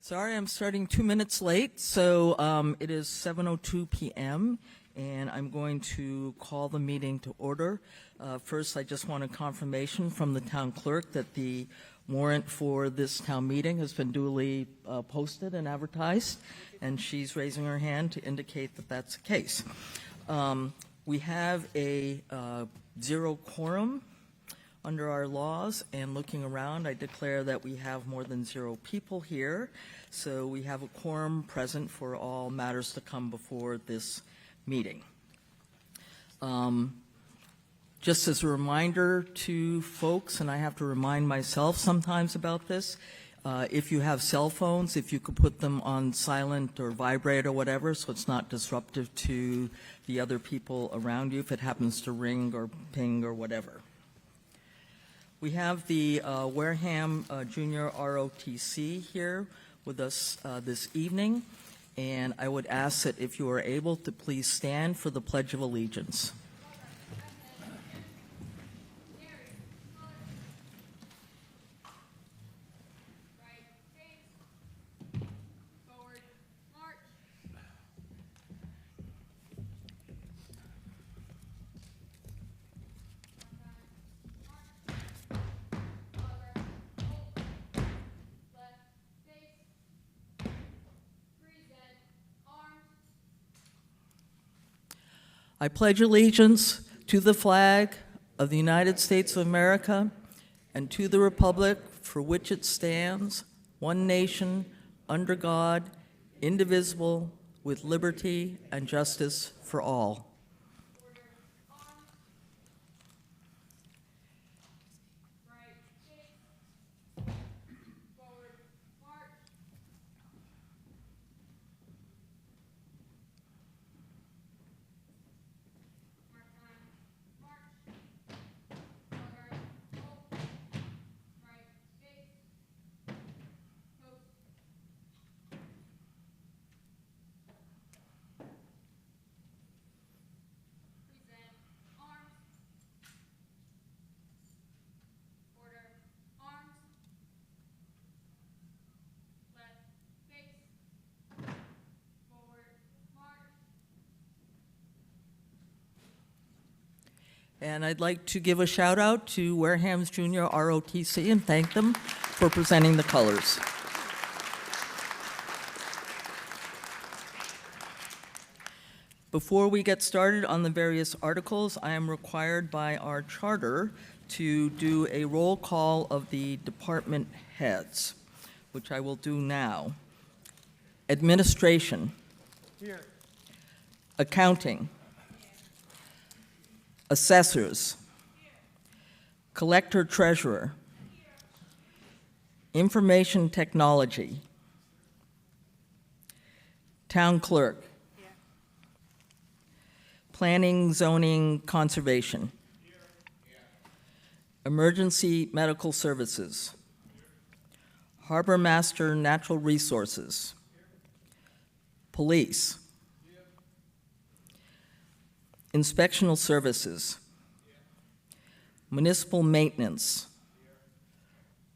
Sorry, I'm starting 2 minutes late. So it is 7:02 p.m. and I'm going to call the meeting to order. First, I just want a confirmation from the town clerk that the warrant for this town meeting has been duly posted and advertised, and she's raising her hand to indicate that that's the case. We have a zero quorum under our laws, and looking around, I declare that we have more than 0 people here, so we have a quorum present for all matters to come before this meeting. Just as a reminder to folks, and I have to remind myself sometimes about this, if you have cell phones, if you could put them on silent or vibrate or whatever, so it's not disruptive to the other people around you if it happens to ring or ping or whatever. We have the Wareham Junior ROTC here with us this evening, and I would ask that if you are able to please stand for the Pledge of Allegiance. I pledge allegiance to the flag of the United States of America and to the republic for which it stands, one nation, under God, indivisible, with liberty and justice for all. And I'd like to give a shout out to Wareham's Junior ROTC and thank them for presenting the colors. Before we get started on the various articles, I am required by our charter to do a roll call of the department heads, which I will do now. Administration. Here. Accounting. Assessors, Collector Treasurer, Information Technology, Town Clerk, Planning, Zoning, Conservation, Emergency Medical Services, Harbor Master Natural Resources, Police, Inspectional Services, Municipal Maintenance,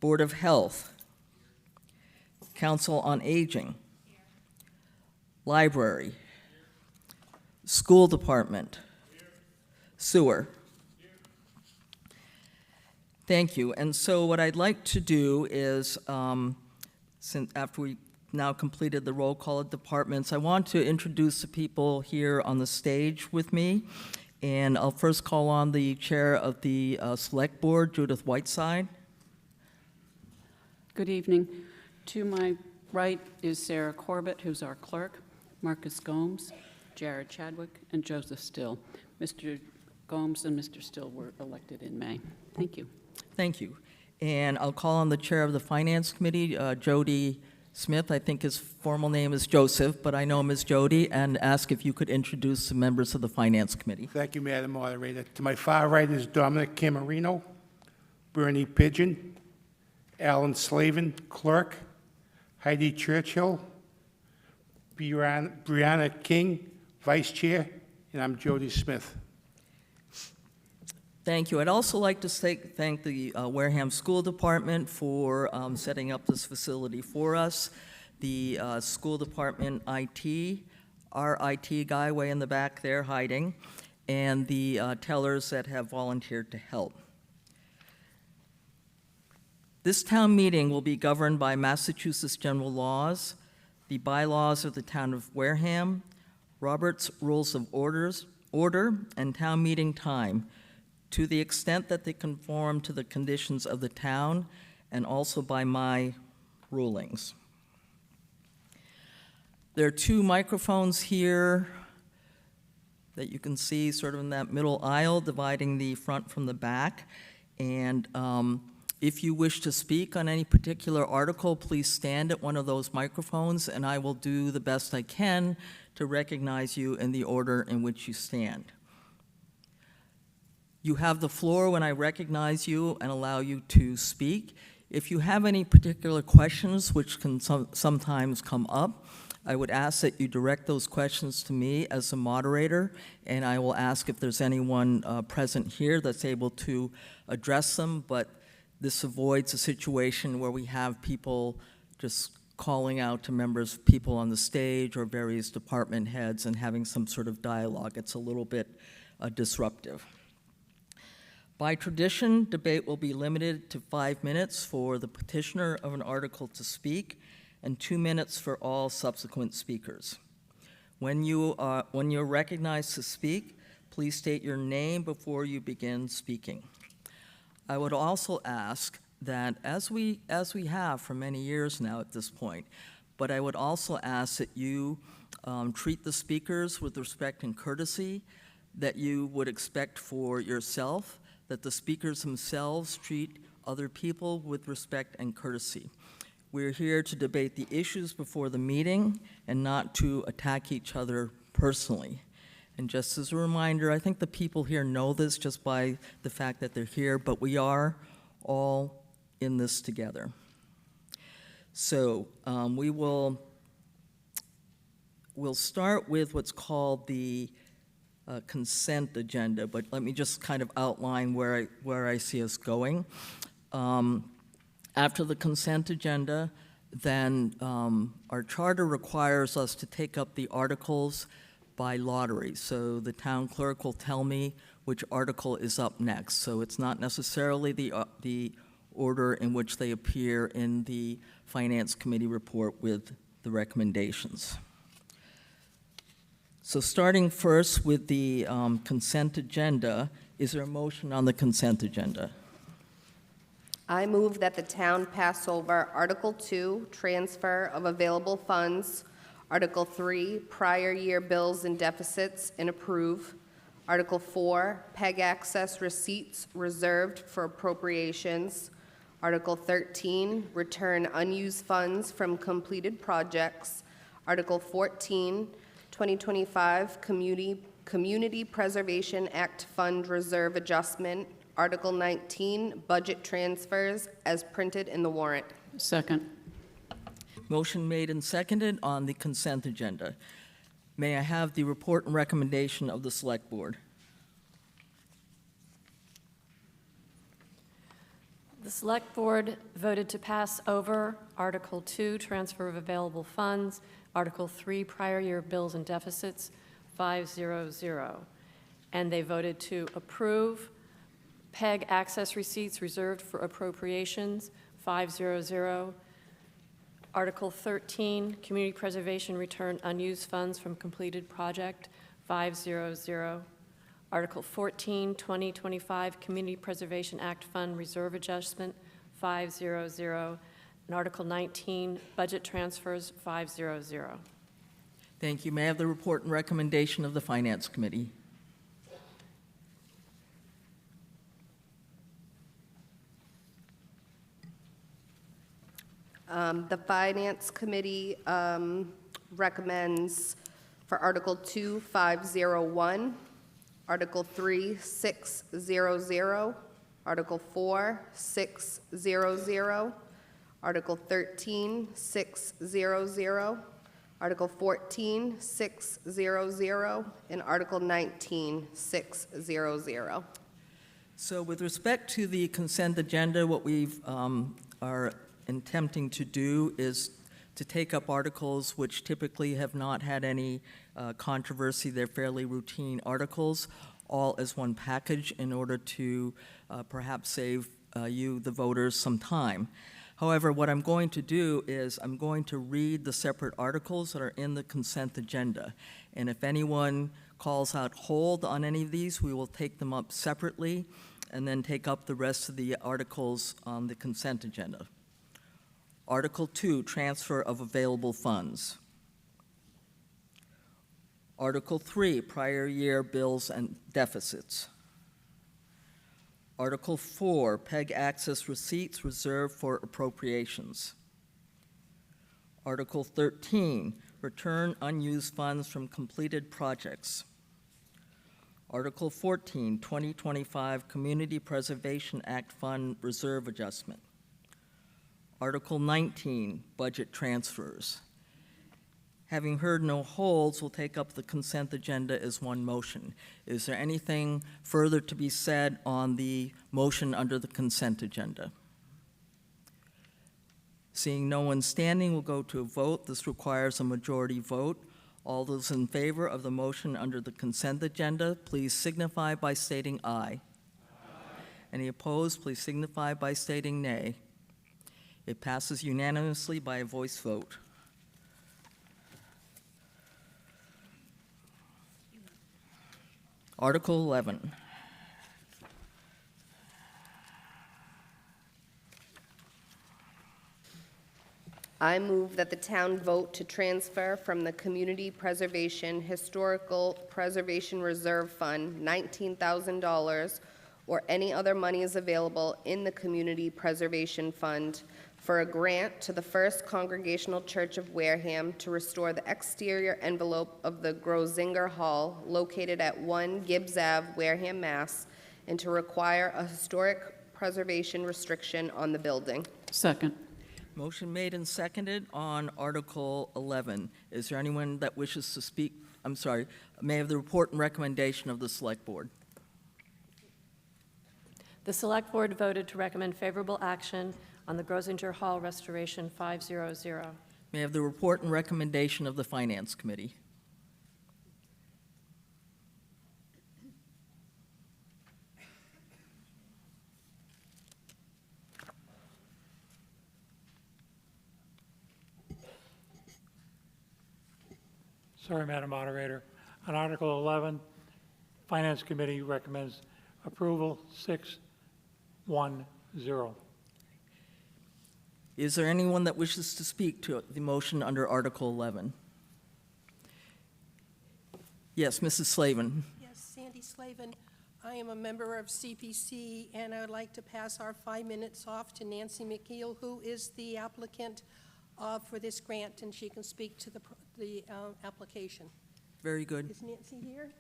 Board of Health, Council on Aging, Library, School Department, Sewer. Thank you. And so what I'd like to do is, since after we now completed the roll call of departments, I want to introduce the people here on the stage with me. And I'll first call on the chair of the Select Board, Judith Whiteside. Good evening. To my right is Sarah Corbett, who's our clerk, Marcus Gomes, Jared Chadwick, and Joseph Still. Mr. Gomes and Mr. Still were elected in May. Thank you. Thank you. And I'll call on the chair of the Finance Committee, Jody Smith. I think his formal name is Joseph, but I know him as Jody, and ask if you could introduce the members of the Finance Committee. Thank you, Madam Moderator. To my far right is Dominic Camarino, Bernie Pigeon, Alan Slavin, Clerk, Heidi Churchill, Brianna King, Vice Chair, and I'm Jody Smith. Thank you. I'd also like to thank the Wareham School Department for setting up this facility for us. the school department IT, our IT guy way in the back there hiding, and the tellers that have volunteered to help. This town meeting will be governed by Massachusetts general laws, the bylaws of the town of Wareham, Robert's Rules of Order, and town meeting time, to the extent that they conform to the conditions of the town, and also by my rulings. There are two microphones here that you can see sort of in that middle aisle dividing the front from the back. And if you wish to speak on any particular article, please stand at one of those microphones and I will do the best I can to recognize you in the order in which you stand. You have the floor when I recognize you and allow you to speak. If you have any particular questions, which can sometimes come up, I would ask that you direct those questions to me as the moderator, and I will ask if there's anyone present here that's able to address them, but this avoids a situation where we have people just calling out to members, people on the stage or various department heads and having some sort of dialogue. It's a little bit disruptive. By tradition, debate will be limited to 5 minutes for the petitioner of an article to speak and 2 minutes for all subsequent speakers. When you're recognized to speak, please state your name before you begin speaking. I would also ask that, as we have for many years now at this point, but I would also ask that you treat the speakers with respect and courtesy that you would expect for yourself, that the speakers themselves treat other people with respect and courtesy. We're here to debate the issues before the meeting and not to attack each other personally. And just as a reminder, I think the people here know this just by the fact that they're here, but we are all in this together. So we'll start with what's called the consent agenda, but let me just kind of outline where I see us going. After the consent agenda, then our charter requires us to take up the articles by lottery. So the town clerk will tell me which article is up next. So it's not necessarily the order in which they appear in the Finance Committee report with the recommendations. So starting first with the consent agenda, is there a motion on the consent agenda? I move that the town pass over Article 2, Transfer of Available Funds, Article 3, Prior Year Bills and Deficits, and approve. Article 4, PEG Access Receipts Reserved for Appropriations. Article 13, Return Unused Funds from Completed Projects. Article 14, 2025 Community Preservation Act Fund Reserve Adjustment. Article 19, Budget Transfers, as printed in the warrant. Second. Motion made and seconded on the consent agenda. May I have the report and recommendation of the Select Board? The Select Board voted to pass over Article 2, Transfer of Available Funds, Article 3, Prior Year Bills and Deficits, 500. And they voted to approve PEG Access Receipts Reserved for Appropriations, 500. Article 13, Community Preservation Return Unused Funds from Completed Project, 500. Article 14, 2025 Community Preservation Act Fund Reserve Adjustment, 500. And Article 19, Budget Transfers, 500. Thank you. May I have the report and recommendation of the Finance Committee? The Finance Committee recommends for Article 2, 501, Article 3, 600, Article 4, 600, Article 13, 600, Article 14, 600, and Article 19, 600. So with respect to the consent agenda, what we've are attempting to do is to take up articles which typically have not had any controversy. They're fairly routine articles, all as one package in order to perhaps save you, the voters, some time. However, what I'm going to do is I'm going to read the separate articles that are in the consent agenda. And if anyone calls out hold on any of these, we will take them up separately and then take up the rest of the articles on the consent agenda. Article 2, transfer of available funds. Article 3, prior year bills and deficits. Article 4, PEG access receipts reserved for appropriations. Article 13, return unused funds from completed projects. Article 14, 2025 Community Preservation Act Fund Reserve Adjustment. Article 19, budget transfers. Having heard no holds, we'll take up the consent agenda as one motion. Is there anything further to be said on the motion under the consent agenda? Seeing no one standing, we'll go to a vote. This requires a majority vote. All those in favor of the motion under the consent agenda, please signify by stating aye. Any opposed, please signify by stating nay. It passes unanimously by a voice vote. Article 11. I move that the town vote to transfer from the Community Preservation Historical Preservation Reserve Fund $19,000 or any other monies available in the Community Preservation Fund for a grant to the First Congregational Church of Wareham to restore the exterior envelope of the Grosinger Hall located at 1 Gibbs Ave, Wareham, Mass., and to require a historic preservation restriction on the building. Second. Motion made and seconded on Article 11. Is there anyone that wishes to speak? I'm sorry. May I have the report and recommendation of the Select Board? The Select Board voted to recommend favorable action on the Grosinger Hall Restoration 500. May I have the report and recommendation of the Finance Committee? Sorry, Madam Moderator. On Article 11, Finance Committee recommends approval 6-1-0. Is there anyone that wishes to speak to the motion under Article 11? Yes, Mrs. Slavin. Yes, Sandy Slavin. I am a member of CPC, and I would like to pass our 5 minutes off to Nancy McNeil, who is the applicant for this grant, and she can speak to the application. Very good. Is Nancy here?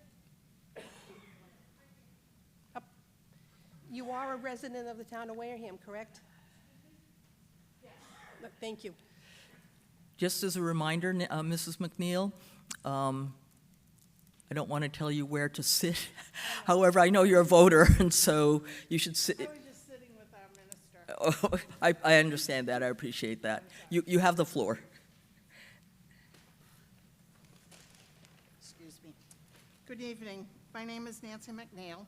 You are a resident of the town of Wareham, correct? Yes. Thank you. Just as a reminder, Mrs. McNeil, I don't want to tell you where to sit. However, I know you're a voter, and so you should sit. I was just sitting with our minister. Oh, I understand that. I appreciate that. You have the floor. Excuse me. Good evening. My name is Nancy McNeil.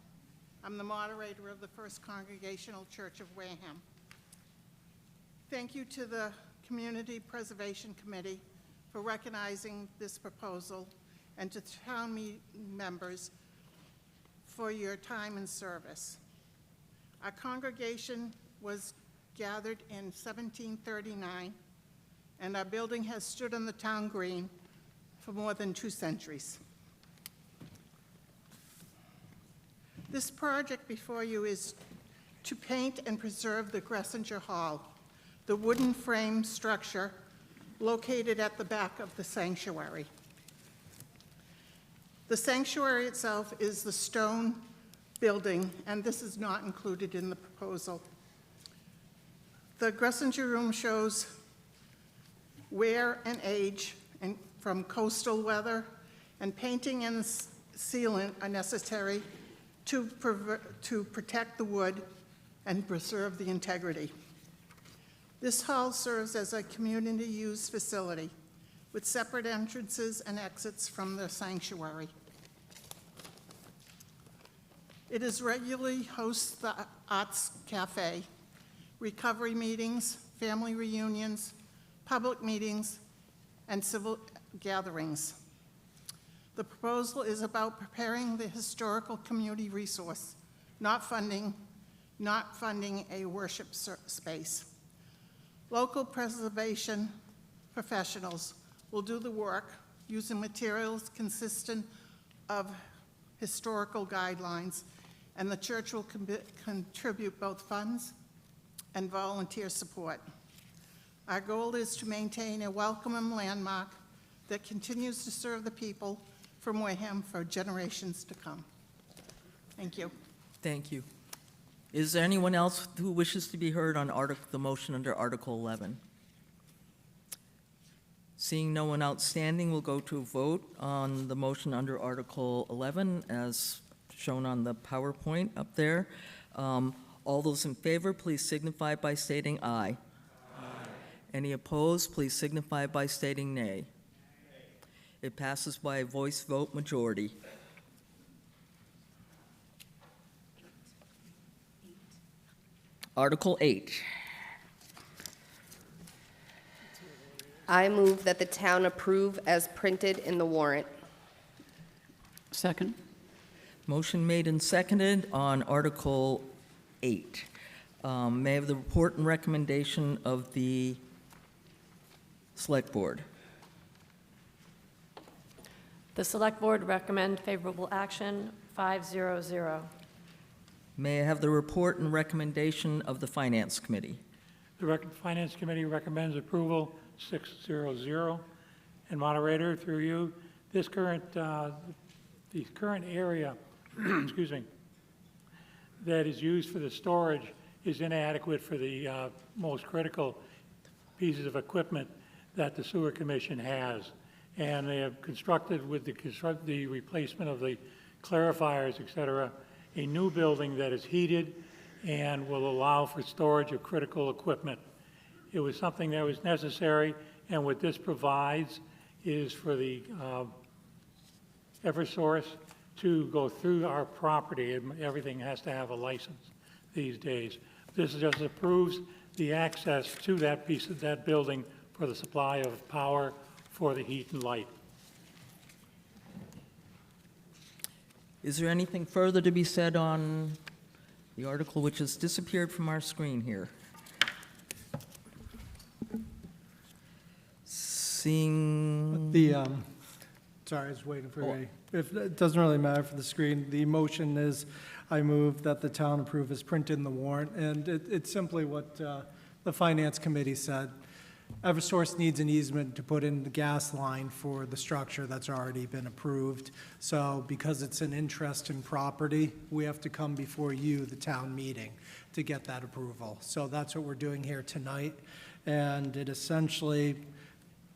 I'm the moderator of the First Congregational Church of Wareham. Thank you to the Community Preservation Committee for recognizing this proposal, and to town members for your time and service. Our congregation was gathered in 1739, and our building has stood on the town green for more than 2 centuries. This project before you is to paint and preserve the Grosinger Hall, the wooden frame structure located at the back of the sanctuary. The sanctuary itself is the stone building, and this is not included in the proposal. The Grosinger room shows wear and age and from coastal weather, and painting and sealant are necessary to protect the wood and preserve the integrity. This hall serves as a community-use facility with separate entrances and exits from the sanctuary. It is regularly hosts the Arts Cafe, recovery meetings, family reunions, public meetings, and civil gatherings. The proposal is about preparing the historical community resource, not funding a worship space. Local preservation professionals will do the work using materials consistent of historical guidelines, and the church will contribute both funds and volunteer support. Our goal is to maintain a welcoming landmark that continues to serve the people from Wareham for generations to come. Thank you. Thank you. Is there anyone else who wishes to be heard on the motion under Article 11? Seeing no one outstanding, we'll go to a vote on the motion under Article 11 as shown on the PowerPoint up there. All those in favor, please signify by stating aye. Aye. Any opposed, please signify by stating nay. It passes by a voice vote majority. Article 8. I move that the town approve as printed in the warrant. Second. Motion made and seconded on Article 8. May I have the report and recommendation of the Select Board? The Select Board recommend favorable action, 500. May I have the report and recommendation of the Finance Committee? The Finance Committee recommends approval, 600. And moderator, through you, the current area, excuse me, that is used for the storage is inadequate for the most critical pieces of equipment that the Sewer Commission has. And they have constructed with the replacement of the clarifiers, et cetera, a new building that is heated and will allow for storage of critical equipment. It was something that was necessary, and what this provides is for the Eversource to go through our property. Everything has to have a license these days. This just approves the access to that piece of that building for the supply of power for the heat and light. Is there anything further to be said on the article which has disappeared from our screen here? Seeing... Sorry, I was waiting for a, if, it doesn't really matter for the screen. The motion is, I move that the town approve as printed in the warrant, and it's simply what the Finance Committee said. Eversource needs an easement to put in the gas line for the structure that's already been approved. So because it's an interest in property, we have to come before you, the town meeting, to get that approval. So that's what we're doing here tonight. And it essentially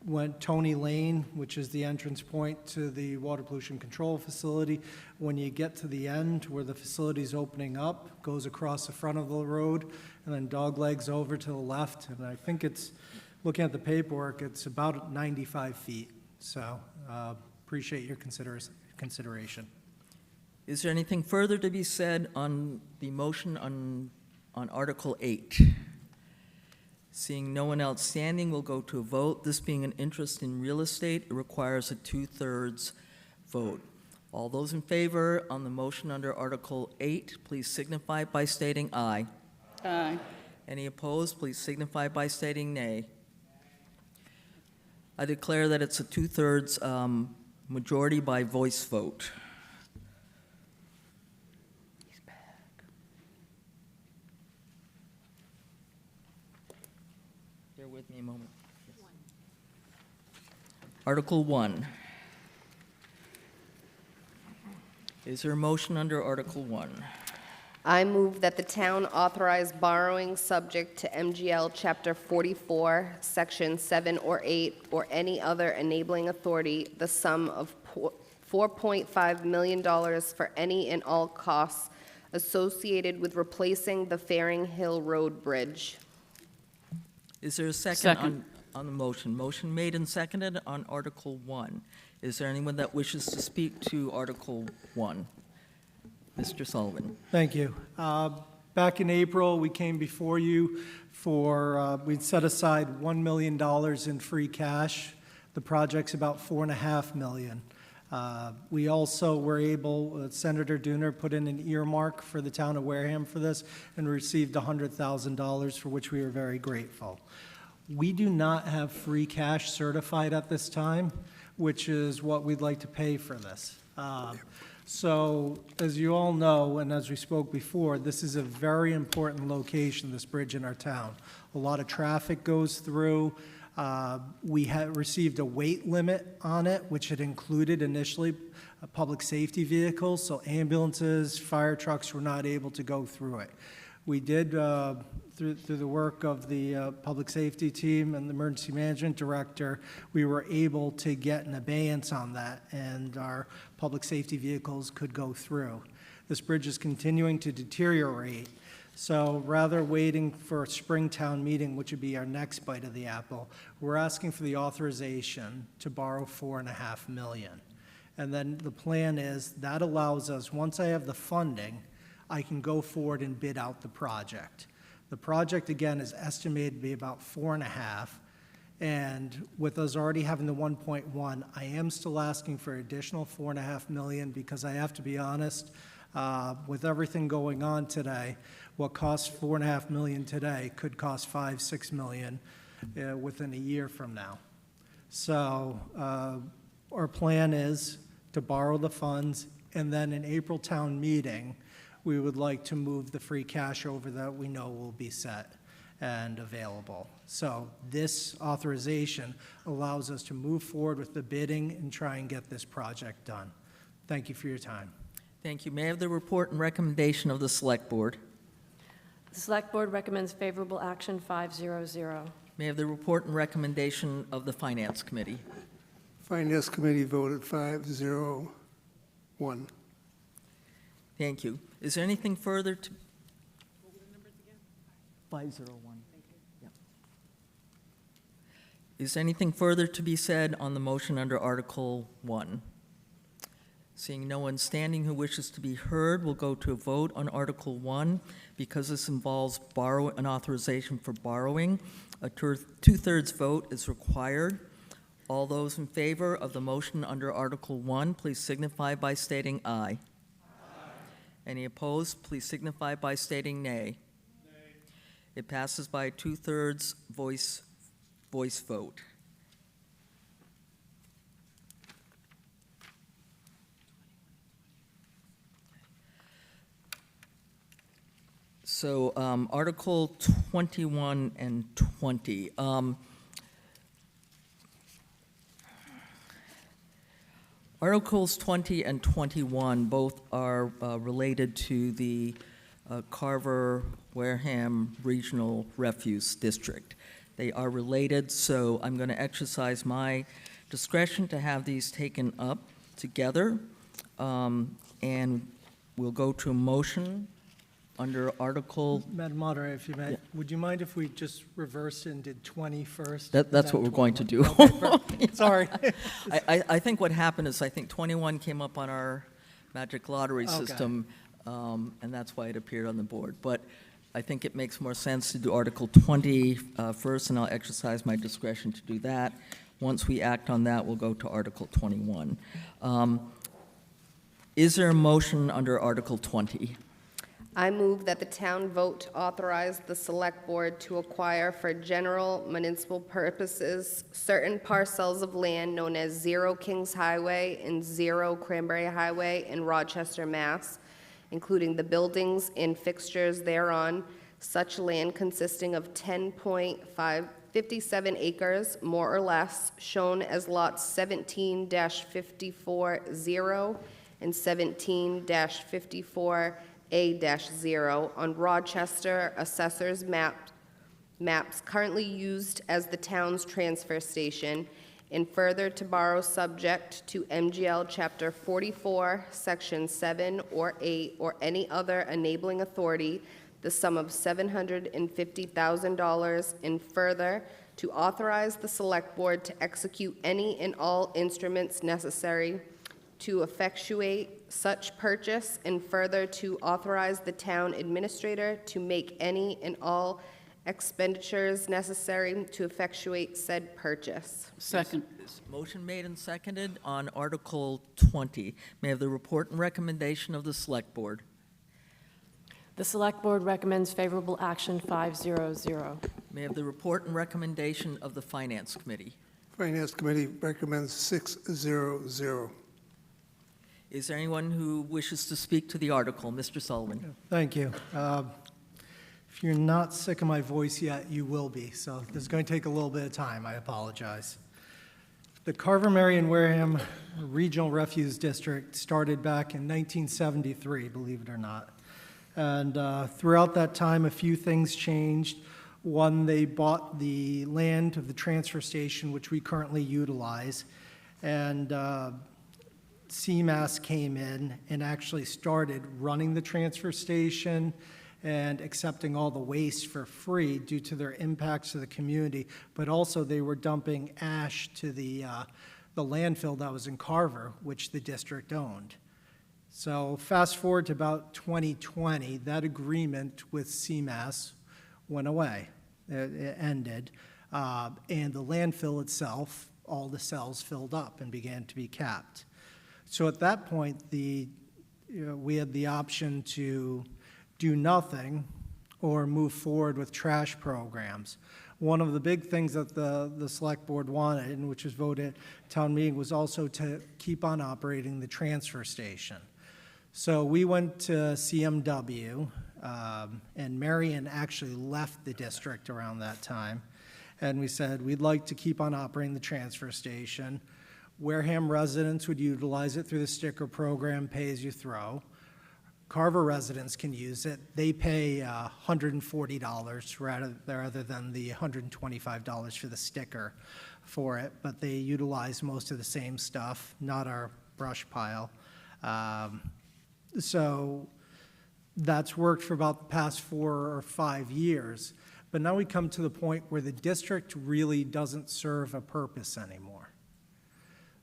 went Tony Lane, which is the entrance point to the water pollution control facility. When you get to the end where the facility's opening up, goes across the front of the road, and then doglegs over to the left. And I think it's, looking at the paperwork, it's about 95 feet. So appreciate your consideration. Is there anything further to be said on the motion on Article 8? Seeing no one outstanding, we'll go to a vote. This being an interest in real estate, it requires a 2/3 vote. All those in favor on the motion under Article 8, please signify by stating aye. Aye. Any opposed, please signify by stating nay. I declare that it's a 2/3 majority by voice vote. Bear with me a moment. Article 1. Is there a motion under Article 1? I move that the town authorize borrowing subject to MGL Chapter 44, Section 7 or 8, or any other enabling authority, the sum of $4.5 million for any and all costs associated with replacing the Faring Hill Road Bridge. Is there a second Second. on the motion? Motion made and seconded on Article 1. Is there anyone that wishes to speak to Article 1? Mr. Sullivan. Thank you. Back in April, we came before you for, we'd set aside $1 million in free cash. The project's about $4.5 million. We also were able, Senator Dooner put in an earmark for the town of Wareham for this and received $100,000, for which we were very grateful. We do not have free cash certified at this time, which is what we'd like to pay for this. So, as you all know, and as we spoke before, this is a very important location, this bridge in our town. A lot of traffic goes through. We had received a weight limit on it, which had included initially public safety vehicles, so ambulances, fire trucks were not able to go through it. We did, through the work of the public safety team and the emergency management director, we were able to get an abeyance on that, and our public safety vehicles could go through. This bridge is continuing to deteriorate, so rather waiting for a Springtown meeting, which would be our next bite of the apple, we're asking for the authorization to borrow $4.5 million. And then the plan is that allows us, once I have the funding, I can go forward and bid out the project. The project, again, is estimated to be about 4.5, and with us already having the 1.1, I am still asking for additional $4.5 million because I have to be honest, with everything going on today, what costs $4.5 million today could cost $5-6 million within a year from now. So our plan is to borrow the funds, and then in April town meeting, we would like to move the free cash over that we know will be set and available. So this authorization allows us to move forward with the bidding and try and get this project done. Thank you for your time. Thank you. May I have the report and recommendation of the Select Board? The Select Board recommends favorable action 500. May I have the report and recommendation of the Finance Committee? Finance Committee voted 501. Thank you. Is there anything further to? 501. Yep. Is there anything further to be said on the motion under Article 1? Seeing no one standing who wishes to be heard, we'll go to a vote on Article 1. Because this involves an authorization for borrowing, a two-thirds vote is required. All those in favor of the motion under Article 1, please signify by stating aye. Any opposed, please signify by stating nay. It passes by a two-thirds voice vote. So Article 21 and 20. Articles 20 and 21 both are related to the Carver-Wareham Regional Refuse District. They are related, so I'm going to exercise my discretion to have these taken up together, and we'll go to a motion under Article. Madam Moderator, if you may, Yeah. would you mind if we just reversed and did 20 first? That's and what then we're going to 21? do. Okay, perfect. Sorry. I think what happened is I think 21 came up on our magic lottery Okay. system, and that's why it appeared on the board. But I think it makes more sense to do Article 20 first, and I'll exercise my discretion to do that. Once we act on that, we'll go to Article 21. Is there a motion under Article 20? I move that the town vote to authorize the Select Board to acquire for general municipal purposes certain parcels of land known as 0 Kings Highway and 0 Cranberry Highway in Rochester, Mass., including the buildings and fixtures thereon, such land consisting of 10.57 acres, more or less, shown as lots 17-54-0 and 17-54A-0 on Rochester Assessor's maps currently used as the town's transfer station, and further to borrow subject to MGL Chapter 44, Section 7 or 8, or any other enabling authority the sum of $750,000, and further, to authorize the Select Board to execute any and all instruments necessary to effectuate such purchase, and further, to authorize the town administrator to make any and all expenditures necessary to effectuate said purchase. Second. Motion made and seconded on Article 20. May I have the report and recommendation of the Select Board? The Select Board recommends favorable action 500. May I have the report and recommendation of the Finance Committee? Finance Committee recommends 600. Is there anyone who wishes to speak to the article? Mr. Sullivan. Thank you. If you're not sick of my voice yet, you will be, so this is going to take a little bit of time. I apologize. The Carver, Marion, Wareham Regional Refuse District started back in 1973, believe it or not. And throughout that time, a few things changed. One, they bought the land of the transfer station, which we currently utilize, and CMAS came in and actually started running the transfer station and accepting all the waste for free due to their impacts to the community, but also they were dumping ash to the landfill that was in Carver, which the district owned. So fast forward to about 2020, that agreement with CMAS went away. It ended, and the landfill itself, all the cells filled up and began to be capped. So at that point, we had the option to do nothing or move forward with trash programs. One of the big things that the Select Board wanted, and which was voted at town meeting, was also to keep on operating the transfer station. So we went to CMW, and Marion actually left the district around that time, and we said, we'd like to keep on operating the transfer station. Wareham residents would utilize it through the sticker program, pay as you throw. Carver residents can use it. They pay $140 rather than the $125 for the sticker for it, but they utilize most of the same stuff, not our brush pile. So that's worked for about the past 4 or 5 years. But now we come to the point where the district really doesn't serve a purpose anymore.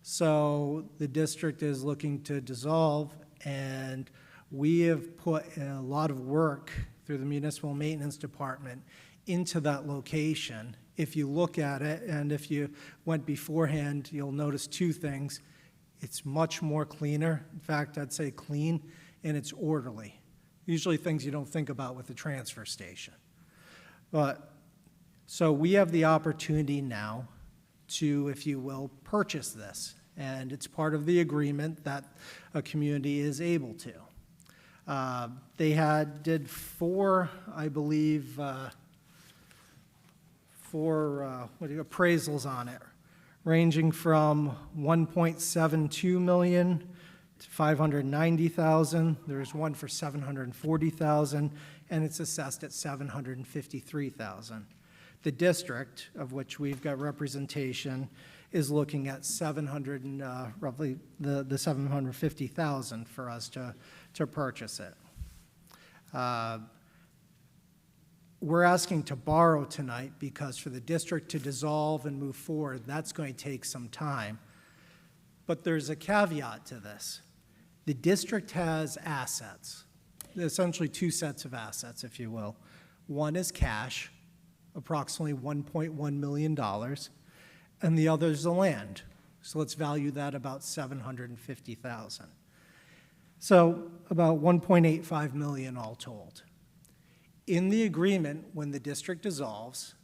So the district is looking to dissolve, and we have put a lot of work through the municipal maintenance department into that location. If you look at it, and if you went beforehand, you'll notice 2 things. It's much more cleaner. In fact, I'd say clean, and it's orderly. Usually things you don't think about with the transfer station. But, so we have the opportunity now to, if you will, purchase this. And it's part of the agreement that a community is able to. They did 4, I believe, 4 appraisals on it, ranging from $1.72 million to $590,000. There's one for $740,000, and it's assessed at $753,000. The district, of which we've got representation, is looking at roughly the $750,000 for us to purchase it. We're asking to borrow tonight because for the district to dissolve and move forward, that's going to take some time. But there's a caveat to this. The district has assets, essentially 2 sets of assets, if you will. One is cash, approximately $1.1 million, and the other is the land. So let's value that about $750,000. So about $1.85 million all told. In the agreement, when the district dissolves,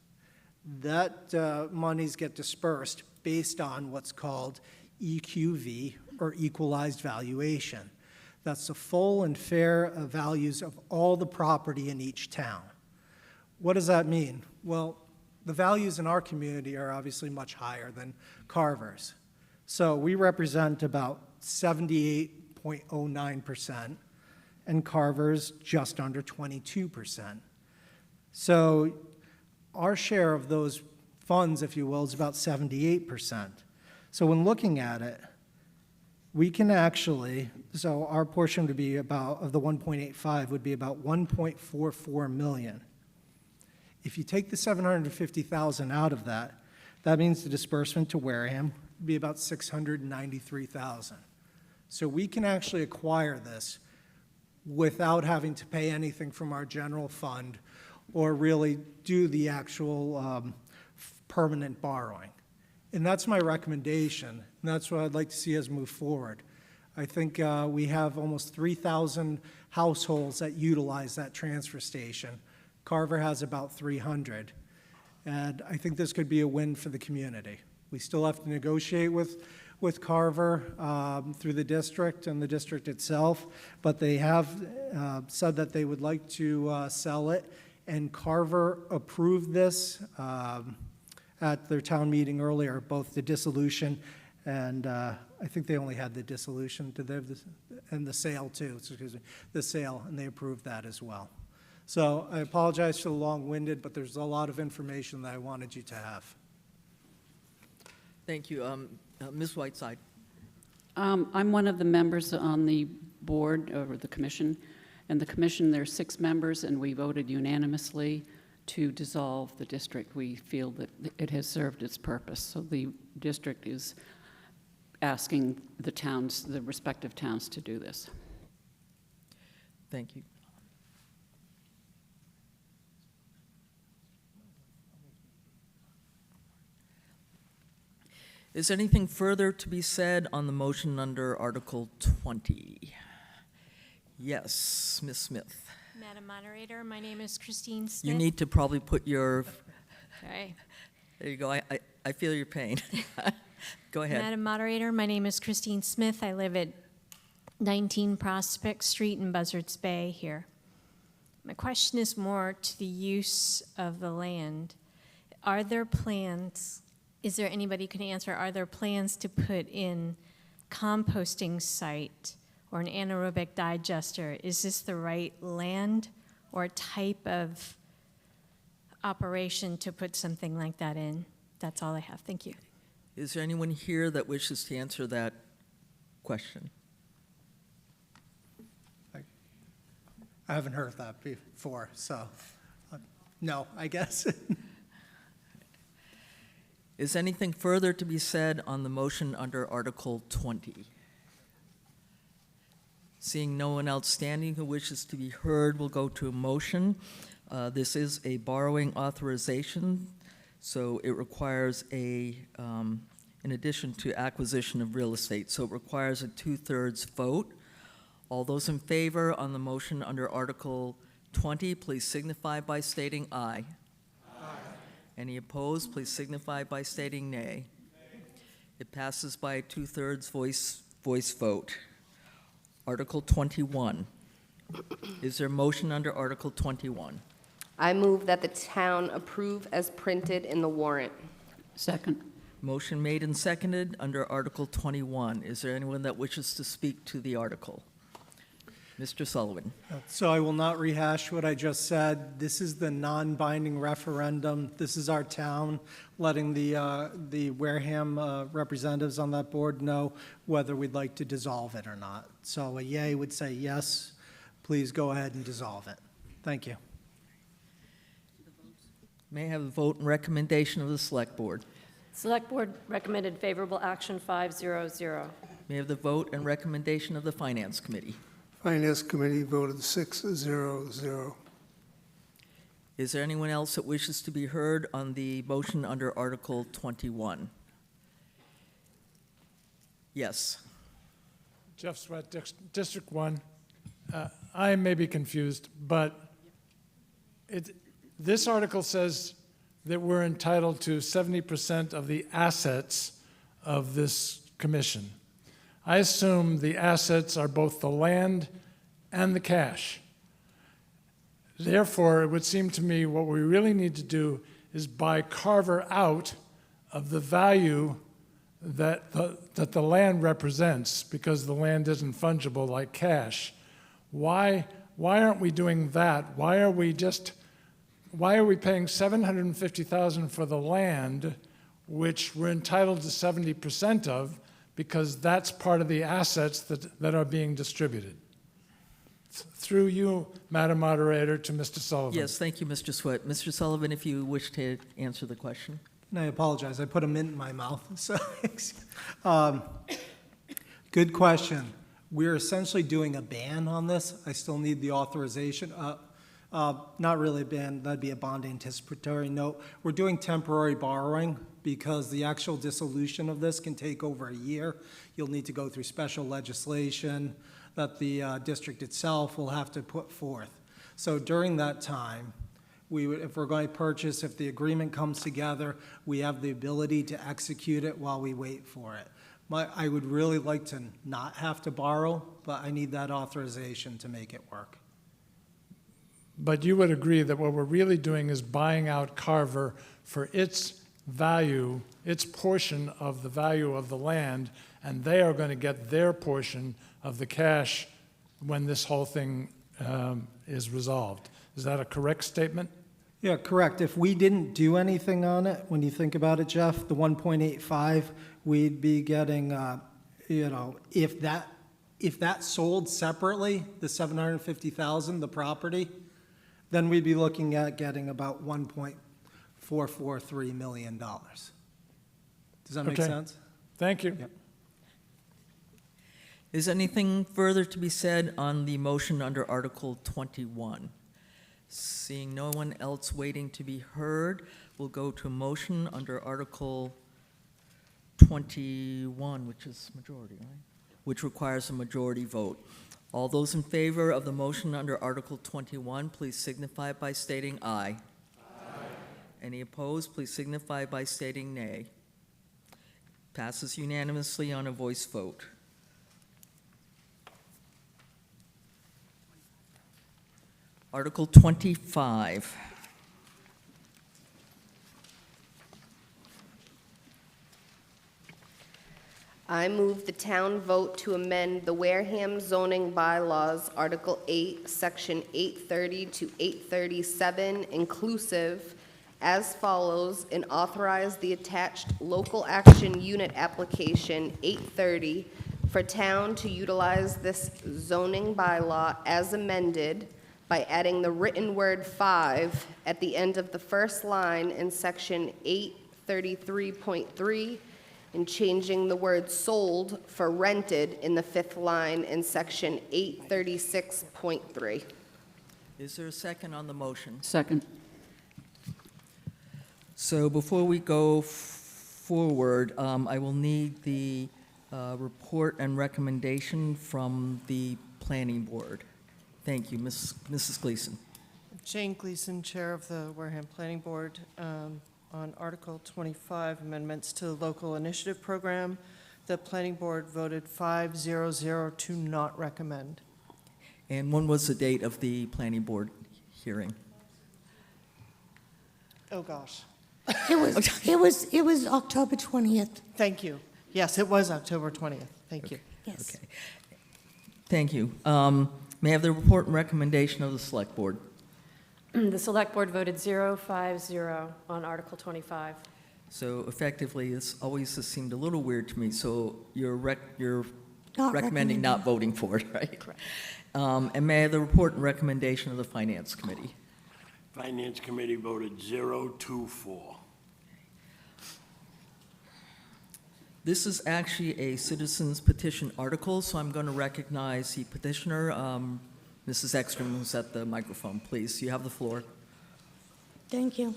that monies get dispersed based on what's called EQV, or equalized valuation. That's the full and fair values of all the property in each town. What does that mean? Well, the values in our community are obviously much higher than Carver's. So we represent about 78.09%, and Carver's just under 22%. So our share of those funds, if you will, is about 78%. So when looking at it, we can actually, so our portion would be about, of the 1.85, would be about 1.44 million. If you take the 750,000 out of that, that means the disbursement to Wareham would be about 693,000. So we can actually acquire this without having to pay anything from our general fund or really do the actual permanent borrowing. And that's my recommendation, and that's what I'd like to see us move forward. I think we have almost 3,000 households that utilize that transfer station. Carver has about 300. And I think this could be a win for the community. We still have to negotiate with Carver through the district and the district itself, but they have said that they would like to sell it, and Carver approved this at their town meeting earlier, both the dissolution and I think they only had the dissolution, did they have this, and the sale too, excuse me, the sale, and they approved that as well. So I apologize for the long-winded, but there's a lot of information that I wanted you to have. Thank you. Ms. Whiteside. I'm one of the members on the board, or the commission, and the commission, there are 6 members, and we voted unanimously to dissolve the district. We feel that it has served its purpose, so the district is asking the towns, the respective towns, to do this. Thank you. Is there anything further to be said on the motion under Article 20? Yes, Ms. Smith. Madam Moderator, my name is Christine Smith. You need to probably put your, Sorry. there you go, I feel your pain. Go ahead. Madam Moderator, my name is Christine Smith. I live at 19 Prospect Street in Buzzards Bay here. My question is more to the use of the land. Are there plans, is there anybody who can answer, are there plans to put in composting site or an anaerobic digester? Is this the right land or type of operation to put something like that in? That's all I have. Thank you. Is there anyone here that wishes to answer that question? I haven't heard that before, so no, I guess. Is anything further to be said on the motion under Article 20? Seeing no one outstanding who wishes to be heard, we'll go to a motion. This is a borrowing authorization, so it requires in addition to acquisition of real estate, so it requires a 2/3 vote. All those in favor on the motion under Article 20, please signify by stating aye. Any opposed, please signify by stating nay. It passes by a 2/3 voice vote. Article 21. Is there a motion under Article 21? I move that the town approve as printed in the warrant. Second. Motion made and seconded under Article 21. Is there anyone that wishes to speak to the article? Mr. Sullivan. So I will not rehash what I just said. This is the non-binding referendum. This is our town letting the Wareham representatives on that board know whether we'd like to dissolve it or not. So a yay would say yes, please go ahead and dissolve it. Thank you. May I have a vote and recommendation of the Select Board? Select Board recommended favorable action 500. May I have the vote and recommendation of the Finance Committee? Finance Committee voted 600. Is there anyone else that wishes to be heard on the motion under Article 21? Yes. Jeff Sweat, District 1. I may be confused, but this article says that we're entitled to 70% of the assets of this commission. I assume the assets are both the land and the cash. Therefore, it would seem to me what we really need to do is buy Carver out of the value that the land represents, because the land isn't fungible like cash. Why aren't we doing that? Why are we paying $750,000 for the land, which we're entitled to 70% of, because that's part of the assets that are being distributed. Through you, Madam Moderator, to Mr. Sullivan. Yes, thank you, Mr. Sweat. Mr. Sullivan, if you wish to answer the question. And I apologize, I put a mint in my mouth, so, good question. We're essentially doing a ban on this. I still need the authorization. Not really a ban, that'd be a bond anticipatory note. We're doing temporary borrowing because the actual dissolution of this can take over a year. You'll need to go through special legislation that the district itself will have to put forth. So during that time, if we're going to purchase, if the agreement comes together, we have the ability to execute it while we wait for it. I would really like to not have to borrow, but I need that authorization to make it work. But you would agree that what we're really doing is buying out Carver for its value, its portion of the value of the land, and they are going to get their portion of the cash when this whole thing is resolved. Is that a correct statement? Yeah, correct. If we didn't do anything on it, when you think about it, Jeff, the 1.85, we'd be getting, if that sold separately, the 750,000, the property, then we'd be looking at getting about $1.443 million. Does that make Okay. sense? Thank you. Yep. Is anything further to be said on the motion under Article 21? Seeing no one else waiting to be heard, we'll go to a motion under Article 21, which is majority, right? Which requires a majority vote. All those in favor of the motion under Article 21, please signify by stating aye. Aye. Any opposed, please signify by stating nay. Passes unanimously on a voice vote. Article 25. I move the town vote to amend the Wareham zoning bylaws, Article 8, Section 830 to 837, inclusive, as follows, and authorize the attached local action unit application 830 for town to utilize this zoning bylaw as amended by adding the written word 5 at the end of the first line in Section 833.3 and changing the word sold for rented in the fifth line in Section 836.3. Is there a second on the motion? Second. So before we go forward, I will need the report and recommendation from the planning board. Thank you, Mrs. Gleason. Jane Gleason, Chair of the Wareham Planning Board. On Article 25, amendments to the Local Initiative Program, the Planning Board voted 5-0-0 to not recommend. And when was the date of the planning board hearing? Oh, gosh. It was October 20th. Thank you. Yes, it was October 20th. Thank you. Yes. Okay. Thank you. May I have the report and recommendation of the select board? The Select Board voted 0-5-0 on Article 25. So effectively, this seemed a little weird to me, so you're Not recommending not voting for it, right? Correct. And may I have the report and recommendation of the Finance Committee? Finance Committee voted 0-4. This is actually a citizen's petition article, so I'm going to recognize the petitioner, Mrs. Ekstrom, who's at the microphone, please. You have the floor. Thank you.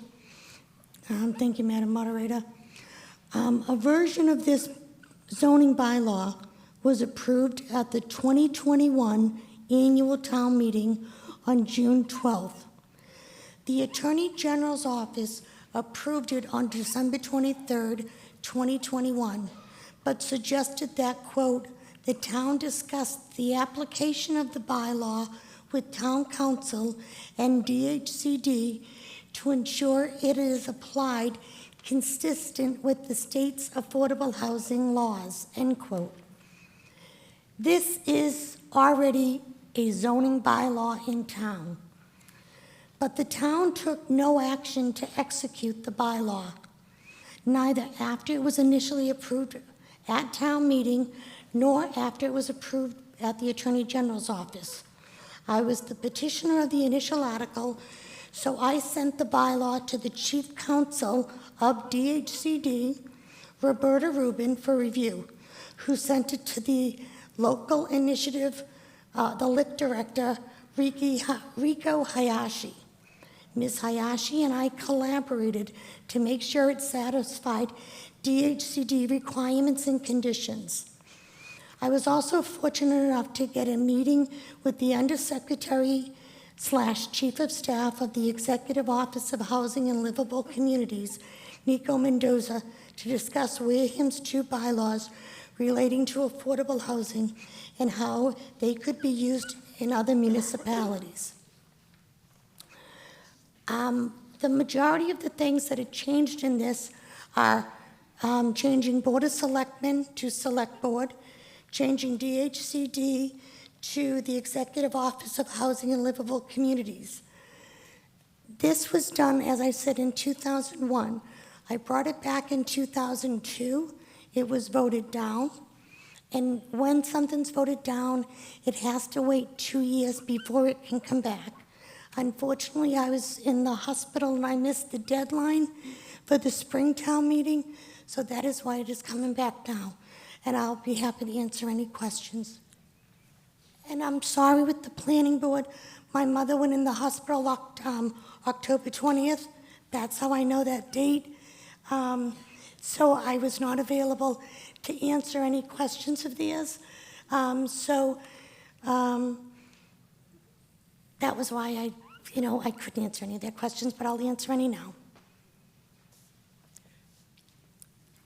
Thank you, Madam Moderator. A version of this zoning bylaw was approved at the 2021 annual town meeting on June 12th. The Attorney General's office approved it on December 23rd, 2021, but suggested that, quote, the town discussed the application of the bylaw with town council and DHCD to ensure it is applied consistent with the state's affordable housing laws, end quote. This is already a zoning bylaw in town, but the town took no action to execute the bylaw, neither after it was initially approved at town meeting, nor after it was approved at the Attorney General's office. I was the petitioner of the initial article, so I sent the bylaw to the Chief Counsel of DHCD, Roberta Rubin, for review, who sent it to the local initiative, the LIC director, Riko Hayashi. Ms. Hayashi and I collaborated to make sure it satisfied DHCD requirements and conditions. I was also fortunate enough to get a meeting with the Undersecretary/Chief of Staff of the Executive Office of Housing and Livable Communities, Nico Mendoza, to discuss Wareham's 2 bylaws relating to affordable housing and how they could be used in other municipalities. The majority of the things that have changed in this are changing Board of Selectmen to Select Board, changing DHCD to the Executive Office of Housing and Livable Communities. This was done, as I said, in 2001. I brought it back in 2002. It was voted down. And when something's voted down, it has to wait 2 years before it can come back. Unfortunately, I was in the hospital and I missed the deadline for the Springtown meeting, so that is why it is coming back now. And I'll be happy to answer any questions. And I'm sorry with the planning board. My mother went in the hospital October 20th. That's how I know that date. So I was not available to answer any questions of theirs. That was why I couldn't answer any of their questions, but I'll answer any now.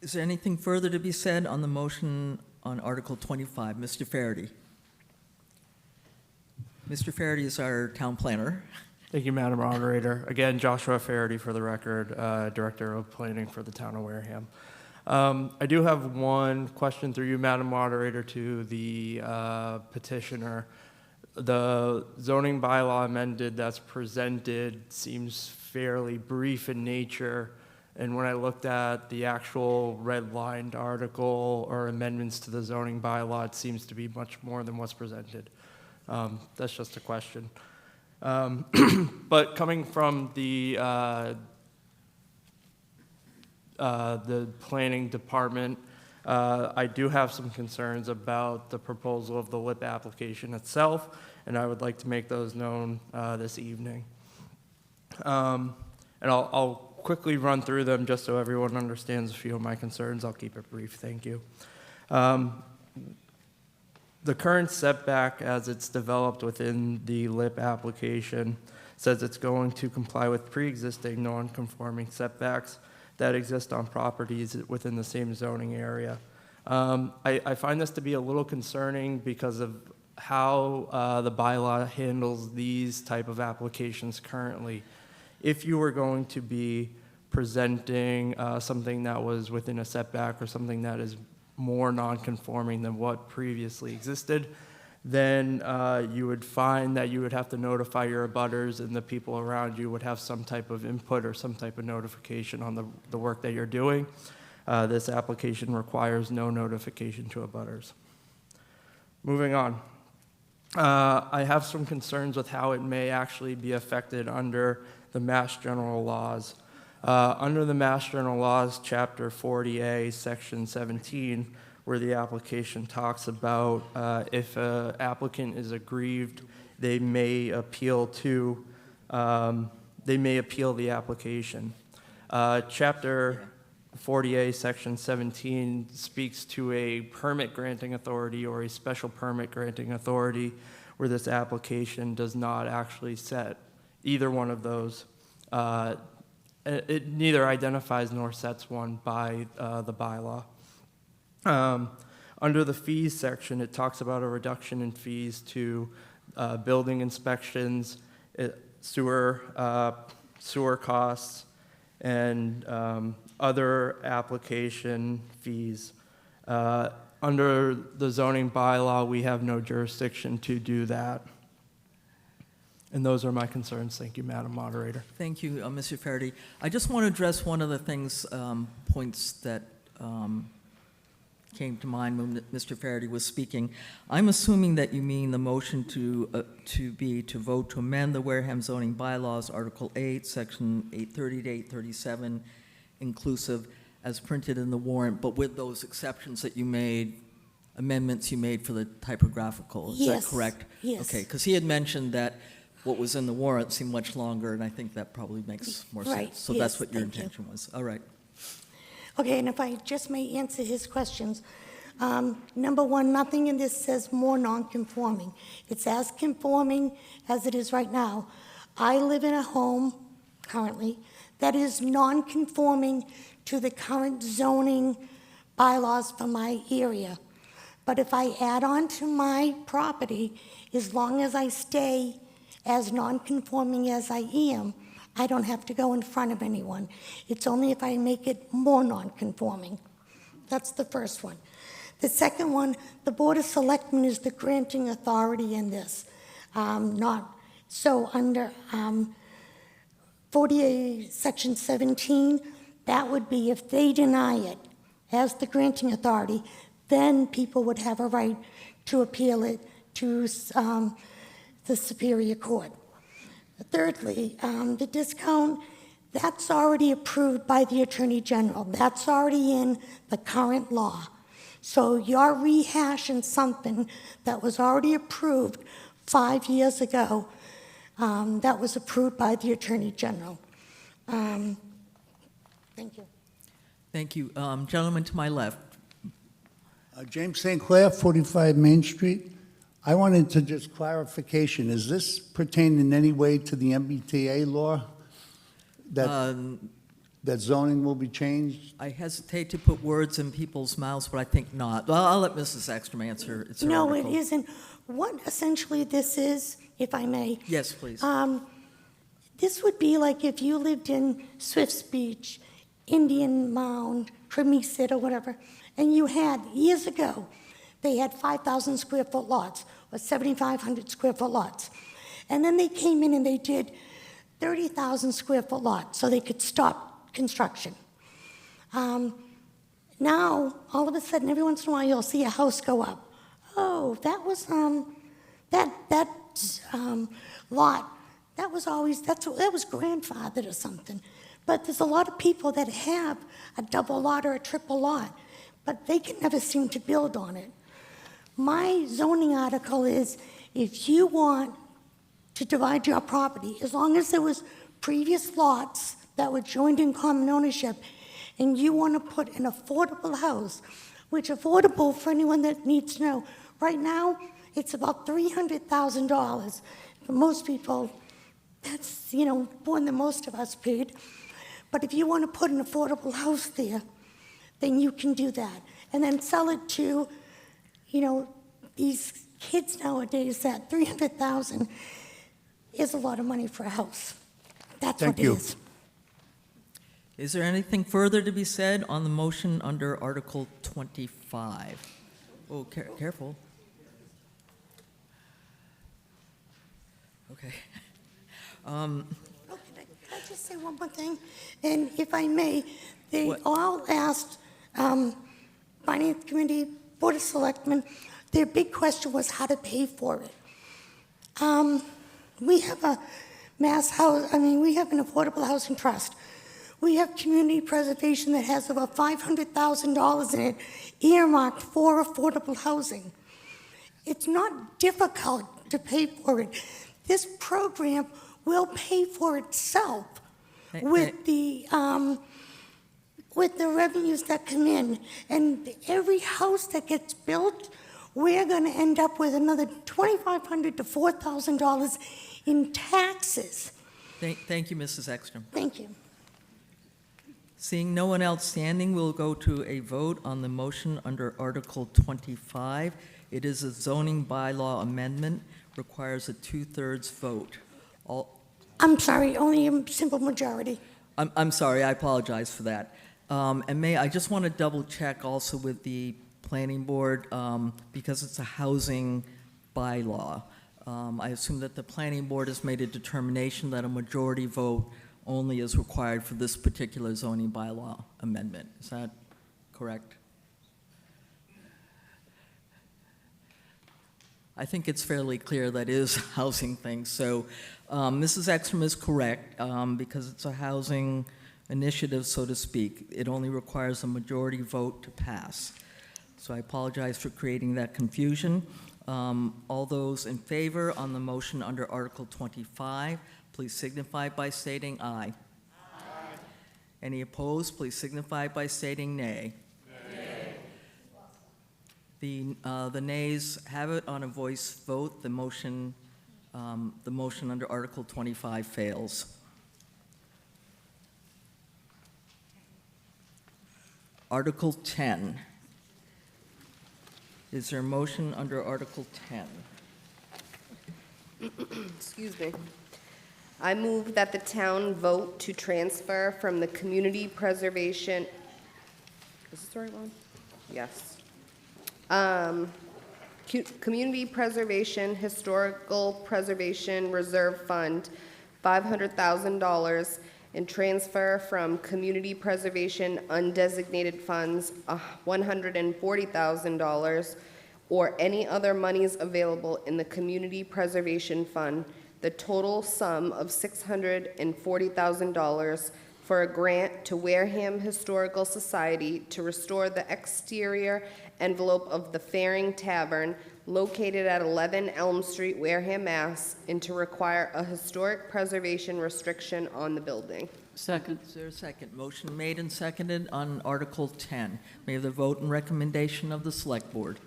Is there anything further to be said on the motion on Article 25? Mr. Faraday. Mr. Faraday is our town planner. Thank you, Madam Moderator. Again, Joshua Faraday for the record, Director of Planning for the town of Wareham. I do have one question through you, Madam Moderator, to the petitioner. The zoning bylaw amended that's presented seems fairly brief in nature, and when I looked at the actual red-lined article or amendments to the zoning bylaw, it seems to be much more than what's presented. That's just a question. But coming from the planning department, I do have some concerns about the proposal of the LIP application itself, and I would like to make those known this evening. And I'll quickly run through them just so everyone understands a few of my concerns. I'll keep it brief, thank you. The current setback as it's developed within the LIP application says it's going to comply with pre-existing non-conforming setbacks that exist on properties within the same zoning area. I find this to be a little concerning because of how the bylaw handles these type of applications currently. If you were going to be presenting something that was within a setback or something that is more non-conforming than what previously existed, then you would find that you would have to notify your abutters, and the people around you would have some type of input or some type of notification on the work that you're doing. This application requires no notification to abutters. Moving on. I have some concerns with how it may actually be affected under the Mass General laws. Under the Mass General laws, Chapter 40A, Section 17, where the application talks about if an applicant is aggrieved, they may appeal the application. Chapter 40A, Section 17 speaks to a permit granting authority or a special permit granting authority where this application does not actually set either one of those. It neither identifies nor sets one by the bylaw. Under the fees section, it talks about a reduction in fees to building inspections, sewer costs, and other application fees. Under the zoning bylaw, we have no jurisdiction to do that. And those are my concerns. Thank you, Madam Moderator. Thank you, Mr. Faraday. I just want to address one of the things, points that came to mind when Mr. Faraday was speaking. I'm assuming that you mean the motion to vote to amend the Wareham zoning bylaws, Article 8, Section 830 to 837, inclusive, as printed in the warrant, but with those exceptions that you made, amendments you made for the typographical. Is Yes, that correct? yes. Okay, because he had mentioned that what was in the warrant seemed much longer, and I think that probably makes more Right, sense. So yes, that's what your thank you. intention was. All right. Okay, and if I just may answer his questions. Number one, nothing in this says more non-conforming. It's as conforming as it is right now. I live in a home currently that is non-conforming to the current zoning bylaws for my area. But if I add on to my property, as long as I stay as non-conforming as I am, I don't have to go in front of anyone. It's only if I make it more non-conforming. That's the first one. The second one, the Board of Selectmen is the granting authority in this. So under 48, Section 17, that would be if they deny it as the granting authority, then people would have a right to appeal it to the Superior Court. Thirdly, the discount, that's already approved by the Attorney General. That's already in the current law. So you're rehashing something that was already approved 5 years ago, that was approved by the Attorney General. Thank you. Thank you. Gentleman to my left. James St. Clair, 45 Main Street. I wanted to just clarification. Is this pertain in any way to the MBTA law? That zoning will be changed? I hesitate to put words in people's mouths, but I think not. Well, I'll let Mrs. Ekstrom answer. It's her No, article. it isn't. What essentially this is, if I may, Yes, please. this would be like if you lived in Swifts Beach, Indian Mound, Cremisa, or whatever, and you had, years ago, they had 5,000 square foot lots or 7,500 square foot lots. And then they came in and they did 30,000 square foot lots so they could stop construction. Now, all of a sudden, every once in a while, you'll see a house go up. Oh, that was, lot, that was always, that was grandfathered or something. But there's a lot of people that have a double lot or a triple lot, but they can never seem to build on it. My zoning article is if you want to divide your property, as long as there was previous lots that were joined in common ownership, and you want to put an affordable house, which affordable, for anyone that needs to know, right now, it's about $300,000. For most people, that's, more than most of us paid. But if you want to put an affordable house there, then you can do that. And then sell it to, these kids nowadays, that $300,000 is a lot of money for a house. That's what it is. Is there anything further to be said on the motion under Article 25? Oh, careful. Okay. Can I just say one more thing? And if I may, they What? all asked, Finance Committee, Board of Selectmen, their big question was how to pay for it. We have a we have an affordable housing trust. We have community preservation that has about $500,000 in it earmarked for affordable housing. It's not difficult to pay for it. This program will pay for itself with the revenues that come in. And every house that gets built, we're going to end up with another $2,500 to $4,000 in taxes. Thank you, Mrs. Ekstrom. Thank you. Seeing no one else standing, we'll go to a vote on the motion under Article 25. It is a zoning bylaw amendment, requires a 2/3 vote. I'm sorry, only a simple majority. I'm sorry, I apologize for that. And I just want to double check also with the planning board, because it's a housing bylaw. I assume that the planning board has made a determination that a majority vote only is required for this particular zoning bylaw amendment. Is that correct? I think it's fairly clear that is a housing thing. So Mrs. Ekstrom is correct, because it's a housing initiative, so to speak. It only requires a majority vote to pass. So I apologize for creating that confusion. All those in favor on the motion under Article 25, please signify by stating aye. Aye. Any opposed, please signify by stating nay. Nay. The nays have it on a voice vote. The motion under Article 25 fails. Article 10. Is there a motion under Article 10? Excuse me. I move that the town vote to transfer from the community preservation, is this the right one? Yes. Community Preservation Historical Preservation Reserve Fund, $500,000, and transfer from Community Preservation Undesignated Funds, $140,000, or any other monies available in the Community Preservation Fund, the total sum of $640,000 for a grant to Wareham Historical Society to restore the exterior envelope of the Faring Tavern located at 11 Elm Street, Wareham, Mass., and to require a historic preservation restriction on the building. Second. Is there a second? Motion made and seconded on Article 10. May I have the vote and recommendation of the Select Board?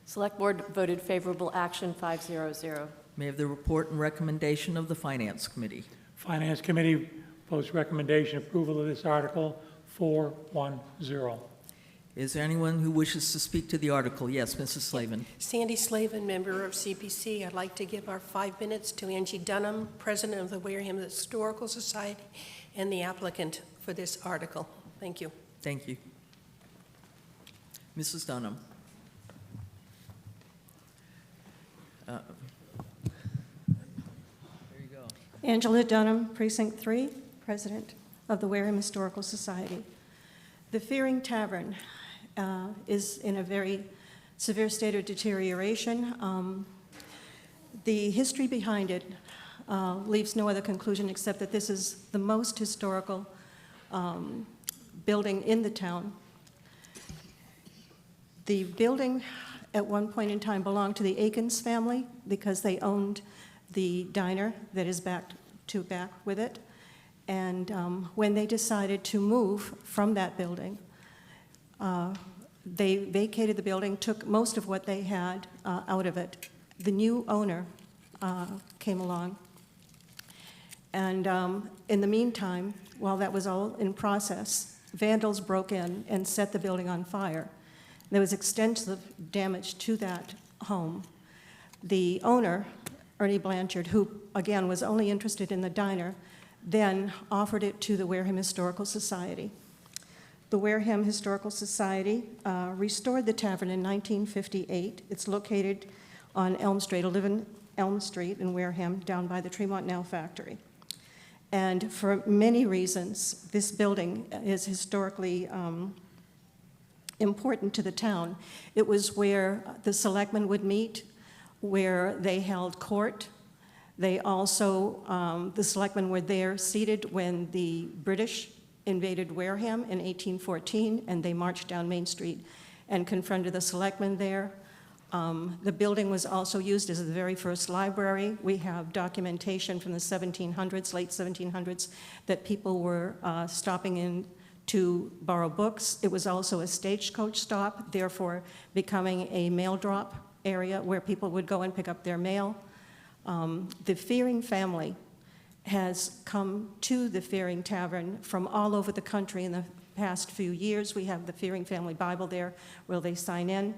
Select Board voted favorable action 500. May I have the report and recommendation of the Finance Committee? Finance Committee votes recommendation approval of this article 410. Is there anyone who wishes to speak to the article? Yes, Mrs. Slavin. Sandy Slavin, member of CPC. I'd like to give our 5 minutes to Angie Dunham, president of the Wareham Historical Society, and the applicant for this article. Thank you. Thank you. Mrs. Dunham. There you go. Angela Dunham, Precinct 3, President of the Wareham Historical Society. The Fearing Tavern is in a very severe state of deterioration. The history behind it leaves no other conclusion except that this is the most historical building in the town. The building at one point in time belonged to the Akins family because they owned the diner that is back with it. And when they decided to move from that building, they vacated the building, took most of what they had out of it. The new owner came along. And in the meantime, while that was all in process, vandals broke in and set the building on fire. There was extensive damage to that home. The owner, Ernie Blanchard, who, again, was only interested in the diner, then offered it to the Wareham Historical Society. The Wareham Historical Society restored the tavern in 1958. It's located on Elm Street, 11 Elm Street in Wareham, down by the Tremont Nail Factory. And for many reasons, this building is historically important to the town. It was where the selectmen would meet, where they held court. They also, the selectmen were there seated when the British invaded Wareham in 1814, and they marched down Main Street and confronted the selectmen there. The building was also used as the very first library. We have documentation from the 1700s, late 1700s, that people were stopping in to borrow books. It was also a stagecoach stop, therefore becoming a mail drop area where people would go and pick up their mail. The Fearing family has come to the Fearing Tavern from all over the country in the past few years. We have the Fearing Family Bible there where they sign in.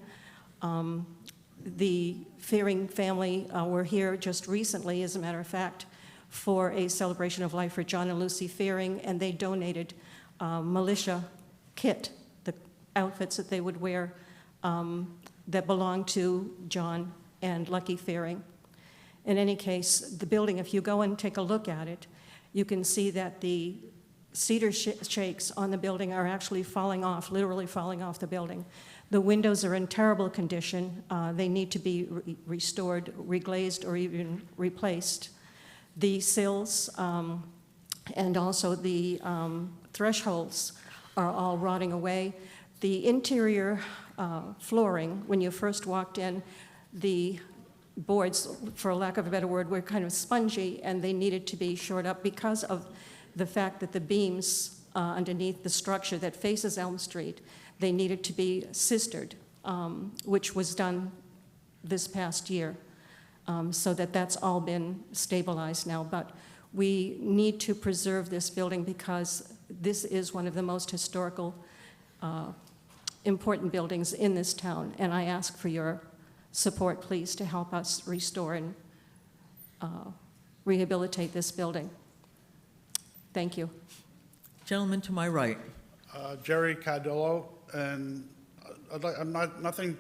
The Fearing family were here just recently, as a matter of fact, for a celebration of life for John and Lucy Fearing, and they donated militia kit, the outfits that they would wear that belonged to John and Lucky Fearing. In any case, the building, if you go and take a look at it, you can see that the cedar shakes on the building are actually falling off, literally falling off the building. The windows are in terrible condition. They need to be restored, reglazed, or even replaced. The sills and also the thresholds are all rotting away. The interior flooring, when you first walked in, the boards, for lack of a better word, were kind of spongy, and they needed to be shored up because of the fact that the beams underneath the structure that faces Elm Street, they needed to be sistered, which was done this past year, so that's all been stabilized now. But we need to preserve this building because this is one of the most historical, important buildings in this town, and I ask for your support, please, to help us restore and rehabilitate this building. Thank you. Gentleman to my right. Jerry Cardillo, and I'm nothing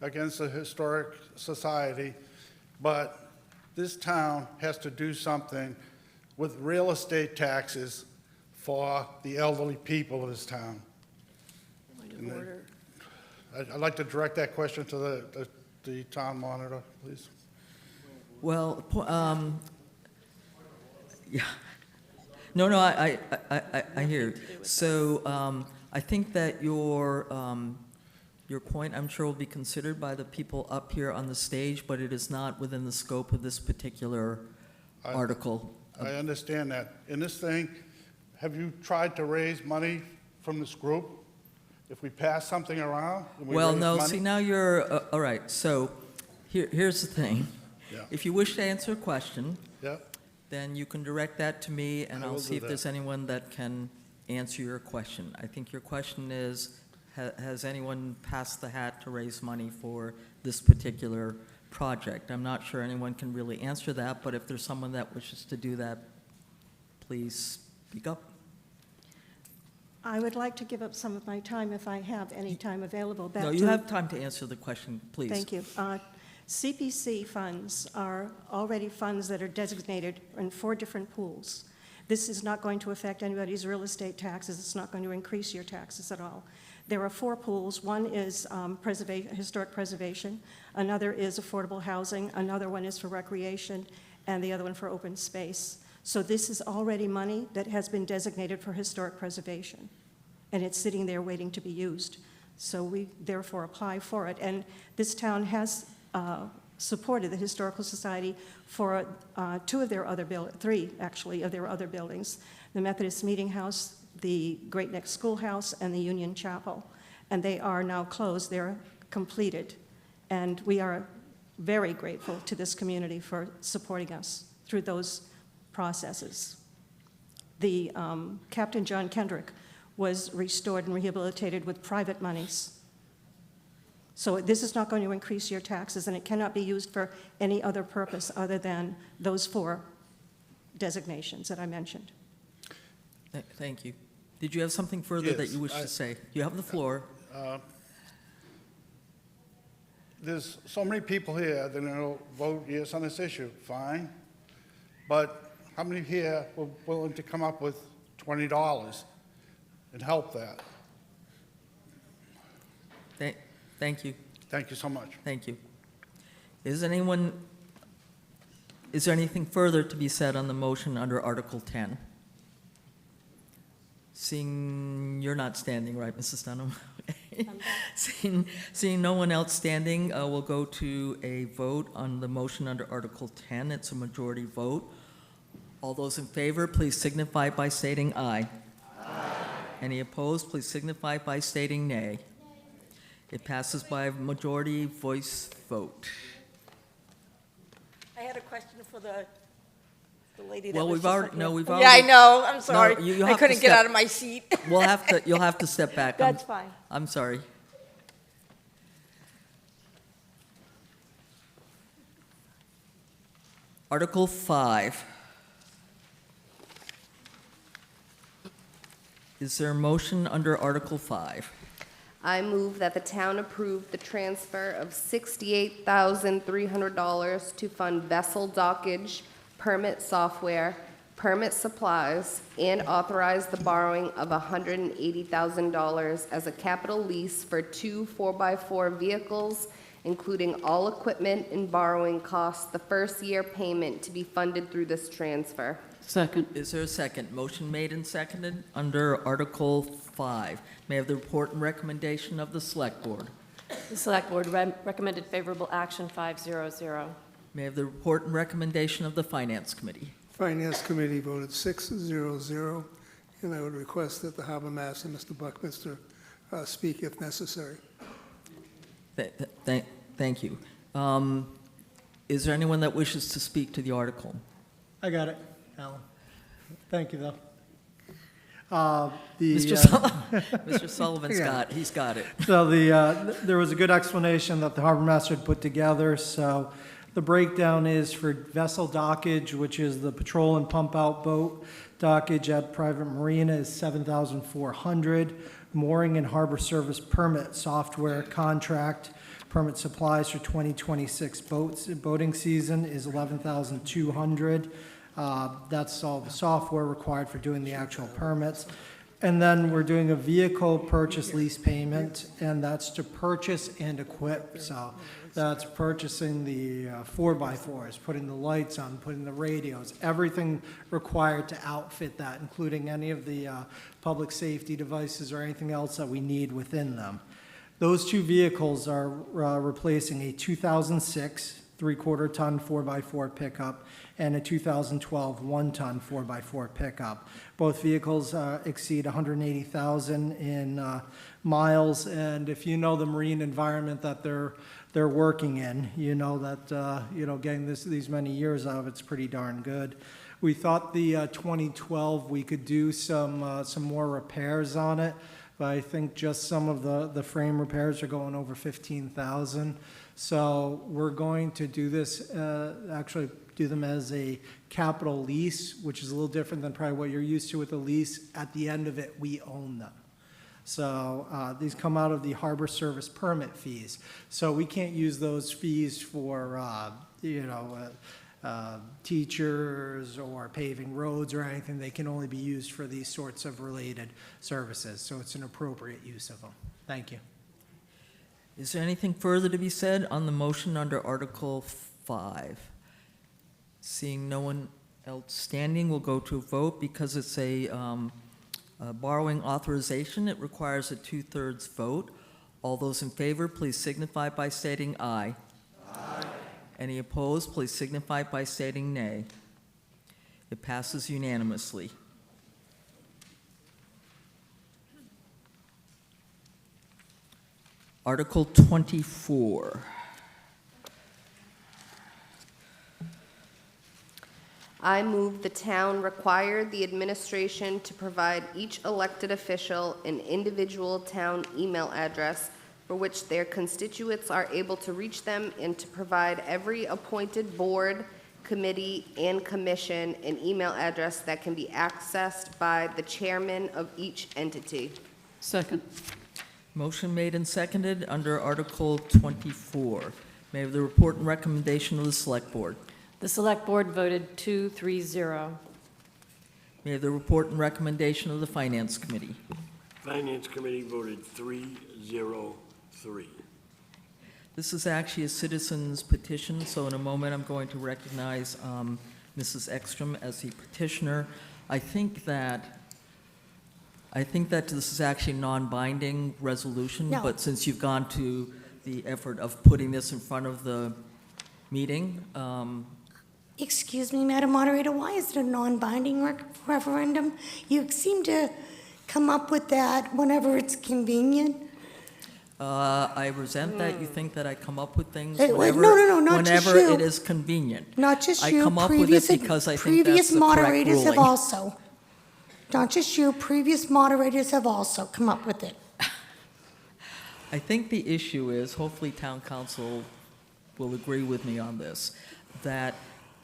against the Historic Society, but this town has to do something with real estate taxes for the elderly people of this town. I'd like to direct that question to the town monitor, please. Well, yeah. No, I hear you. So I think that your point, I'm sure, will be considered by the people up here on the stage, but it is not within the scope of this particular article. I understand that. In this thing, have you tried to raise money from this group? If we pass something around? Well, no, money? see, now you're, all right, so here's the thing. Yeah. If you wish to answer a question, Yeah. then you can direct that to me, and I I'll will see do if that. there's anyone that can answer your question. I think your question is, has anyone passed the hat to raise money for this particular project? I'm not sure anyone can really answer that, but if there's someone that wishes to do that, please speak up. I would like to give up some of my time if I have any time available. No, you have time to answer the question, please. Thank you. CPC funds are already funds that are designated in 4 different pools. This is not going to affect anybody's real estate taxes. It's not going to increase your taxes at all. There are 4 pools. One is historic preservation, another is affordable housing, another one is for recreation, and the other one for open space. So this is already money that has been designated for historic preservation, and it's sitting there waiting to be used. So we therefore apply for it. And this town has supported the Historical Society for 3 of their other buildings, the Methodist Meeting House, the Great Neck Schoolhouse, and the Union Chapel. And they are now closed. They're completed. And we are very grateful to this community for supporting us through those processes. The Captain John Kendrick was restored and rehabilitated with private monies. So this is not going to increase your taxes, and it cannot be used for any other purpose other than those 4 designations that I mentioned. Thank you. Did you have something further that you wish to say? You have the floor. There's so many people here that will vote yes on this issue, fine. But how many here were willing to come up with $20 and help that? Thank you. Thank you so much. Thank you. Is there anything further to be said on the motion under Article 10? Seeing you're not standing, right, Mrs. Dunham? Seeing no one else standing, we'll go to a vote on the motion under Article 10. It's a majority vote. All those in favor, please signify by stating aye. Aye. Any opposed, please signify by stating nay. It passes by a majority voice vote. I had a question for the lady that Well, was we've just already, up no, here. we've Yeah, already. I know, I'm No, sorry. you I have to couldn't get step- out of my seat. You'll have to step back. That's fine. I'm sorry. Article 5. Is there a motion under Article 5? I move that the town approve the transfer of $68,300 to fund vessel dockage permit software permit supplies, and authorize the borrowing of $180,000 as a capital lease for 2 4x4 vehicles, including all equipment and borrowing costs, the first year payment to be funded through this transfer. Second. Is there a second? Motion made and seconded under Article 5. May I have the report and recommendation of the Select Board? The Select Board recommended favorable action 500. May I have the report and recommendation of the Finance Committee? Finance Committee voted 6-0-0, and I would request that the Harbor Master, Mr. Buckminster, speak if necessary. Thank you. Is there anyone that wishes to speak to the article? I got it, Alan. Thank you, though. Mr. Sullivan's he's got it. So there was a good explanation that the harbor master had put together. So the breakdown is for vessel dockage, which is the patrol and pump out boat dockage at private marina is $7,400. Mooring and harbor service permit software contract permit supplies for 2026 boating season is $11,200. That's all the software required for doing the actual permits. And then we're doing a vehicle purchase lease payment, and that's to purchase and equip. So that's purchasing the 4x4s, putting the lights on, putting the radios, everything required to outfit that, including any of the public safety devices or anything else that we need within them. Those two vehicles are replacing a 2006 3/4 ton 4x4 pickup and a 2012 1-ton 4x4 pickup. Both vehicles exceed 180,000 in miles, and if you know the marine environment that they're working in, you know that getting these many years out of it's pretty darn good. We thought the 2012 we could do some more repairs on it, but I think just some of the frame repairs are going over 15,000. So we're going to do this, actually do them as a capital lease, which is a little different than probably what you're used to with a lease. At the end of it, we own them. So these come out of the harbor service permit fees. So we can't use those fees for, teachers or paving roads or anything. They can only be used for these sorts of related services. So it's an appropriate use of them. Thank you. Is there anything further to be said on the motion under Article 5? Seeing no one else standing, we'll go to a vote. Because it's a borrowing authorization, it requires a 2/3 vote. All those in favor, please signify by stating aye. Aye. Any opposed, please signify by stating nay. It passes unanimously. Article 24. I move the town require the administration to provide each elected official an individual town email address for which their constituents are able to reach them, and to provide every appointed board, committee, and commission an email address that can be accessed by the chairman of each entity. Second. Motion made and seconded under Article 24. May I have the report and recommendation of the Select Board? The Select Board voted 2-3-0. May I have the report and recommendation of the Finance Committee? Finance Committee voted 3-0-3. This is actually a citizen's petition, so in a moment I'm going to recognize Mrs. Ekstrom as the petitioner. I think that this is actually a non-binding resolution, No. but since you've gone to the effort of putting this in front of the meeting, Excuse me, Madam Moderator, why is it a non-binding referendum? You seem to come up with that whenever it's convenient. I resent that you think that I come up with things Hey, wait, whenever, no, not just whenever you. it is convenient. Not just I you, come up with it because I think that's previous the correct moderators have ruling. also. Not just you, previous moderators have also come up with it. I think the issue is, hopefully town council will agree with me on this, that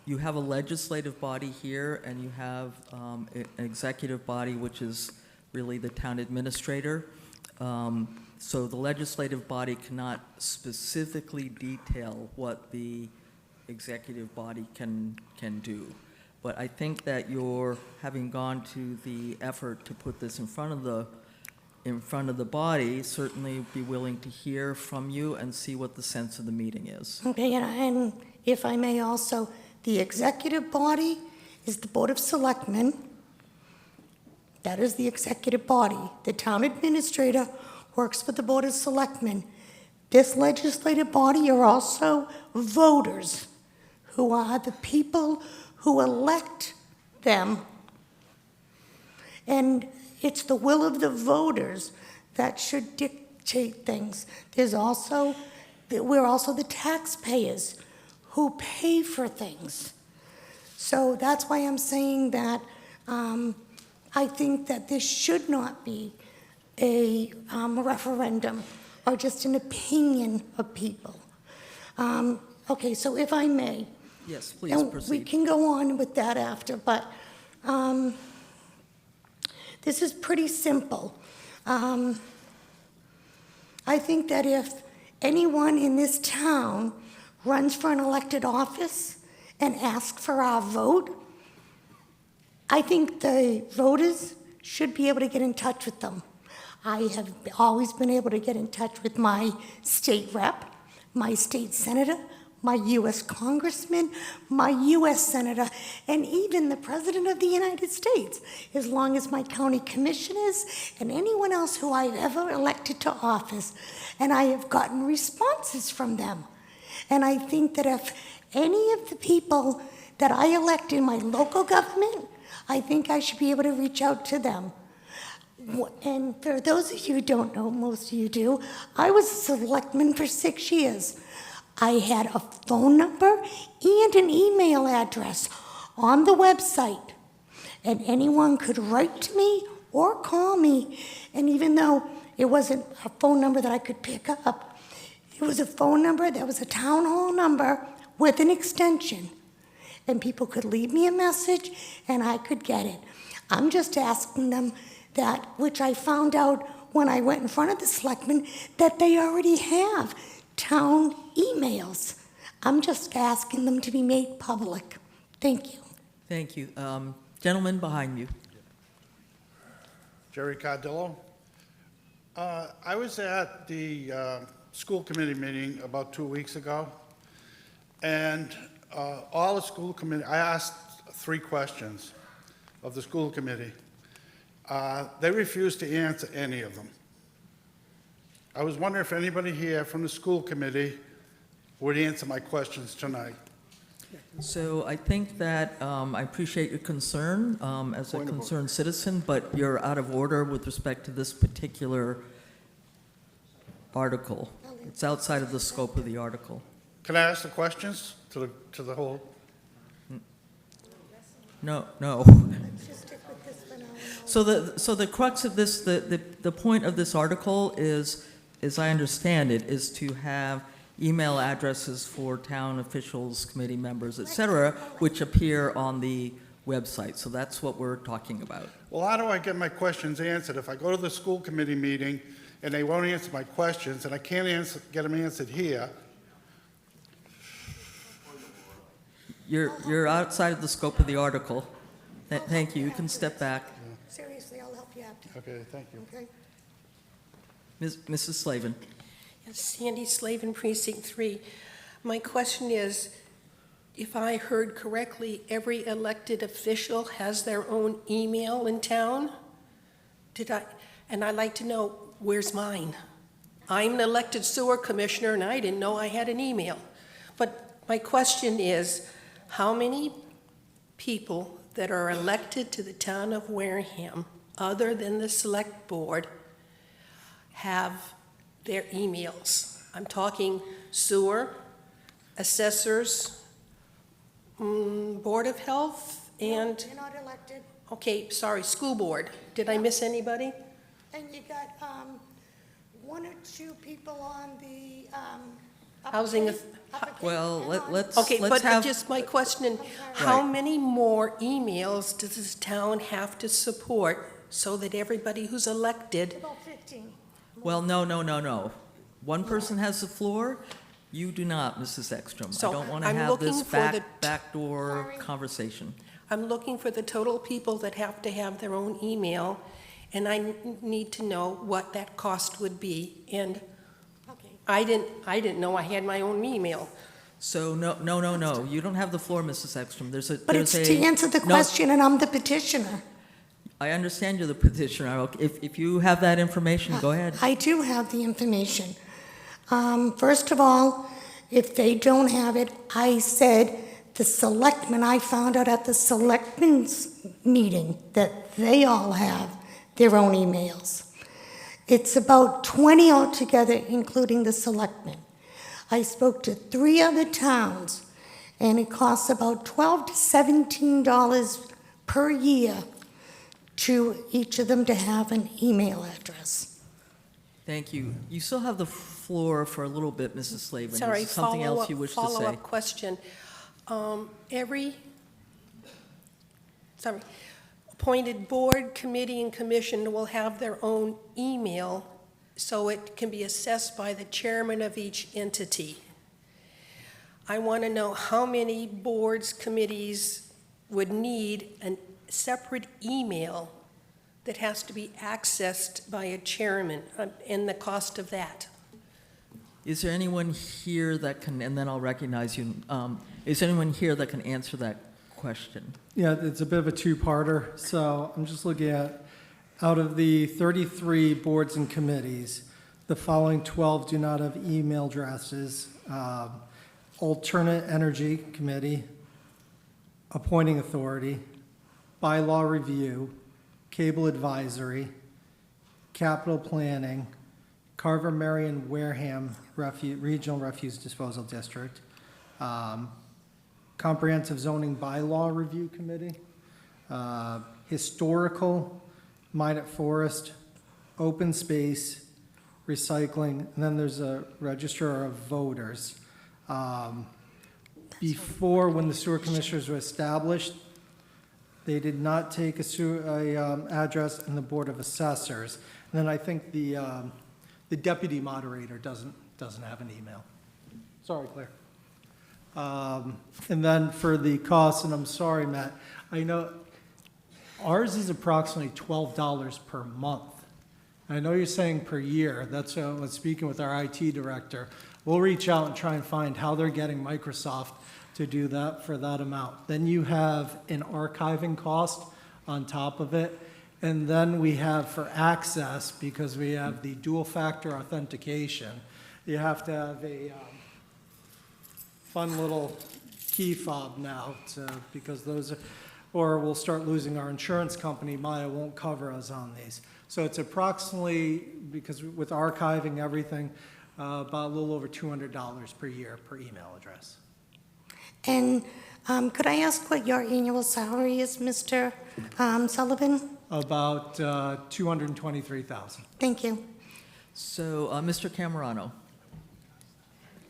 you have a legislative body here and you have an executive body, which is really the town administrator. So the legislative body cannot specifically detail what the executive body can do. But I think that you're, having gone to the effort to put this in front of the body, certainly be willing to hear from you and see what the sense of the meeting is. Okay, and if I may also, the executive body is the Board of Selectmen. That is the executive body. The town administrator works for the Board of Selectmen. This legislative body are also voters, who are the people who elect them. And it's the will of the voters that should dictate things. We're also the taxpayers who pay for things. So that's why I'm saying that I think that this should not be a referendum or just an opinion of people. Okay, so if I may. Yes, please And proceed. we can go on with that after, but this is pretty simple. I think that if anyone in this town runs for an elected office and asks for our vote, I think the voters should be able to get in touch with them. I have always been able to get in touch with my state rep, my state senator, my U.S. congressman, my U.S. senator, and even the President of the United States, as long as my county commissioners and anyone else who I've ever elected to office. And I have gotten responses from them. And I think that if any of the people that I elect in my local government, I think I should be able to reach out to them. And for those of you who don't know, most of you do, I was a selectman for 6 years. I had a phone number and an email address on the website, and anyone could write to me or call me. And even though it wasn't a phone number that I could pick up, it was a phone number that was a town hall number with an extension, and people could leave me a message and I could get it. I'm just asking them that, which I found out when I went in front of the selectmen, that they already have town emails. I'm just asking them to be made public. Thank you. Thank you. Gentleman behind you. Jerry Cardillo. I was at the school committee meeting about 2 weeks ago, and all the school committee, I asked 3 questions of the school committee. They refused to answer any of them. I was wondering if anybody here from the school committee would answer my questions tonight. So I think that I appreciate your concern as a concerned citizen, but you're out of order with respect to this particular article. It's outside of the scope of the article. Can I ask the questions to the whole? No. So the crux of this, the point of this article is, as I understand it, is to have email addresses for town officials, committee members, et cetera, which appear on the website. So that's what we're talking about. Well, how do I get my questions answered? If I go to the school committee meeting and they won't answer my questions and I can't get them answered here, You're outside of the scope of the article. Thank you. You can step back. Seriously, I'll help you out. Okay, thank you. Okay. Mrs. Slavin. Yes, Sandy Slavin, Precinct 3. My question is, if I heard correctly, every elected official has their own email in town? And I'd like to know, where's mine? I'm an elected sewer commissioner, and I didn't know I had an email. But my question is, how many people that are elected to the town of Wareham, other than the select board, have their emails? I'm talking sewer, assessors, Board of Health, and... You're not elected. Okay, sorry, school board. Did I miss anybody? And you got 1 or 2 people on the Housing... Well, let's Okay, but have... just my question, how many more emails does this town have to support so that everybody who's elected... About 15. Well, no. One person has the floor. You do not, Mrs. Ekstrom. So I don't want to I'm have this looking for the- backdoor conversation. I'm looking for the total people that have to have their own email, and I need to know what that cost would be. And I didn't know I had my own email. So, no. You don't have the floor, Mrs. Ekstrom. But it's to answer the question, and I'm the petitioner. I understand you're the petitioner. If you have that information, go ahead. I do have the information. First of all, if they don't have it, I said the selectmen, I found out at the selectmen's meeting that they all have their own emails. It's about 20 altogether, including the selectmen. I spoke to 3 other towns, and it costs about $12 to $17 per year to each of them to have an email address. Thank you. You still have the floor for a little bit, Mrs. Slavin. Sorry, Is there something else you wish to say? follow-up question. Every appointed board, committee, and commission will have their own email, so it can be assessed by the chairman of each entity. I want to know how many boards, committees would need a separate email that has to be accessed by a chairman, and the cost of that. Is there anyone here that can, and then I'll recognize you, is there anyone here that can answer that question? Yeah, it's a bit of a two-parter. So I'm just looking at, out of the 33 boards and committees, the following 12 do not have email addresses. Alternate Energy Committee, Appointing Authority, Bylaw Review, Cable Advisory, Capital Planning, Carver, Marion, Wareham Regional Refuse Disposal District, Comprehensive Zoning Bylaw Review Committee, Historical, Minot Forest, Open Space, Recycling, and then there's a Register of Voters. Before, when the sewer commissioners were established, they did not take a address in the Board of Assessors. And then I think the deputy moderator doesn't have an email. Sorry, Claire. And then for the cost, and I'm sorry, Matt, I know ours is approximately $12 per month. I know you're saying per year. That's what I was speaking with our IT director. We'll reach out and try and find how they're getting Microsoft to do that for that amount. Then you have an archiving cost on top of it. And then we have for access, because we have the dual factor authentication, you have to have a fun little key fob now because those are, or we'll start losing our insurance company. Maya won't cover us on these. So it's approximately, because with archiving everything, about a little over $200 per year per email address. And could I ask what your annual salary is, Mr. Sullivan? About $223,000. Thank you. So, Mr. Camerano.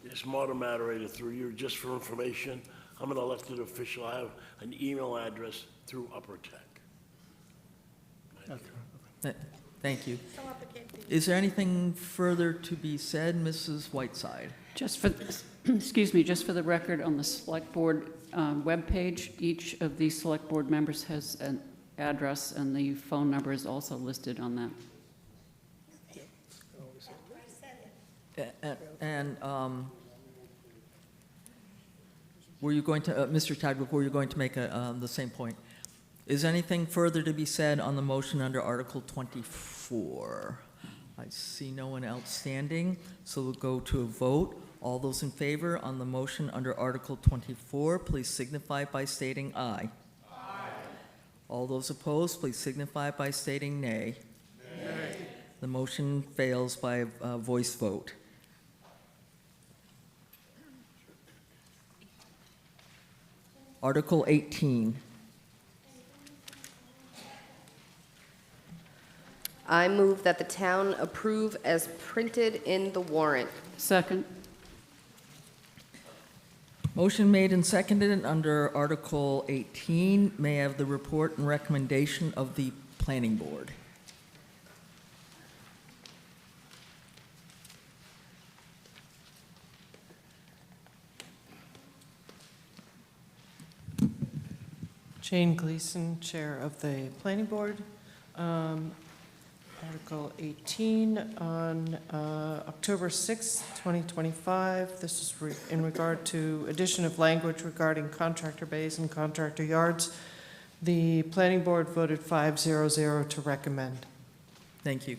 Yes, moderator, through you, just for information, I'm an elected official. I have an email address through Upper Tech. Thank you. Is there anything further to be said, Mrs. Whiteside? Just for, excuse me, just for the record, on the Select Board webpage, each of the Select Board members has an address, and the phone number is also listed on that. And were you going to, Mr. Chadwick, were you going to make the same point? Is anything further to be said on the motion under Article 24? I see no one else standing, so we'll go to a vote. All those in favor on the motion under Article 24, please signify by stating aye. Aye. All those opposed, please signify by stating nay. Nay. The motion fails by a voice vote. Article 18. I move that the town approve as printed in the warrant. Second. Motion made and seconded under Article 18. May I have the report and recommendation of the Planning Board? Jane Gleason, Chair of the Planning Board. Article 18 on October 6th, 2025. This is in regard to addition of language regarding contractor bays and contractor yards. The Planning Board voted 5-0-0 to recommend. Thank you.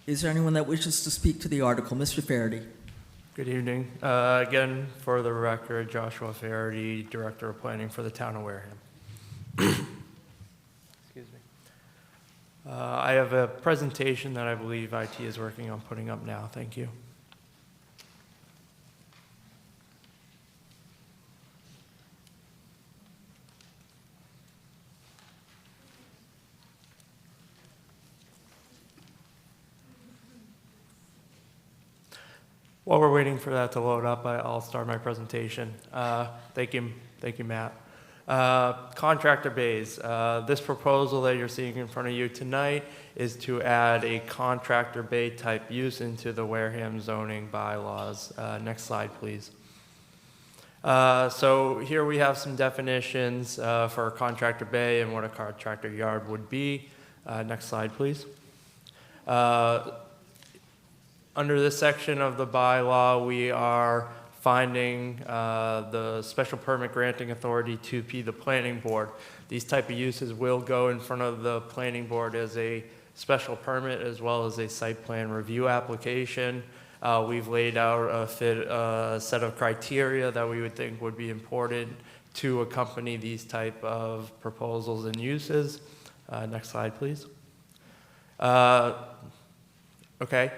Is there anyone that wishes to speak to the article? Mr. Farady. Good evening. Again, for the record, Joshua Faraday, Director of Planning for the Town of Wareham. Excuse me. I have a presentation that I believe IT is working on putting up now. Thank you. While we're waiting for that to load up, I'll start my presentation. Thank you, Matt. Contractor bays. This proposal that you're seeing in front of you tonight is to add a contractor bay type use into the Wareham zoning bylaws. Next slide, please. So here we have some definitions for a contractor bay and what a contractor yard would be. Next slide, please. Under this section of the bylaw, we are finding the special permit granting authority to be the planning board. These type of uses will go in front of the planning board as a special permit as well as a site plan review application. We've laid out a set of criteria that we would think would be important to accompany these type of proposals and uses. Next slide, please. Okay.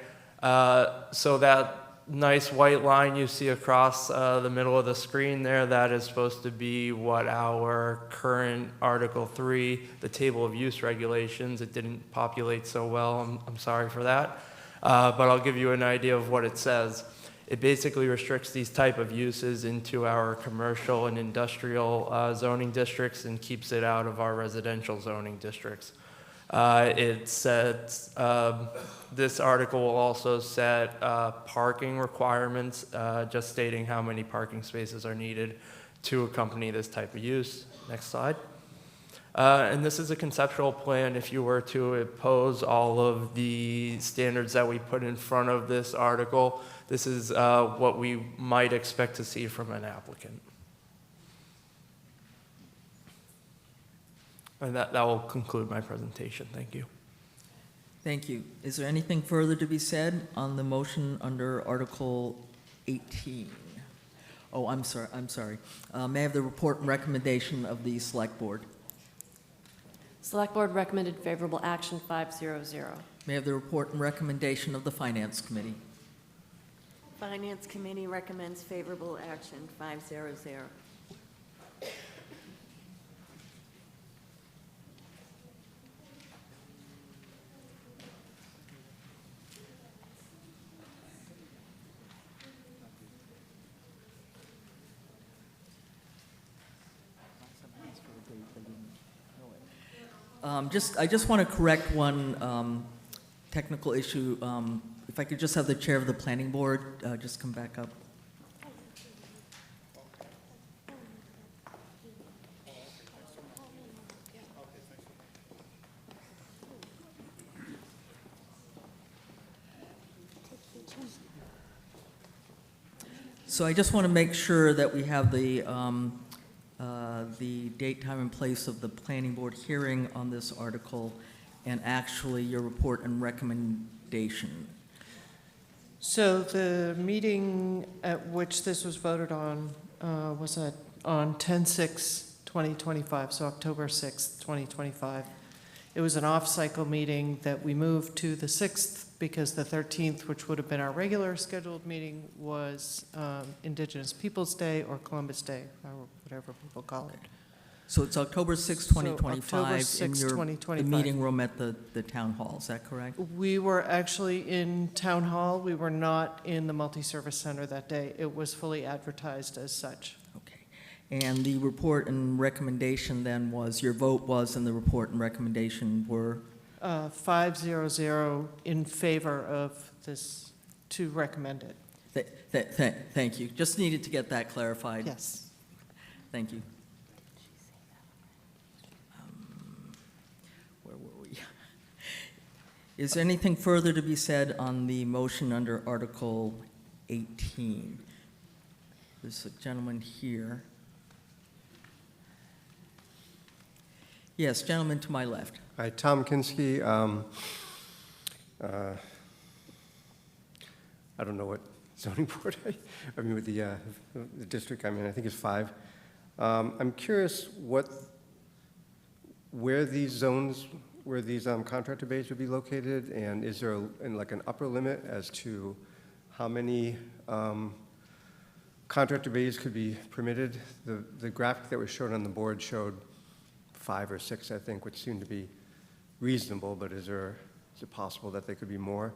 So that nice white line you see across the middle of the screen there, that is supposed to be what our current Article 3, the table of use regulations, it didn't populate so well, I'm sorry for that, but I'll give you an idea of what it says. It basically restricts these type of uses into our commercial and industrial zoning districts and keeps it out of our residential zoning districts. It sets, this article will also set parking requirements, just stating how many parking spaces are needed to accompany this type of use. Next slide. And this is a conceptual plan. If you were to impose all of the standards that we put in front of this article, this is what we might expect to see from an applicant. And that will conclude my presentation. Thank you. Thank you. Is there anything further to be said on the motion under Article 18? Oh, I'm sorry. May I have the report and recommendation of the Select Board? Select Board recommended favorable action 5-0-0. May I have the report and recommendation of the Finance Committee? Finance Committee recommends favorable action 5-0-0. I just want to correct one technical issue. If I could just have the chair of the planning board just come back up. So I just want to make sure that we have the date, time, and place of the planning board hearing on this article, and actually your report and recommendation. So the meeting at which this was voted on was on 10/6/2025, so October 6th, 2025. It was an off-cycle meeting that we moved to the 6th because the 13th, which would have been our regular scheduled meeting, was Indigenous Peoples' Day or Columbus Day, or whatever people call it. So it's October 6th, 2025, October 6th, in the 2025. meeting room at the town hall, is that correct? We were actually in Town Hall. We were not in the Multi-Service Center that day. It was fully advertised as such. And the report and recommendation then was, your vote was, and the report and recommendation were? 5-0-0 in favor of this, to recommend it. Thank you. Just needed to get that clarified. Yes. Thank you. Is there anything further to be said on the motion under Article 18? There's a gentleman here. Yes, gentleman to my left. Hi, Tom Kinski. I don't know what zoning board I mean, with the district, I mean, I think it's 5. I'm curious where these zones, where these contractor bays would be located, and is there like an upper limit as to how many contractor bays could be permitted? The graphic that was shown on the board showed 5 or 6, I think, which seemed to be reasonable, but is it possible that they could be more?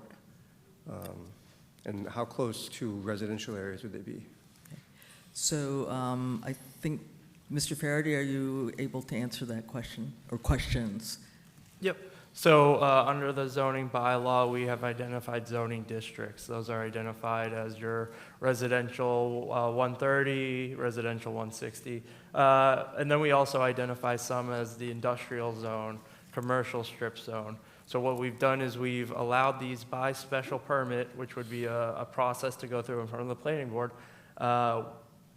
And how close to residential areas would they be? So I think, Mr. Faraday, are you able to answer that question, or questions? Yep. So under the zoning bylaw, we have identified zoning districts. Those are identified as your residential 130, residential 160. And then we also identify some as the industrial zone, commercial strip zone. So what we've done is we've allowed these by special permit, which would be a process to go through in front of the planning board,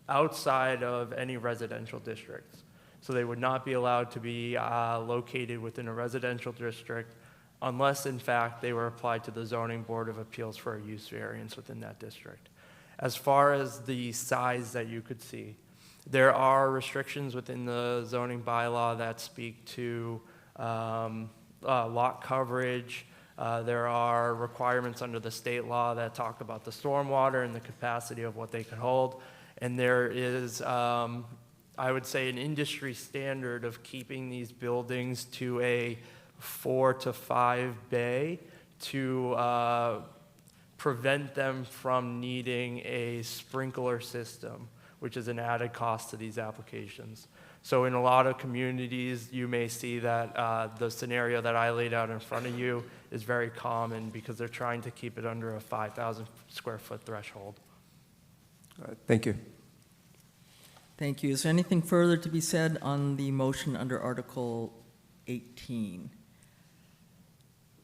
outside of any residential districts. So they would not be allowed to be located within a residential district unless, in fact, they were applied to the Zoning Board of Appeals for a use variance within that district. As far as the size that you could see, there are restrictions within the zoning bylaw that speak to lot coverage. There are requirements under the state law that talk about the stormwater and the capacity of what they can hold. And there is, I would say, an industry standard of keeping these buildings to a 4 to 5 bay to prevent them from needing a sprinkler system, which is an added cost to these applications. So in a lot of communities, you may see that the scenario that I laid out in front of you is very common because they're trying to keep it under a 5,000 square foot threshold. All right, thank you. Thank you. Is there anything further to be said on the motion under Article 18?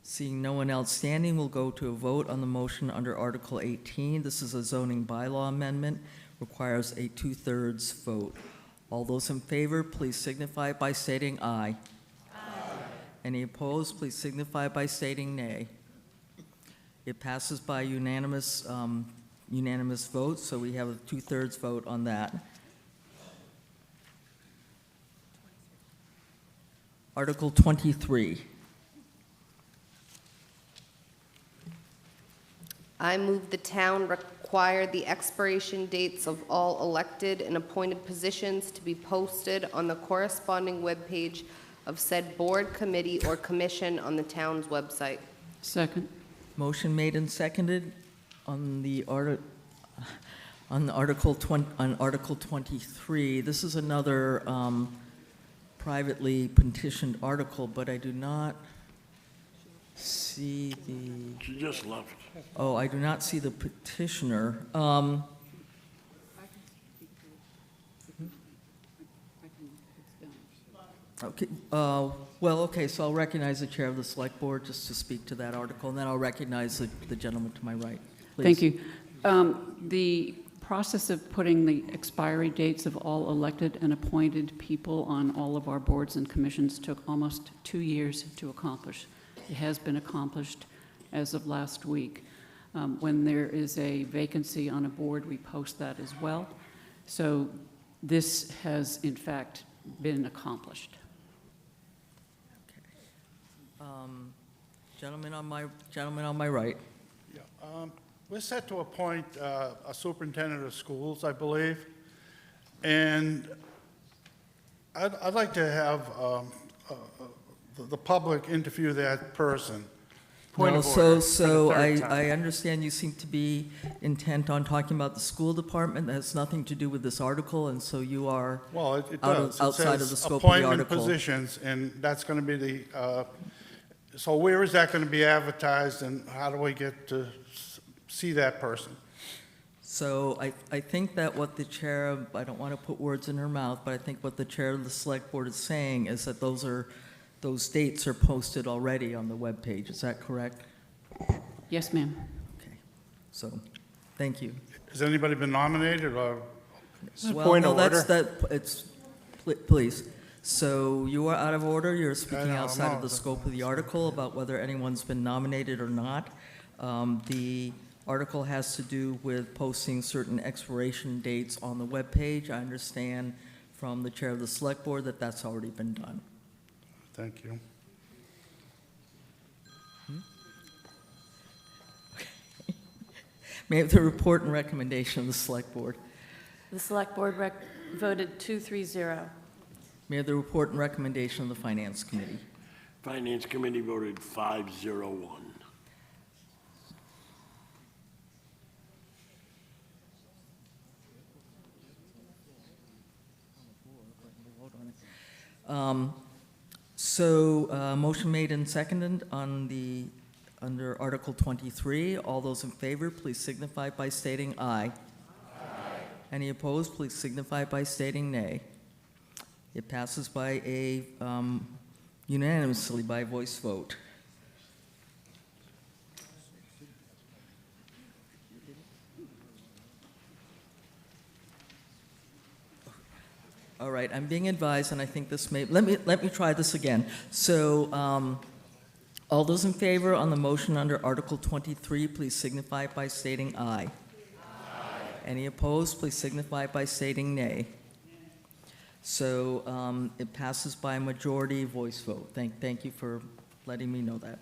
Seeing no one else standing, we'll go to a vote on the motion under Article 18. This is a zoning bylaw amendment, requires a 2/3 vote. All those in favor, please signify by stating aye. Aye. Any opposed, please signify by stating nay. It passes by unanimous vote, so we have a 2/3 vote on that. Article 23. I move the town require the expiration dates of all elected and appointed positions to be posted on the corresponding webpage of said board, committee, or commission on the town's website. Second. Motion made and seconded on the Article 23. This is another privately petitioned article, but I do not see the... She just left. Oh, I do not see the petitioner. Okay, okay, so I'll recognize the chair of the select board just to speak to that article, and then I'll recognize the gentleman to my right. Please. Thank you. The process of putting the expiry dates of all elected and appointed people on all of our boards and commissions took almost 2 years to accomplish. It has been accomplished as of last week. When there is a vacancy on a board, we post that as well. So this has, in fact, been accomplished. Gentleman on my right. Yeah, we're set to appoint a superintendent of schools, I believe, and I'd like to have the public interview that person. Point of order. So I understand you seem to be intent on talking about the school department. That has nothing to do with this article, and so you are Well, it does. outside of the scope of the appointment article. positions, and that's going to be the, so where is that going to be advertised, and how do we get to see that person? So I think that what the chair of, I don't want to put words in her mouth, but I think what the chair of the select board is saying is that those are those dates are posted already on the webpage, is that correct? Yes, ma'am. Okay, so, thank you. Has anybody been nominated, or? This is a Well, point no, of that's, order. please. So you are out of order, you're speaking know, outside no, of the scope of the article about whether anyone's been nominated or not. The article has to do with posting certain expiration dates on the webpage. I understand from the chair of the select board that that's already been done. Thank you. May I have the report and recommendation of the select board? The Select Board voted 2-3-0. May I have the report and recommendation of the finance committee? Finance Committee voted 5-0-1. Motion made and seconded under Article 23. All those in favor, please signify by stating aye. Any opposed, please signify by stating nay. It passes by unanimously by voice vote. All right, I'm being advised, and I think this may, let me try this again. So, all those in favor on the motion under Article 23, please signify by stating aye. Any opposed, please signify by stating nay. So it passes by a majority voice vote. Thank you for letting me know that.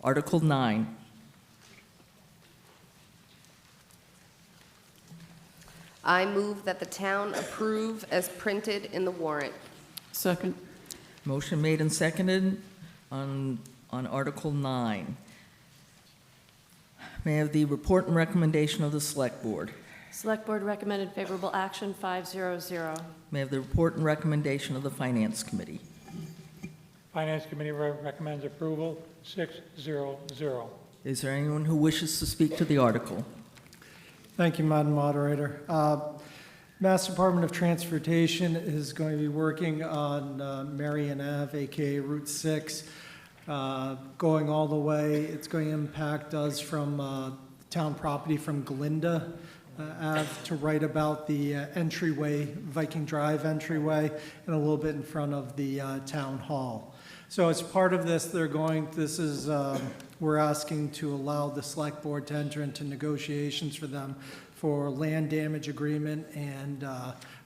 Article 9. I move that the town approve as printed in the warrant. Second. Motion made and seconded on Article 9. May I have the report and recommendation of the Select Board? Select Board recommended favorable action, 5-0-0. May I have the report and recommendation of the Finance Committee? Finance Committee recommends approval, 6-0-0. Is there anyone who wishes to speak to the article? Thank you, Madam Moderator. Mass Department of Transportation is going to be working on Marion Ave, aka Route 6, going all the way. It's going to impact us from town property from Glinda Ave to right about the entryway, Viking Drive entryway, and a little bit in front of the town hall. So as part of this, we're asking to allow the select board to enter into negotiations for them for land damage agreement and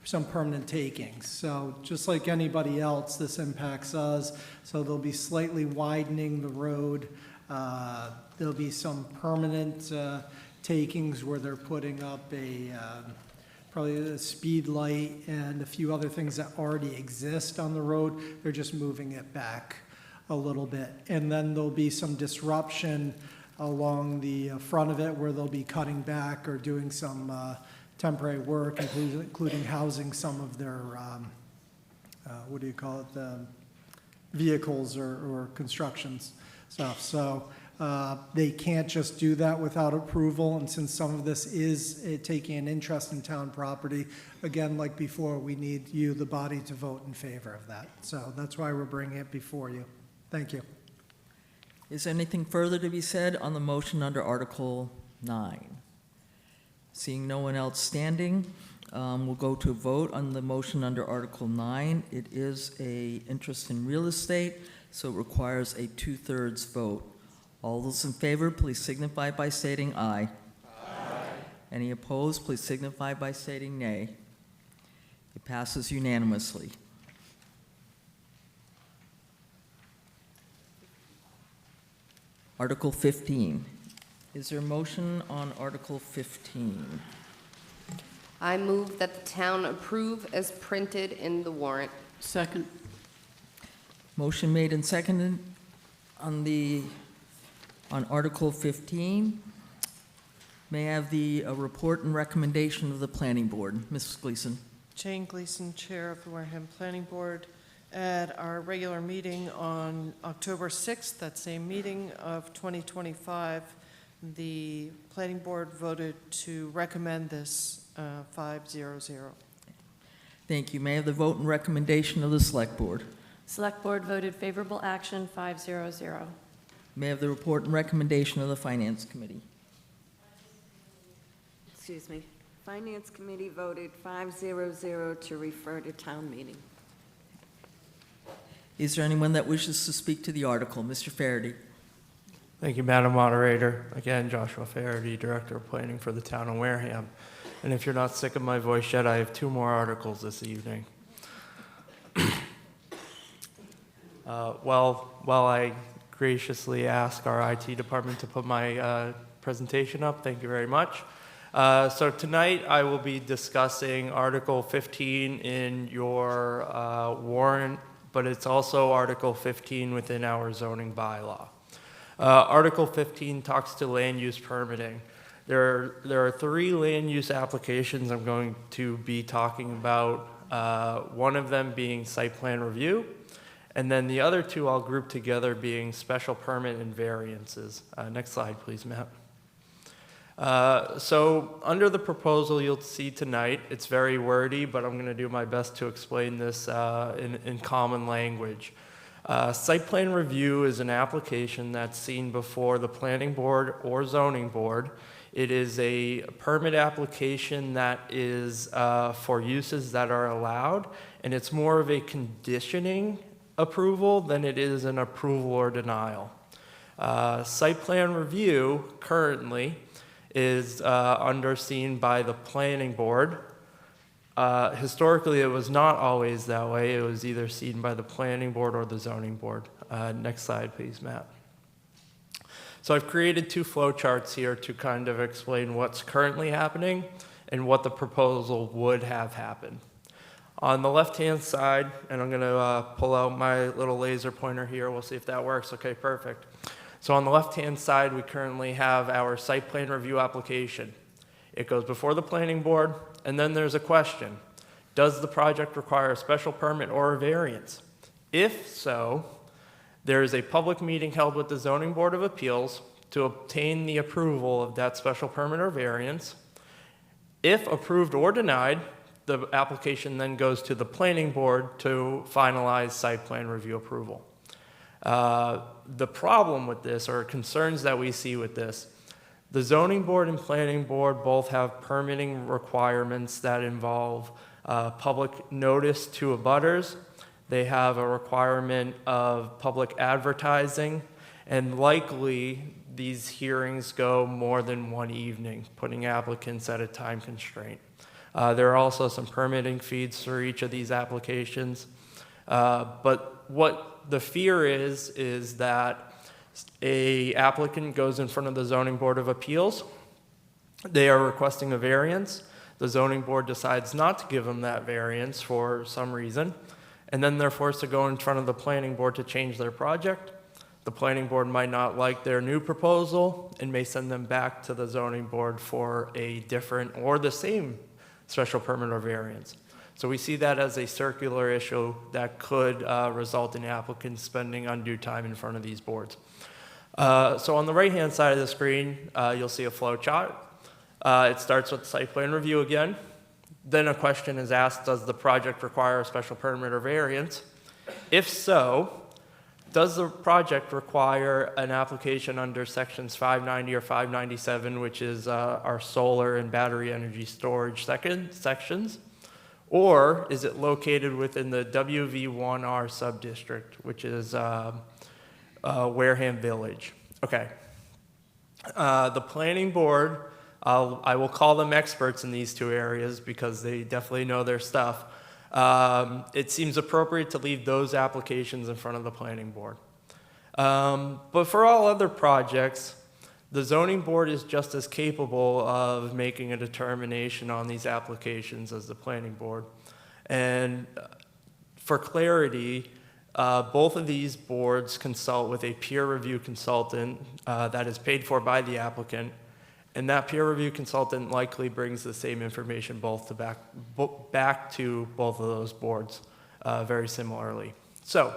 some permanent takings. So just like anybody else, this impacts us. So they'll be slightly widening the road. There'll be some permanent takings where they're putting up probably a speed light and a few other things that already exist on the road. They're just moving it back a little bit. And then there'll be some disruption along the front of it where they'll be cutting back or doing some temporary work, including housing some of their, the vehicles or constructions stuff. So they can't just do that without approval, and since some of this is taking an interest in town property, again, like before, we need you, the body, to vote in favor of that. So that's why we're bringing it before you. Thank you. Is there anything further to be said on the motion under Article 9? Seeing no one else standing, we'll go to a vote on the motion under Article 9. It is an interest in real estate, so it requires a 2/3 vote. All those in favor, please signify by stating aye. Aye. Any opposed, please signify by stating nay. It passes unanimously. Article 15. Is there a motion on Article 15? I move that the town approve as printed in the warrant. Second. Motion made and seconded on Article 15. May I have the report and recommendation of the Planning Board? Mrs. Gleason. Jane Gleason, Chair of the Wareham Planning Board. At our regular meeting on October 6th, that same meeting of 2025, The planning board voted to recommend this 5-0-0. Thank you. May I have the vote and recommendation of the Select Board? Select Board voted favorable action, 5-0-0. May I have the report and recommendation of the Finance Committee? Excuse me. Finance Committee voted 5-0-0 to refer to town meeting. Is there anyone that wishes to speak to the article? Mr. Farady. Thank you, Madam Moderator. Again, Joshua Farady, Director of Planning for the Town of Wareham. And if you're not sick of my voice yet, I have 2 more articles this evening. While I graciously ask our IT department to put my presentation up, thank you very much. So tonight I will be discussing Article 15 in your warrant, but it's also Article 15 within our zoning bylaw. Article 15 talks to land use permitting. There are 3 land use applications I'm going to be talking about, one of them being site plan review, and then the other 2 I'll group together being special permit and variances. Next slide, please, Matt. So under the proposal you'll see tonight, it's very wordy, but I'm going to do my best to explain this in common language. Site plan review is an application that's seen before the planning board or zoning board. It is a permit application that is for uses that are allowed, and it's more of a conditioning approval than it is an approval or denial. Site plan review currently is underseen by the planning board. Historically, it was not always that way. It was either seen by the planning board or the zoning board. Next slide, please, Matt. So I've created 2 flow charts here to kind of explain what's currently happening and what the proposal would have happened. On the left-hand side, and I'm going to pull out my little laser pointer here. We'll see if that works. Okay, perfect. So on the left-hand side, we currently have our site plan review application. It goes before the planning board, and then there's a question. Does the project require a special permit or a variance? If so, there is a public meeting held with the Zoning Board of Appeals to obtain the approval of that special permit or variance. If approved or denied, the application then goes to the planning board to finalize site plan review approval. The problem with this, or concerns that we see with this, the zoning board and planning board both have permitting requirements that involve public notice to abutters. They have a requirement of public advertising, and likely these hearings go more than one evening, putting applicants at a time constraint. There are also some permitting fees for each of these applications. But what the fear is that a applicant goes in front of the Zoning Board of Appeals. They are requesting a variance. The zoning board decides not to give them that variance for some reason, and then they're forced to go in front of the planning board to change their project. The planning board might not like their new proposal and may send them back to the zoning board for a different or the same special permit or variance. So we see that as a circular issue that could result in applicants spending undue time in front of these boards. So on the right-hand side of the screen, you'll see a flow chart. It starts with site plan review again. Then a question is asked, does the project require a special permit or variance? If so, does the project require an application under sections 590 or 597, which is our solar and battery energy storage sections? Or is it located within the WV1R subdistrict, which is Wareham Village? Okay. The planning board, I will call them experts in these 2 areas because they definitely know their stuff. It seems appropriate to leave those applications in front of the planning board. But for all other projects, the zoning board is just as capable of making a determination on these applications as the planning board. And for clarity, both of these boards consult with a peer review consultant that is paid for by the applicant. And that peer review consultant likely brings the same information back to both of those boards very similarly. So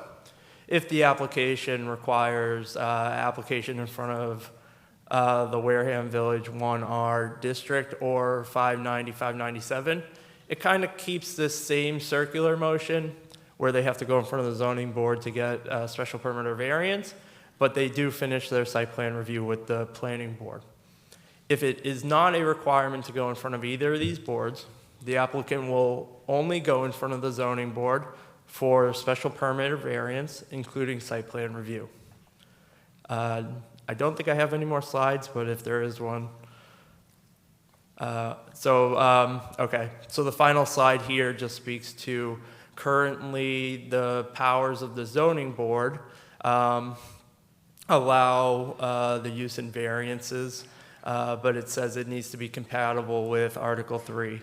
if the application requires application in front of the Wareham Village 1R district or 590, 597. It kind of keeps this same circular motion where they have to go in front of the zoning board to get a special permit or variance, but they do finish their site plan review with the planning board. If it is not a requirement to go in front of either of these boards, the applicant will only go in front of the zoning board for special permit or variance, including site plan review. I don't think I have any more slides, but if there is one. Okay, so the final slide here just speaks to currently the powers of the zoning board allow the use in variances, but it says it needs to be compatible with Article 3,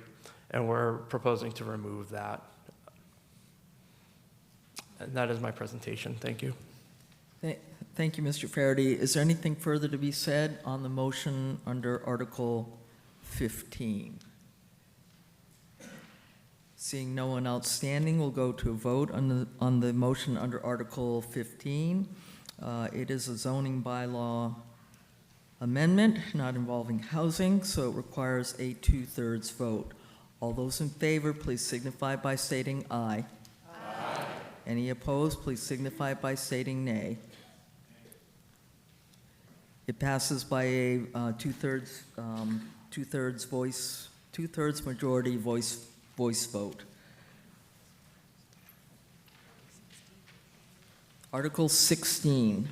and we're proposing to remove that. And that is my presentation. Thank you. Thank you, Mr. Faraday. Is there anything further to be said on the motion under Article 15? Seeing no one outstanding, we'll go to a vote on the motion under Article 15. It is a zoning bylaw amendment, not involving housing, so it requires a 2/3 vote. All those in favor, please signify by stating aye. Aye. Any opposed, please signify by stating nay. It passes by a 2/3 majority voice vote. Article 16.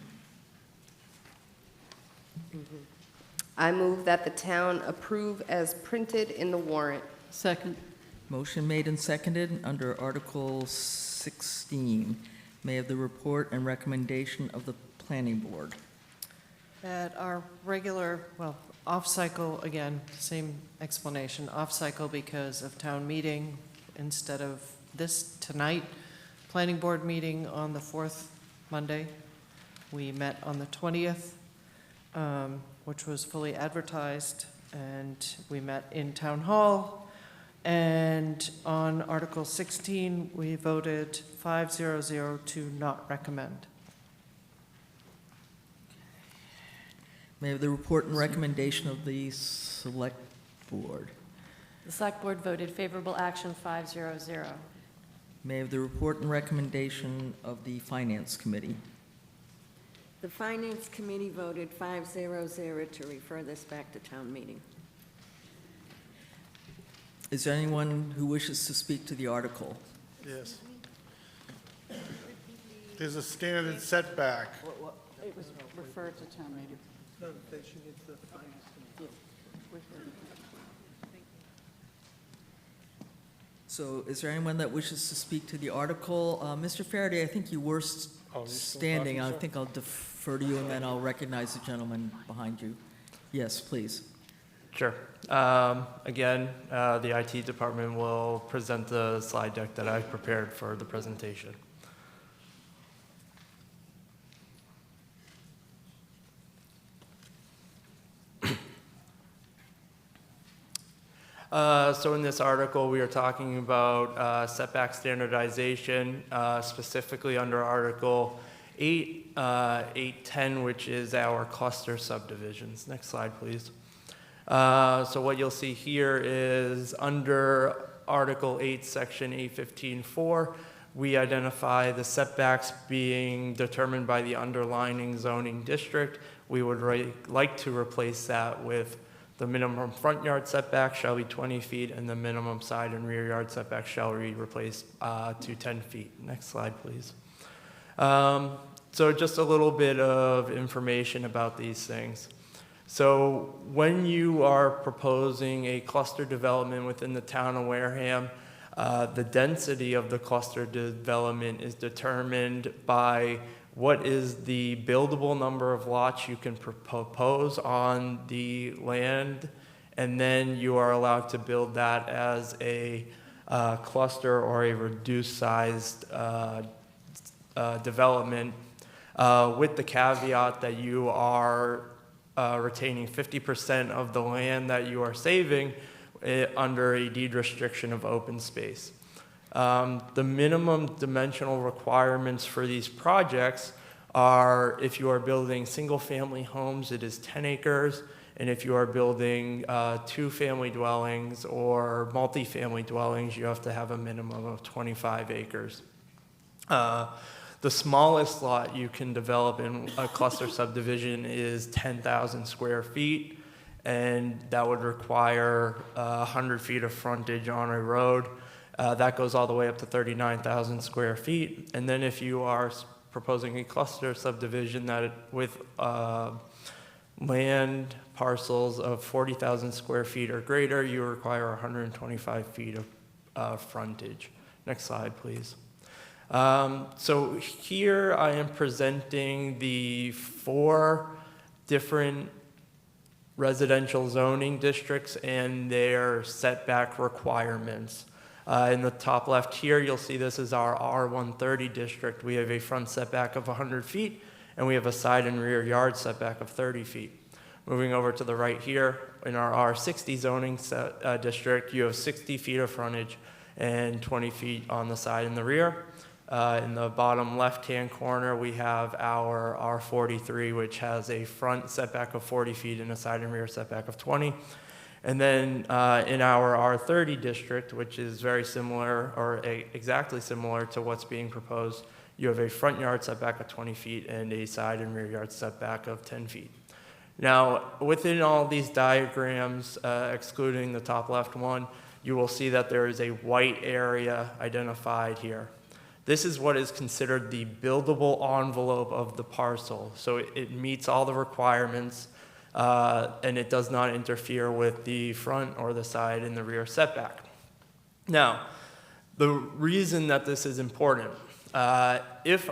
I move that the town approve as printed in the warrant. Second. Motion made and seconded under Article 16. May I have the report and recommendation of the planning board? At our regular, well, off-cycle, again, same explanation, off-cycle because of town meeting instead of this tonight, planning board meeting on the 4th Monday. We met on the 20th, which was fully advertised, and we met in town hall. And on Article 16, we voted 5-0-0 to not recommend. May I have the report and recommendation of the select board? The Select Board voted favorable action 5-0-0. May I have the report and recommendation of the finance committee? The Finance Committee voted 5-0-0 to refer this back to town meeting. Is there anyone who wishes to speak to the article? Yes. There's a standard setback. It was referred to town meeting. So is there anyone that wishes to speak to the article? Mr. Faraday, I think you were standing. I think I'll defer to you, and then I'll recognize the gentleman behind you. Yes, please. Sure. Again, the IT department will present the slide deck that I've prepared for the presentation. So in this article, we are talking about setback standardization, specifically under Article 8, 810, which is our cluster subdivisions. Next slide, please. So what you'll see here is under Article 8, Section 815.4, we identify the setbacks being determined by the underlining zoning district. We would like to replace that with the minimum front yard setback shall be 20 feet, and the minimum side and rear yard setback shall be replaced to 10 feet. Next slide, please. So just a little bit of information about these things. So when you are proposing a cluster development within the town of Wareham, the density of the cluster development is determined by what is the buildable number of lots you can propose on the land, and then you are allowed to build that as a cluster or a reduced sized development, with the caveat that you are retaining 50% of the land that you are saving under a deed restriction of open space. The minimum dimensional requirements for these projects are if you are building single-family homes, it is 10 acres. And if you are building two-family dwellings or multifamily dwellings, you have to have a minimum of 25 acres. The smallest lot you can develop in a cluster subdivision is 10,000 square feet, and that would require 100 feet of frontage on a road. That goes all the way up to 39,000 square feet. And then if you are proposing a cluster subdivision with land parcels of 40,000 square feet or greater, you require 125 feet of frontage. Next slide, please. So here I am presenting the 4 different residential zoning districts and their setback requirements. In the top left here, you'll see this is our R130 district. We have a front setback of 100 feet, and we have a side and rear yard setback of 30 feet. Moving over to the right here, in our R60 zoning district, you have 60 feet of frontage and 20 feet on the side and the rear. In the bottom left-hand corner, we have our R43, which has a front setback of 40 feet and a side and rear setback of 20. And then in our R30 district, which is very similar or exactly similar to what's being proposed, you have a front yard setback of 20 feet and a side and rear yard setback of 10 feet. Now, within all these diagrams, excluding the top left one, you will see that there is a white area identified here. This is what is considered the buildable envelope of the parcel. So it meets all the requirements, and it does not interfere with the front or the side and the rear setback. Now, the reason that this is important, if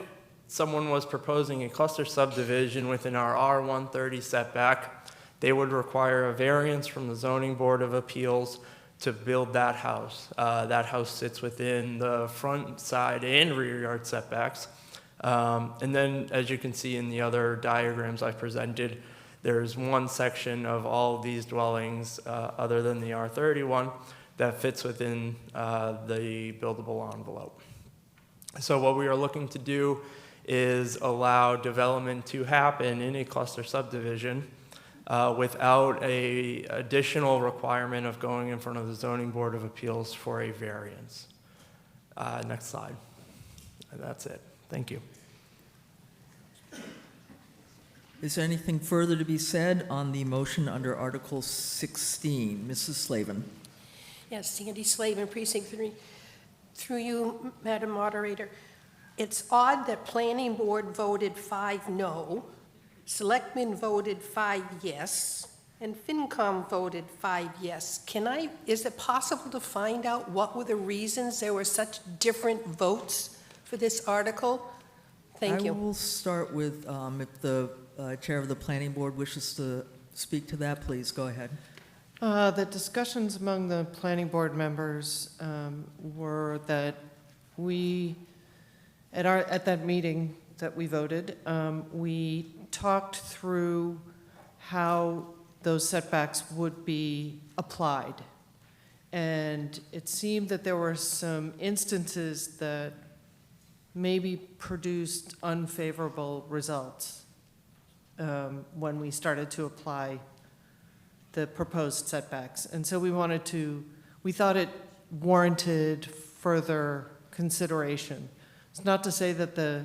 someone was proposing a cluster subdivision within our R130 setback, they would require a variance from the Zoning Board of Appeals to build that house. That house sits within the front, side, and rear yard setbacks. And then, as you can see in the other diagrams I presented, there's one section of all of these dwellings, other than the R31, that fits within the buildable envelope. So what we are looking to do is allow development to happen in a cluster subdivision without an additional requirement of going in front of the Zoning Board of Appeals for a variance. Next slide. And that's it. Thank you. Is there anything further to be said on the motion under Article 16? Mrs. Slavin. Yes, Sandy Slavin, Precinct 3. Through you, Madam Moderator. It's odd that Planning Board voted 5 no, Selectmen voted 5 yes, and FinCom voted 5 yes. Is it possible to find out what were the reasons there were such different votes for this article? Thank you. I will start with, if the chair of the planning board wishes to speak to that, please go ahead. The discussions among the planning board members were that we, at that meeting that we voted, we talked through how those setbacks would be applied. And it seemed that there were some instances that maybe produced unfavorable results when we started to apply the proposed setbacks. And so we thought it warranted further consideration. It's not to say that the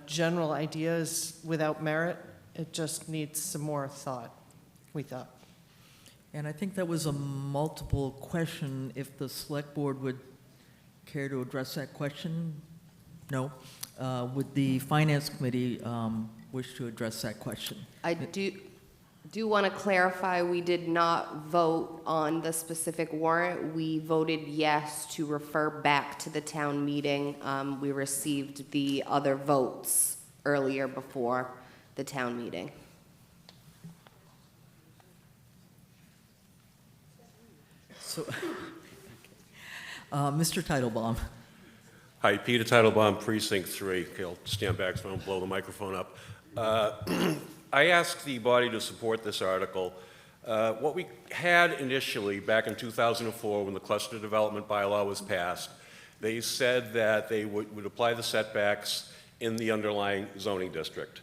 general idea is without merit, it just needs some more thought, we thought. And I think that was a multiple question. If the select board would care to address that question? No. Would the finance committee wish to address that question? I do want to clarify, we did not vote on the specific warrant. We voted yes to refer back to the town meeting. We received the other votes earlier before the town meeting. So, Mr. Titlebaum. Hi, Peter Titlebaum, Precinct 3. Okay, I'll stand back so I don't blow the microphone up. I asked the body to support this article. What we had initially, back in 2004, when the cluster development bylaw was passed, they said that they would apply the setbacks in the underlying zoning district.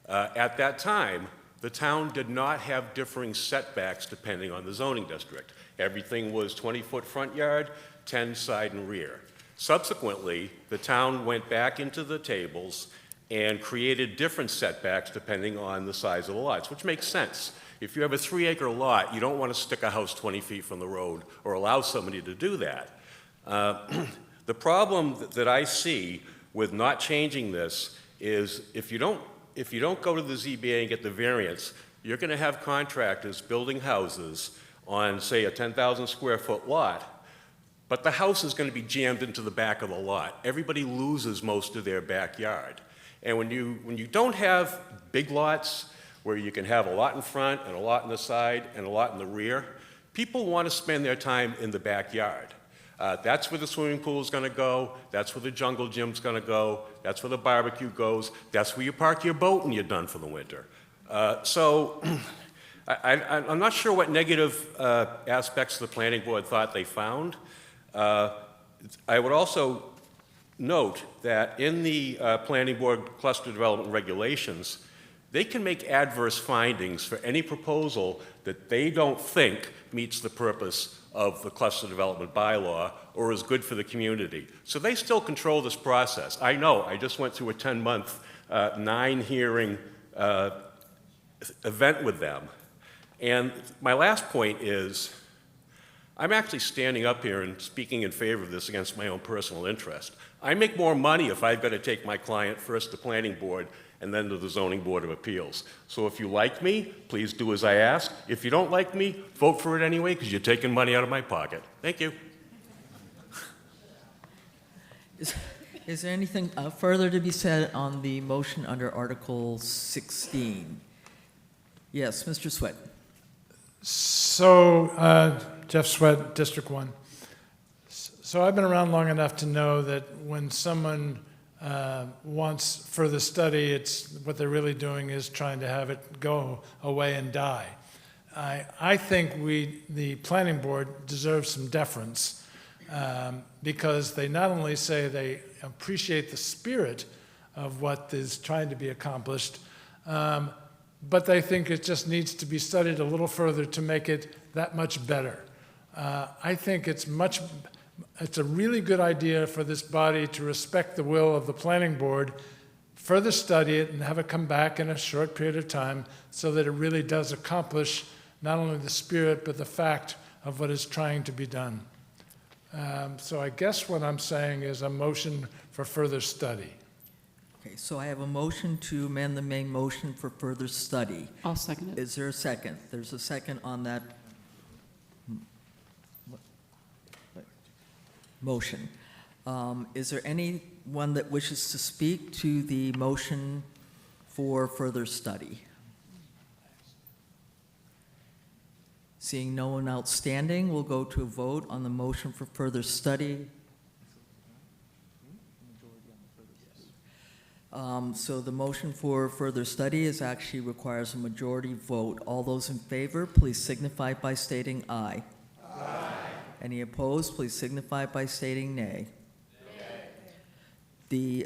At that time, the town did not have differing setbacks depending on the zoning district. Everything was 20-foot front yard, 10 side and rear. Subsequently, the town went back into the tables and created different setbacks depending on the size of the lots, which makes sense. If you have a 3-acre lot, you don't want to stick a house 20 feet from the road or allow somebody to do that. The problem that I see with not changing this is if you don't go to the ZBA and get the variance, you're going to have contractors building houses on, say, a 10,000 square foot lot, but the house is going to be jammed into the back of the lot. Everybody loses most of their backyard. And when you don't have big lots where you can have a lot in front and a lot in the side and a lot in the rear, people want to spend their time in the backyard. That's where the swimming pool is going to go. That's where the jungle gym's going to go. That's where the barbecue goes. That's where you park your boat when you're done for the winter. So I'm not sure what negative aspects the planning board thought they found. I would also note that in the planning board cluster development regulations, they can make adverse findings for any proposal that they don't think meets the purpose of the cluster development bylaw or is good for the community. So they still control this process. I know, I just went through a 10-month, 9-hearing event with them. And my last point is, I'm actually standing up here and speaking in favor of this against my own personal interest. I make more money if I've got to take my client first to planning board and then to the zoning board of appeals. So if you like me, please do as I ask. If you don't like me, vote for it anyway because you're taking money out of my pocket. Thank you. Is there anything further to be said on the motion under Article 16? Yes, Mr. Sweat. So, Jeff Sweat, District 1. So I've been around long enough to know that when someone wants further study, what they're really doing is trying to have it go away and die. I think the planning board deserves some deference because they not only say they appreciate the spirit of what is trying to be accomplished, but they think it just needs to be studied a little further to make it that much better. I think it's a really good idea for this body to respect the will of the planning board, further study it, and have it come back in a short period of time so that it really does accomplish not only the spirit, but the fact of what is trying to be done. So I guess what I'm saying is a motion for further study. Okay, so I have a motion to amend the main motion for further study. I'll second it. Is there a second? There's a second on that motion. Is there anyone that wishes to speak to the motion for further study? Seeing no one outstanding, we'll go to a vote on the motion for further study. So the motion for further study actually requires a majority vote. All those in favor, please signify by stating aye. Aye. Any opposed, please signify by stating nay. Nay.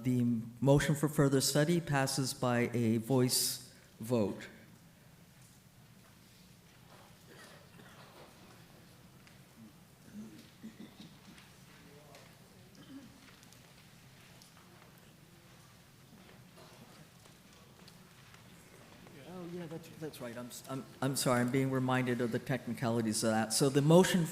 The motion for further study passes by a voice vote. Yeah, that's right. I'm sorry. I'm being reminded of the technicalities of that. So the motion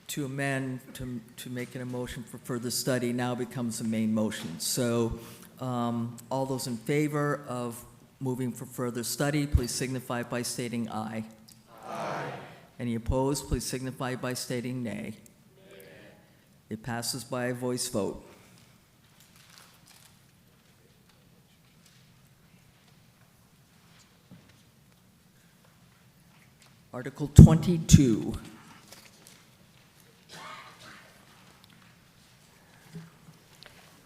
to amend to make it a motion for further study now becomes a main motion. So all those in favor of moving for further study, please signify by stating aye. Aye. Any opposed, please signify by stating nay. Nay. It passes by a voice vote. Article 22.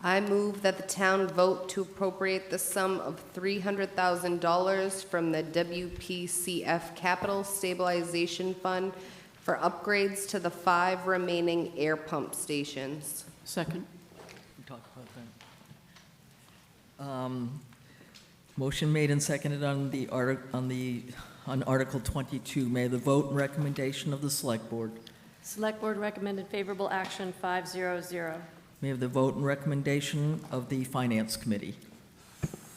I move that the town vote to appropriate the sum of $300,000 from the WPCF Capital Stabilization Fund for upgrades to the 5 remaining air pump stations. Second. We talked Motion made and seconded on Article 22. May the vote and recommendation of the Select Board. Select Board recommended favorable action, 500. May the vote and recommendation of the Finance Committee.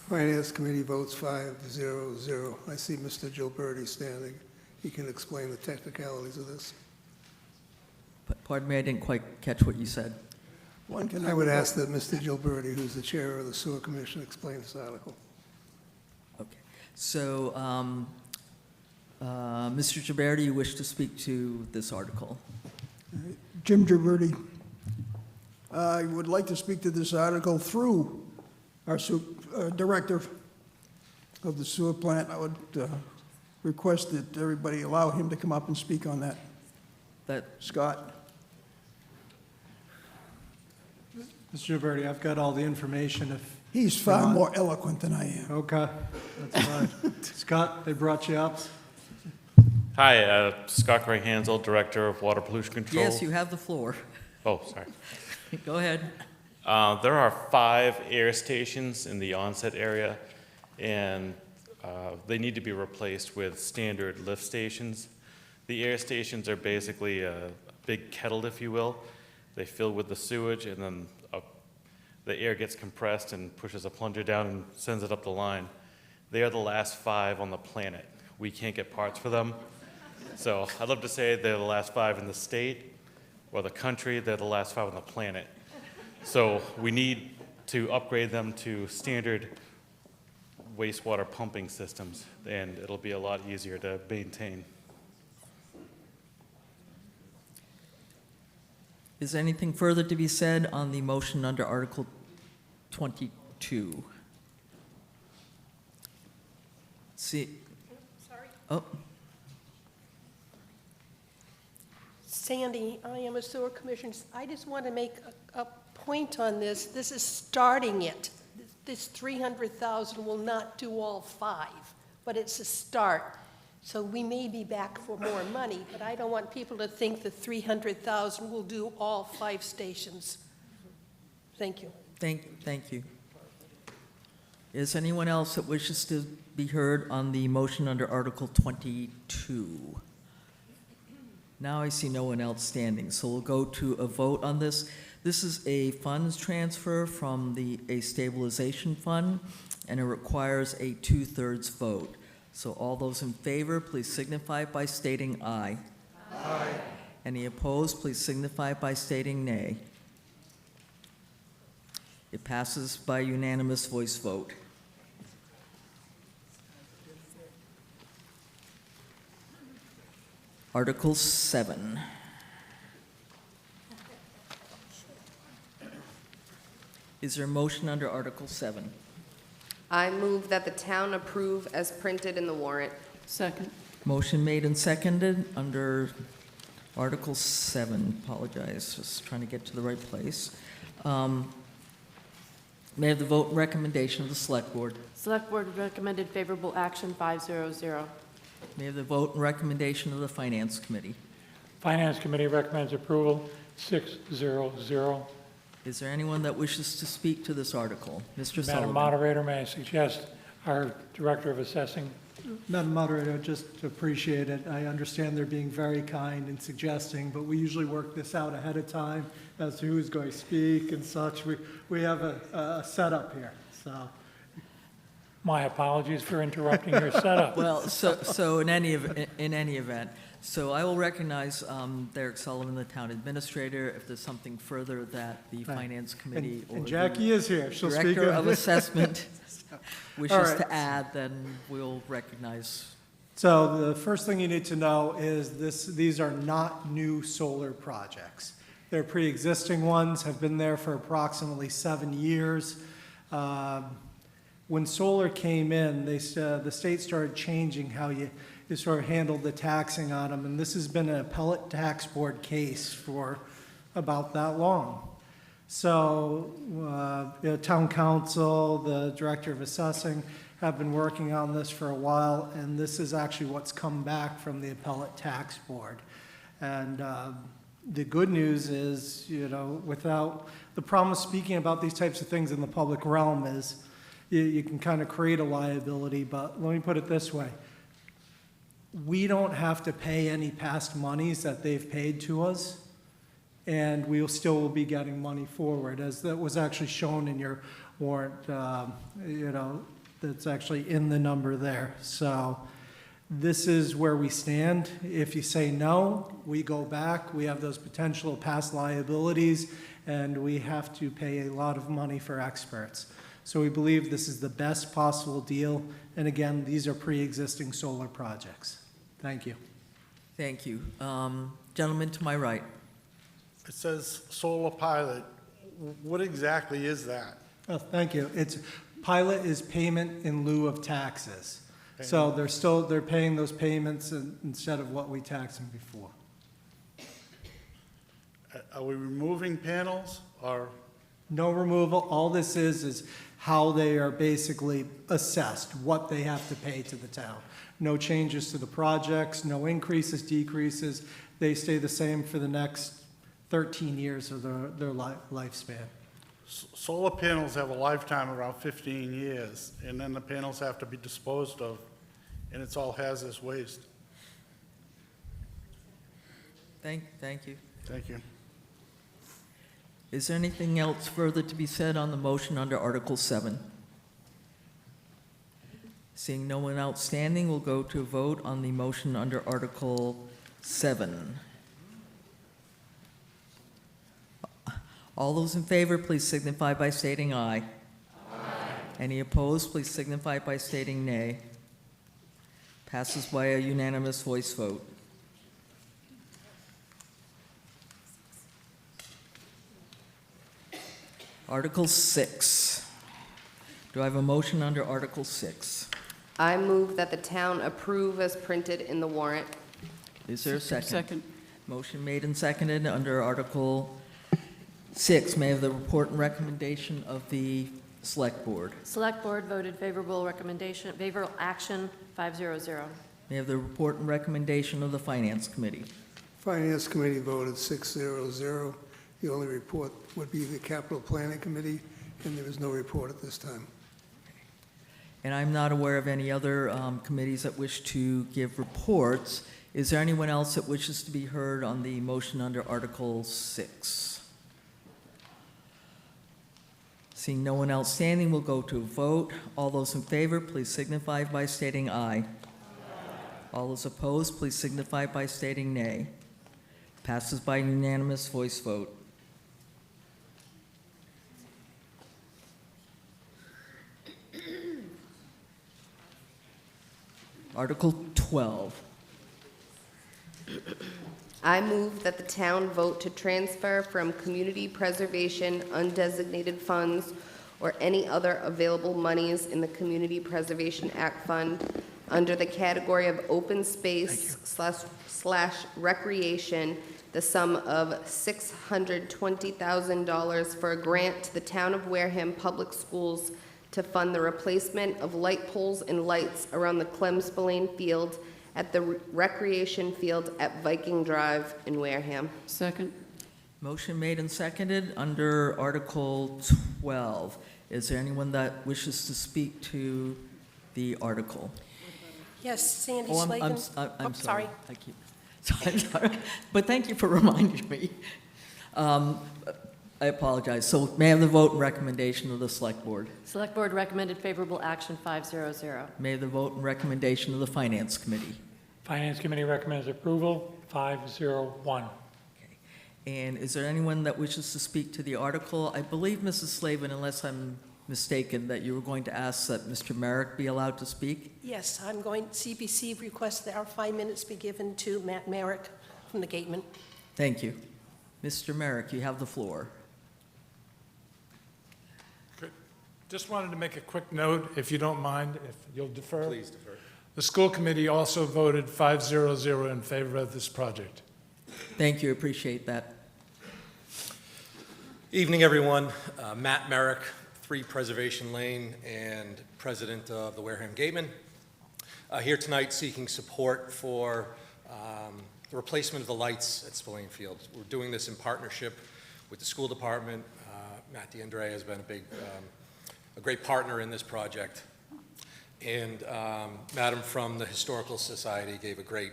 Finance Committee votes 5-0-0. I see Mr. Gilberti standing. He can explain the technicalities of this. Pardon me, I didn't quite catch what you said. I would ask that Mr. Gilberti, who's the chair of the Sewer Commission, explain this article. Okay. So, Mr. Gilberti, you wish to speak to this article? Jim Gilberti. I would like to speak to this article through our director of the sewer plant. I would request that everybody allow him to come up and speak on that. Scott. Mr. Gilberti, I've got all the information if... He's far more eloquent than I am. Okay, that's fine. Scott, they brought you up? Hi, Scott Gray-Hansel, Director of Water Pollution Control. Yes, you have the floor. Oh, sorry. Go ahead. There are 5 air stations in the onset area, and they need to be replaced with standard lift stations. The air stations are basically a big kettle, if you will. They fill with the sewage, and then the air gets compressed and pushes a plunger down and sends it up the line. They are the last 5 on the planet. We can't get parts for them. So I'd love to say they're the last 5 in the state or the country. They're the last 5 on the planet. So we need to upgrade them to standard wastewater pumping systems, and it'll be a lot easier to maintain. Is there anything further to be said on the motion under Article 22? See. Sorry. Oh. Sandy, I am a sewer commissioner. I just want to make a point on this. This is starting it. This 300,000 will not do all 5, but it's a start. So we may be back for more money, but I don't want people to think the 300,000 will do all 5 stations. Thank you. Thank you. Is anyone else that wishes to be heard on the motion under Article 22? Now I see no one else standing, so we'll go to a vote on this. This is a funds transfer from a stabilization fund, and it requires a 2/3 vote. So all those in favor, please signify by stating aye. Aye. Any opposed, please signify by stating nay. It passes by unanimous voice vote. Article 7. Is there a motion under Article 7? I move that the town approve as printed in the warrant. Second. Motion made and seconded under Article 7. Apologize, just trying to get to the right place. May I have the vote and recommendation of the Select Board? Select Board recommended favorable action, 500. May I have the vote and recommendation of the Finance Committee? Finance Committee recommends approval, 600. Is there anyone that wishes to speak to this article? Mr. Sullivan. Madam Moderator, may I suggest our Director of Assessing? Madam Moderator, just appreciate it. I understand they're being very kind and suggesting, but we usually work this out ahead of time as to who's going to speak and such. We have a setup here, so. My apologies for interrupting your setup. Well, so in any event, so I will recognize Derek Sullivan, the Town Administrator, if there's something further that the Finance Committee or and Jackie is here. She'll speak Director of Assessment wishes right. to add, then we'll recognize. So the first thing you need to know is these are not new solar projects. They're pre-existing ones, have been there for approximately 7 years. When solar came in, the state started changing how you sort of handled the taxing on them, and this has been an appellate tax board case for about that long. So Town Council, the Director of Assessing, have been working on this for a while, and this is actually what's come back from the appellate tax board. And the good news is, without the problem of speaking about these types of things in the public realm is, you can kind of create a liability, but let me put it this way. We don't have to pay any past monies that they've paid to us, and we will still be getting money forward, as that was actually shown in your warrant, that's actually in the number there. So this is where we stand. If you say no, we go back. We have those potential past liabilities, and we have to pay a lot of money for experts. So we believe this is the best possible deal. And again, these are pre-existing solar projects. Thank you. Thank you. Gentleman to my right. It says solar pilot. What exactly is that? Oh, thank you. Pilot is payment in lieu of taxes. So they're paying those payments instead of what we taxed them before. Are we removing panels or? No removal. All this is how they are basically assessed, what they have to pay to the town. No changes to the projects, no increases, decreases. They stay the same for the next 13 years of their lifespan. Solar panels have a lifetime around 15 years, and then the panels have to be disposed of, and it's all hazardous waste. Thank you. Thank you. Is there anything else further to be said on the motion under Article 7? Seeing no one outstanding, we'll go to a vote on the motion under Article 7. All those in favor, please signify by stating aye. Aye. Any opposed, please signify by stating nay. Passes by a unanimous voice vote. Article 6. Do I have a motion under Article 6? I move that the town approve as printed in the warrant. Is there a second? Second. Motion made and seconded under Article 6. May I have the report and recommendation of the Select Board? Select Board voted favorable action, 500. May I have the report and recommendation of the Finance Committee? Finance Committee voted 600. The only report would be the Capital Planning Committee, and there is no report at this time. And I'm not aware of any other committees that wish to give reports. Is there anyone else that wishes to be heard on the motion under Article 6? Seeing no one else standing, we'll go to a vote. All those in favor, please signify by stating aye. All those opposed, please signify by stating nay. Passes by unanimous voice vote. Article 12. I move that the town vote to transfer from community preservation undesignated funds or any other available monies in the Community Preservation Act Fund under the category of open space slash recreation, the sum of $620,000 for a grant to the town of Wareham Public Schools to fund the replacement of light poles and lights around the Clem Spillane Field at the recreation field at Viking Drive in Wareham. Second. Motion made and seconded under Article 12. Is there anyone that wishes to speak to the article? Yes, Sandy Oh, Slavin. I'm sorry. I'm sorry. But thank you for reminding me. I apologize. So may I have the vote and recommendation of the Select Board? Select Board recommended favorable action, 500. May I have the vote and recommendation of the Finance Committee? Finance Committee recommends approval, 501. And is there anyone that wishes to speak to the article? I believe, Mrs. Slavin, unless I'm mistaken, that you were going to ask that Mr. Merrick be allowed to speak? Yes, CPC requests that our 5 minutes be given to Matt Merrick from the Gateman. Thank you. Mr. Merrick, you have the floor. Just wanted to make a quick note, if you don't mind, if you'll defer. Please defer. The school committee also voted 500 in favor of this project. Thank you, appreciate that. Evening, everyone. Matt Merrick, 3 Preservation Lane, and president of the Wareham Gateman. Here tonight seeking support for the replacement of the lights at Spillane Field. We're doing this in partnership with the school department. Matt DeAndrea has been a big a great partner in this project. And Madam from the Historical Society gave a great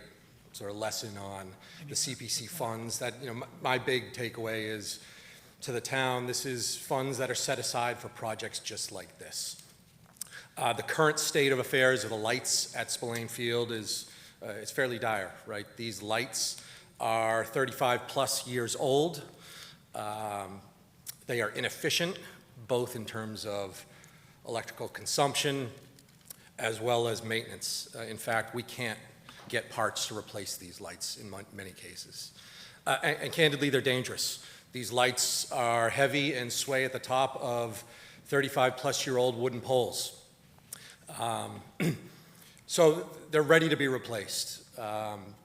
sort of lesson on the CPC funds. That, you know, my big takeaway is to the town, this is funds that are set aside for projects just like this. The current state of affairs of the lights at Spillane Field is it's fairly dire, right? These lights are 35 plus years old. They are inefficient, both in terms of electrical consumption as well as maintenance. In fact, we can't get parts to replace these lights in many cases. And candidly, they're dangerous. These lights are heavy and sway at the top of 35-plus-year-old wooden poles. So they're ready to be replaced.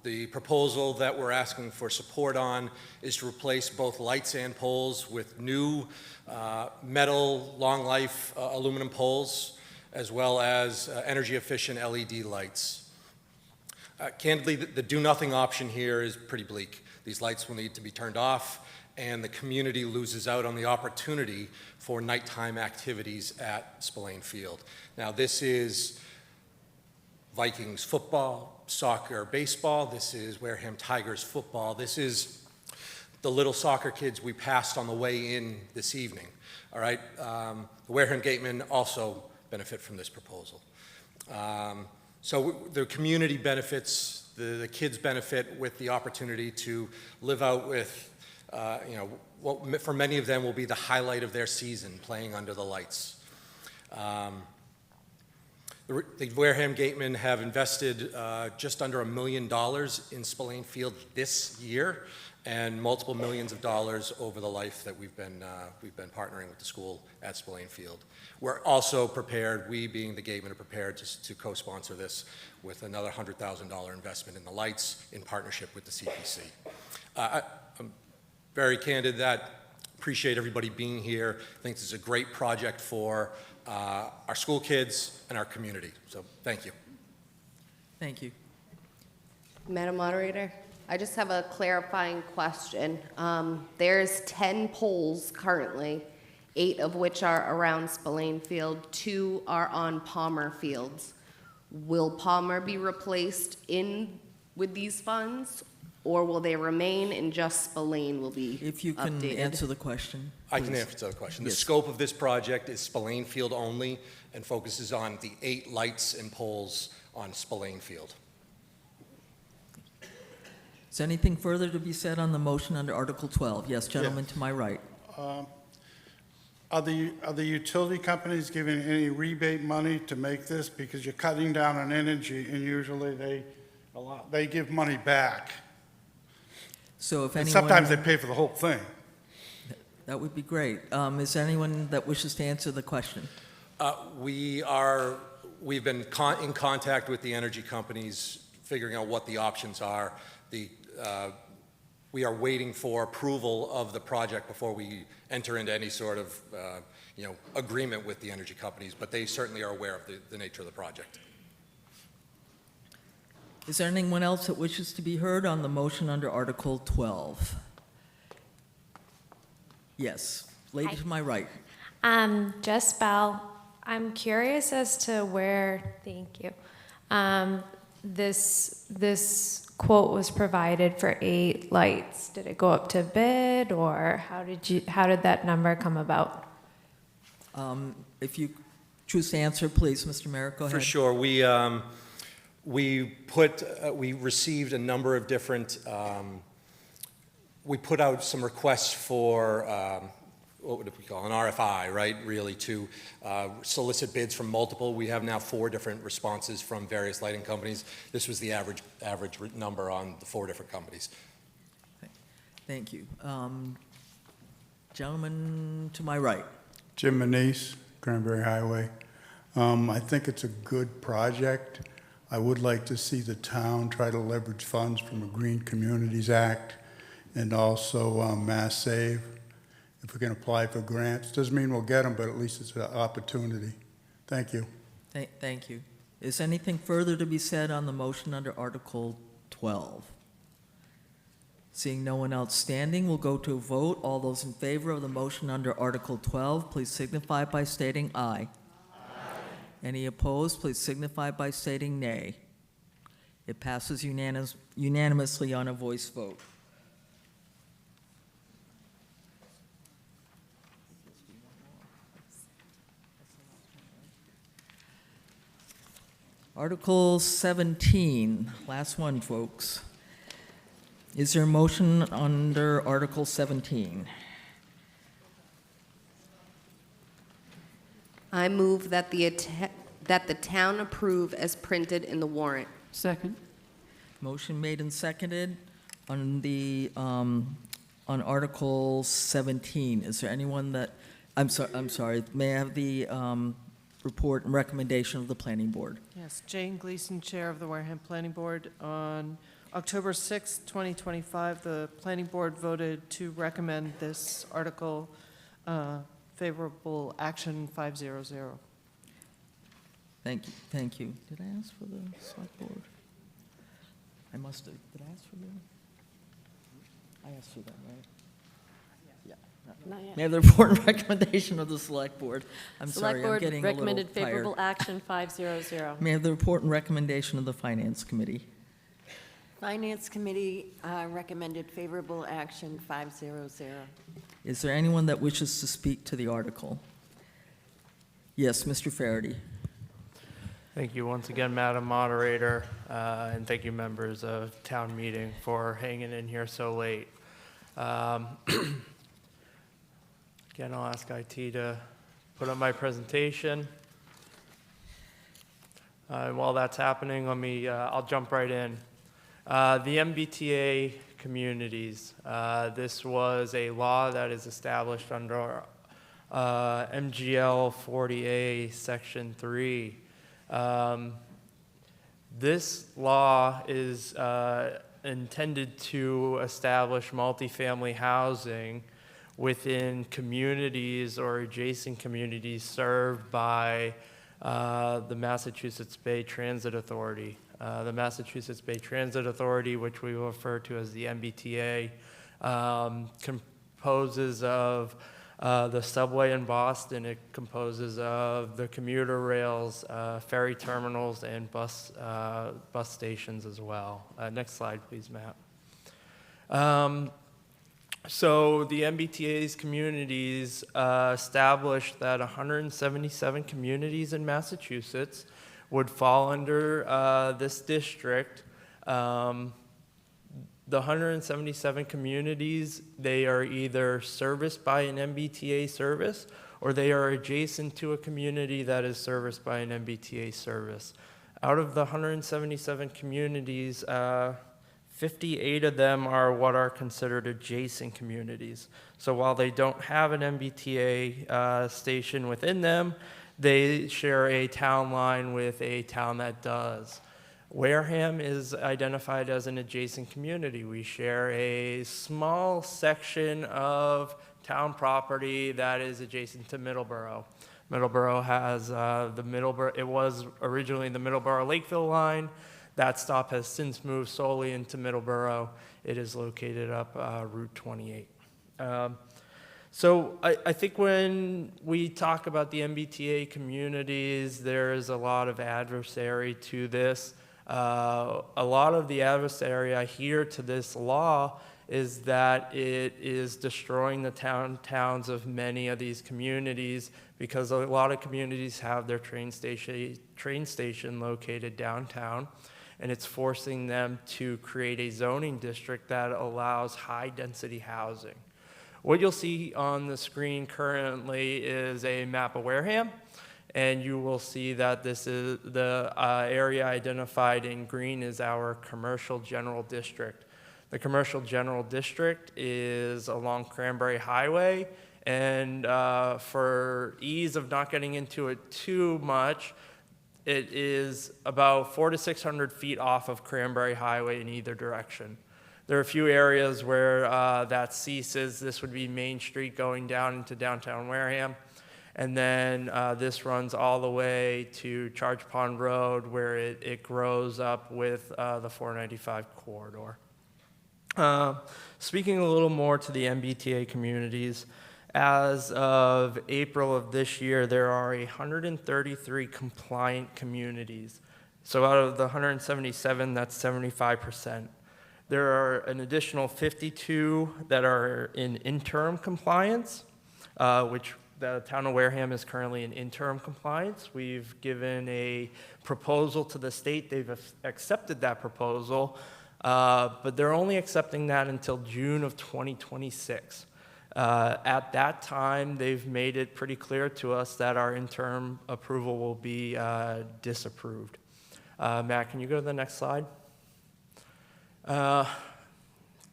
The proposal that we're asking for support on is to replace both lights and poles with new metal, long-life aluminum poles, as well as energy-efficient LED lights. Candidly, the do-nothing option here is pretty bleak. These lights will need to be turned off, and the community loses out on the opportunity for nighttime activities at Spillane Field. Now, this is Vikings football, soccer, baseball. This is Wareham Tigers football. This is the little soccer kids we passed on the way in this evening. All right, the Wareham Gatemen also benefit from this proposal. So the community benefits, the kids benefit with the opportunity to live out with, you know, what for many of them will be the highlight of their season, playing under the lights. The Wareham Gatemen have invested just under $1 million in Spillane Field this year, and multiple millions of dollars over the life that we've been partnering with the school at Spillane Field. We're also prepared, we being the Gatemen, are prepared to co-sponsor this with another $100,000 investment in the lights in partnership with the CPC. I'm very candid that appreciate everybody being here. I think this is a great project for our school kids and our community. So thank you. Thank you. Madam Moderator, I just have a clarifying question. There's 10 poles currently, 8 of which are around Spillane Field, 2 are on Palmer Fields. Will Palmer be replaced with these funds, or will they remain and just Spillane will be updated? If you can answer the question, I can please. answer the question. Yes. The scope of this project is Spillane Field only and focuses on the 8 lights and poles on Spillane Field. Is anything further to be said on the motion under Article 12? Yes, gentleman to my right. Are the utility companies giving any rebate money to make this? Because you're cutting down on energy, and usually they give money back. So if And anyone... sometimes they pay for the whole thing. That would be great. Is there anyone that wishes to answer the question? We've been in contact with the energy companies, figuring out what the options are. We are waiting for approval of the project before we enter into any sort of agreement with the energy companies, but they certainly are aware of the nature of the project. Is there anyone else that wishes to be heard on the motion under Article 12? Yes, lady to my right. Jess Bell, I'm curious as to where, thank you, this quote was provided for 8 lights. Did it go up to bid, or how did that number come about? If you choose to answer, please, Mr. Merrick, go ahead. For sure. We received a number of different, we put out some requests for, what would we call an RFI, right? Really to solicit bids from multiple. We have now 4 different responses from various lighting companies. This was the average number on the 4 different companies. Thank you. Gentleman to my right. Jim Manise, Cranberry Highway. I think it's a good project. I would like to see the town try to leverage funds from a Green Communities Act and also Mass Save. If we can apply for grants, doesn't mean we'll get them, but at least it's an opportunity. Thank you. Thank you. Is anything further to be said on the motion under Article 12? Seeing no one outstanding, we'll go to a vote. All those in favor of the motion under Article 12, please signify by stating aye. Any opposed, please signify by stating nay. It passes unanimously on a voice vote. Article 17, last one, folks. Is there a motion under Article 17? I move that that the town approve as printed in the warrant. Second. Motion made and seconded on the, on Article 17. Is there anyone that, I'm sorry, may I have the report and recommendation of the planning board? Yes, Jane Gleason, Chair of the Wareham Planning Board. On October 6, 2025, the Planning Board voted to recommend this article favorable action 500. Thank you, thank you. Did I ask for the select board? I must have, did I ask for them? I asked for them, right? Yeah. Not yet. May I have the report and recommendation of the select board? I'm sorry, I'm getting a little Select Board recommended tired. favorable action 500. May I have the report and recommendation of the finance committee? Finance Committee recommended favorable action 500. Is there anyone that wishes to speak to the article? Yes, Mr. Farady. Thank you once again, Madam Moderator, and thank you, members of town meeting, for hanging in here so late. Again, I'll ask IT to put up my presentation. And while that's happening, I'll jump right in. The MBTA communities. This was a law that is established under MGL 40A Section 3. This law is intended to establish multifamily housing within communities or adjacent communities served by the Massachusetts Bay Transit Authority. The Massachusetts Bay Transit Authority, which we refer to as the MBTA, composes of the subway in Boston. It composes of the commuter rails, ferry terminals, and bus stations as well. Next slide, please, Matt. So the MBTA's communities established that 177 communities in Massachusetts would fall under this district. The 177 communities, they are either serviced by an MBTA service or they are adjacent to a community that is serviced by an MBTA service. Out of the 177 communities, 58 of them are what are considered adjacent communities. So while they don't have an MBTA station within them, they share a town line with a town that does. Wareham is identified as an adjacent community. We share a small section of town property that is adjacent to Middleborough. Middleborough has it was originally the Middleborough-Lakeville line. That stop has since moved solely into Middleborough. It is located up Route 28. So I think when we talk about the MBTA communities, there is a lot of adversary to this. A lot of the adversary I hear to this law is that it is destroying the towns of many of these communities because a lot of communities have their train station located downtown, and it's forcing them to create a zoning district that allows high-density housing. What you'll see on the screen currently is a map of Wareham, and you will see that this is the area identified in green is our commercial general district. The commercial general district is along Cranberry Highway, and for ease of not getting into it too much, it is about 400 to 600 feet off of Cranberry Highway in either direction. There are a few areas where that ceases. This would be Main Street going down into downtown Wareham. And then this runs all the way to Charge Pond Road, where it grows up with the 495 corridor. Speaking a little more to the MBTA communities, as of April of this year, there are 133 compliant communities. So out of the 177, that's 75%. There are an additional 52 that are in interim compliance, which the town of Wareham is currently in interim compliance. We've given a proposal to the state. They've accepted that proposal, but they're only accepting that until June of 2026. At that time, they've made it pretty clear to us that our interim approval will be disapproved. Matt, can you go to the next slide?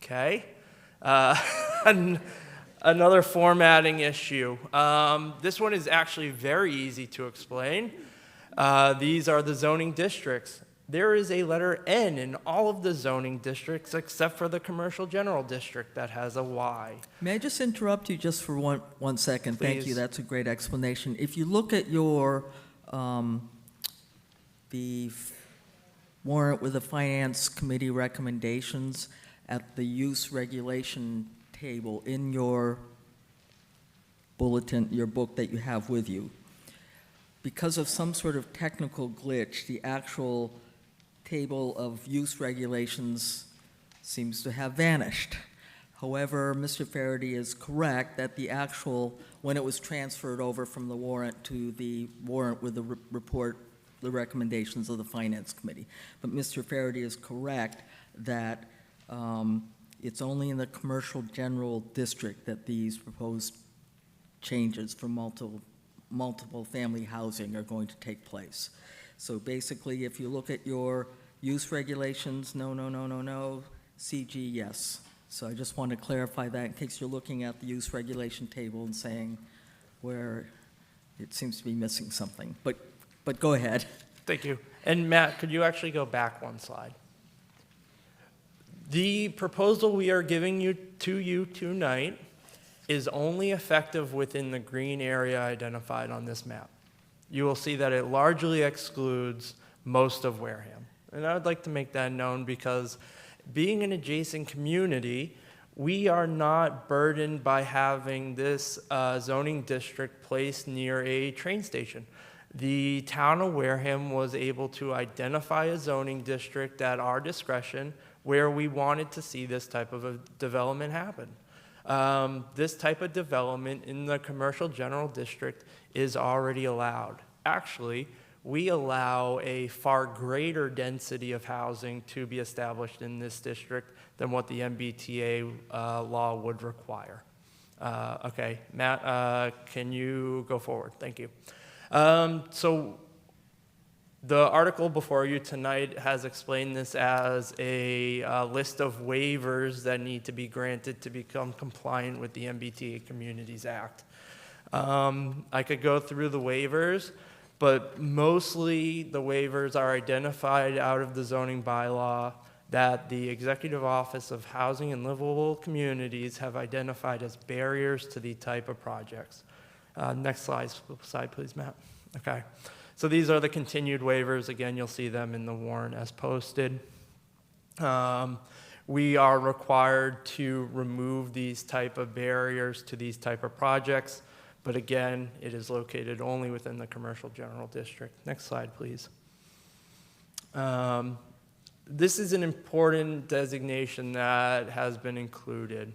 Okay. Another formatting issue. This one is actually very easy to explain. These are the zoning districts. There is a letter N in all of the zoning districts except for the commercial general district that has a Y. May I just interrupt you just for one second? Thank you. Please. That's a great explanation. If you look at your the warrant with the Finance Committee recommendations at the use regulation table in your bulletin, your book that you have with you, because of some sort of technical glitch, the actual table of use regulations seems to have vanished. However, Mr. Faraday is correct that the actual, when it was transferred over from the warrant to the warrant with the report, the recommendations of the Finance Committee. But Mr. Faraday is correct that it's only in the commercial general district that these proposed changes for multiple family housing are going to take place. So basically, if you look at your use regulations, no, CG, yes. So I just want to clarify that in case you're looking at the use regulation table and saying where it seems to be missing something. But go ahead. Thank you. And Matt, could you actually go back one slide? The proposal we are giving you tonight is only effective within the green area identified on this map. You will see that it largely excludes most of Wareham. And I would like to make that known because being an adjacent community, we are not burdened by having this zoning district placed near a train station. The town of Wareham was able to identify a zoning district at our discretion where we wanted to see this type of a development happen. This type of development in the commercial general district is already allowed. Actually, we allow a far greater density of housing to be established in this district than what the MBTA law would require. Okay, Matt, can you go forward? Thank you. So the article before you tonight has explained this as a list of waivers that need to be granted to become compliant with the MBTA Communities Act. I could go through the waivers, but mostly the waivers are identified out of the zoning bylaw that the Executive Office of Housing and Livable Communities have identified as barriers to the type of projects. Next slide, please, Matt. Okay. So these are the continued waivers. Again, you'll see them in the warrant as posted. We are required to remove these type of barriers to these type of projects, but again, it is located only within the commercial general district. Next slide, please. This is an important designation that has been included.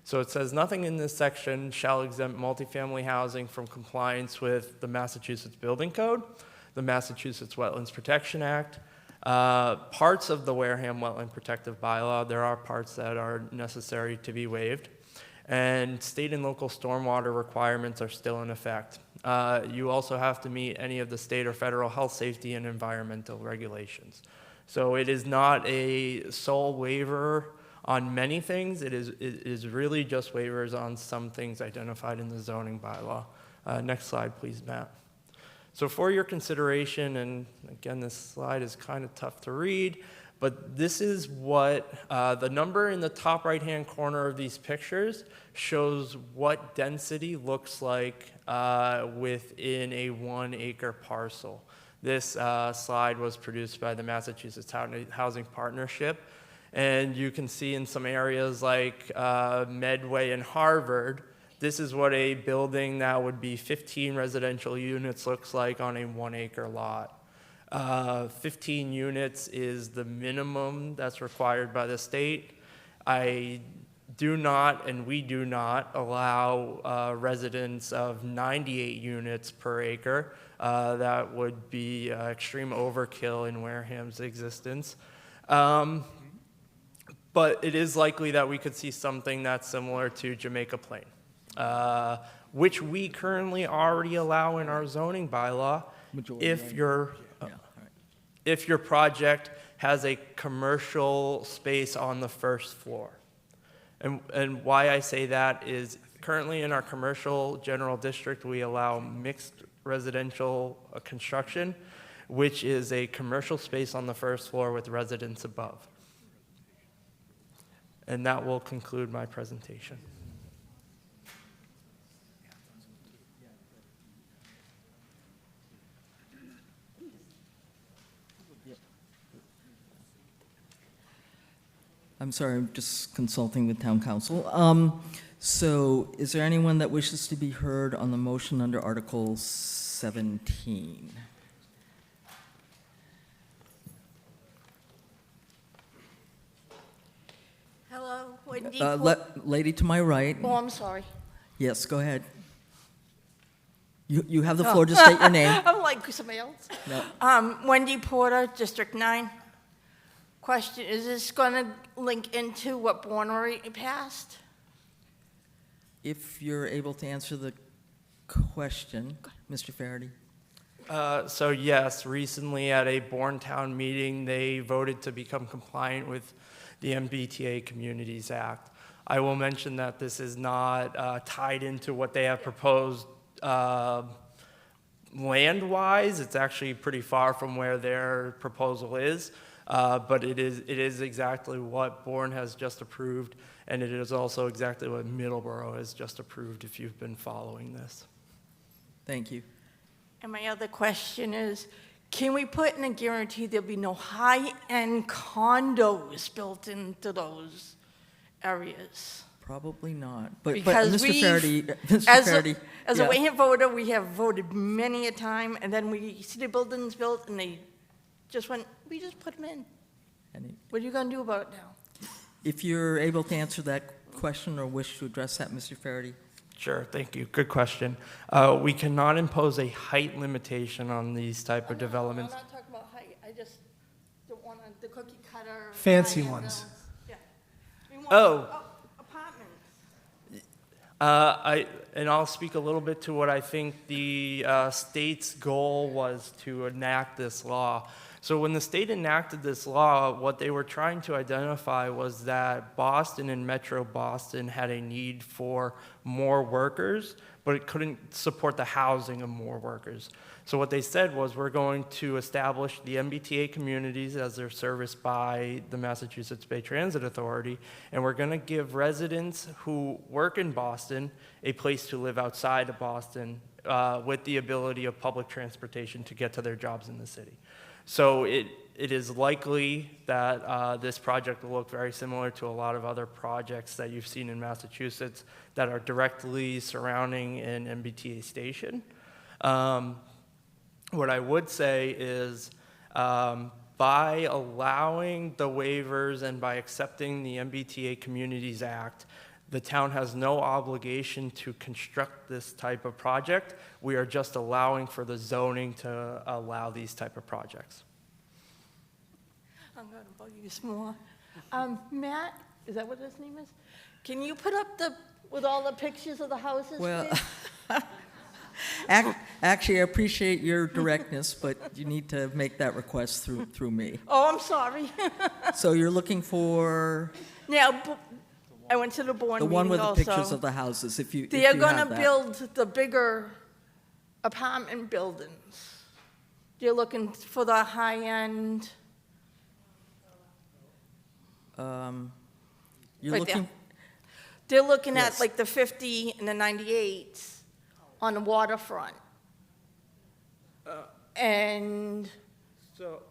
So it says, nothing in this section shall exempt multifamily housing from compliance with the Massachusetts Building Code, the Massachusetts Wetlands Protection Act, parts of the Wareham Wetland Protective Bylaw. There are parts that are necessary to be waived. And state and local stormwater requirements are still in effect. You also have to meet any of the state or federal health, safety, and environmental regulations. So it is not a sole waiver on many things. It is really just waivers on some things identified in the zoning bylaw. Next slide, please, Matt. So for your consideration, and again, this slide is kind of tough to read, but this is what the number in the top right-hand corner of these pictures shows what density looks like within a 1 acre parcel. This slide was produced by the Massachusetts Housing Partnership. And you can see in some areas like Medway and Harvard, this is what a building that would be 15 residential units looks like on a 1 acre lot. 15 units is the minimum that's required by the state. I do not, and we do not, allow residents of 98 units per acre. That would be extreme overkill in Wareham's existence. But it is likely that we could see something that's similar to Jamaica Plain, which we currently already allow in our zoning bylaw if your project has a commercial space on the first floor. And why I say that is currently in our commercial general district, we allow mixed residential construction, which is a commercial space on the first floor with residents above. And that will conclude my presentation. I'm sorry, I'm just consulting with town council. So is there anyone that wishes to be heard on the motion under Article 17? Hello, Wendy. Lady to my right. Oh, I'm sorry. Yes, go ahead. You have the floor to state your name. I'm like somebody else. No. Wendy Porter, District 9. Question, is this going to link into what Bourne already passed? If you're able to answer the question, Mr. Faraday. So yes, recently at a Bourne Town meeting, they voted to become compliant with the MBTA Communities Act. I will mention that this is not tied into what they have proposed land-wise. It's actually pretty far from where their proposal is, but it is exactly what Bourne has just approved, and it is also exactly what Middleborough has just approved, if you've been following this. Thank you. And my other question is, can we put in a guarantee there'll be no high-end condos built into those areas? Probably not. But Because Mr. Faraday, as yeah. a Wareham voter, we have voted many a time, and then we see the buildings built, and they just went, we just put them in. What are you going to do about it now? If you're able to answer that question or wish to address that, Mr. Faraday. Sure, thank you. Good question. We cannot impose a height limitation on these type of developments. I'm not talking about height. I just don't want the cookie cutter. Fancy high-end ones. buildings. Yeah. We want apartments. And I'll speak a little bit to what I think the state's goal was to enact this law. So when the state enacted this law, what they were trying to identify was that Boston and Metro Boston had a need for more workers, but it couldn't support the housing of more workers. So what they said was, we're going to establish the MBTA communities as they're serviced by the Massachusetts Bay Transit Authority, and we're going to give residents who work in Boston a place to live outside of Boston with the ability of public transportation to get to their jobs in the city. So it is likely that this project will look very similar to a lot of other projects that you've seen in Massachusetts that are directly surrounding an MBTA station. What I would say is by allowing the waivers and by accepting the MBTA Communities Act, the town has no obligation to construct this type of project. We are just allowing for the zoning to allow these type of projects. I'm going to bug you some more. Matt, is that what his name is? Can you put up with all the pictures of the houses, Well, please? actually, I appreciate your directness, but you need to make that request through me. Oh, I'm sorry. So you're looking for Yeah, I went to the Bourne the one with meeting the pictures also. of the houses, if you They are have going to that. build the bigger apartment buildings. They're looking for the high-end. You're right there. looking, They're looking Yes. at like the 50 and the 98s on the waterfront. And So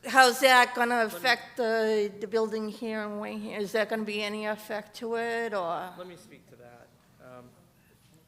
how's that gonna affect the building here in Wareham? Is there gonna be any effect to it, or? Let me speak to that.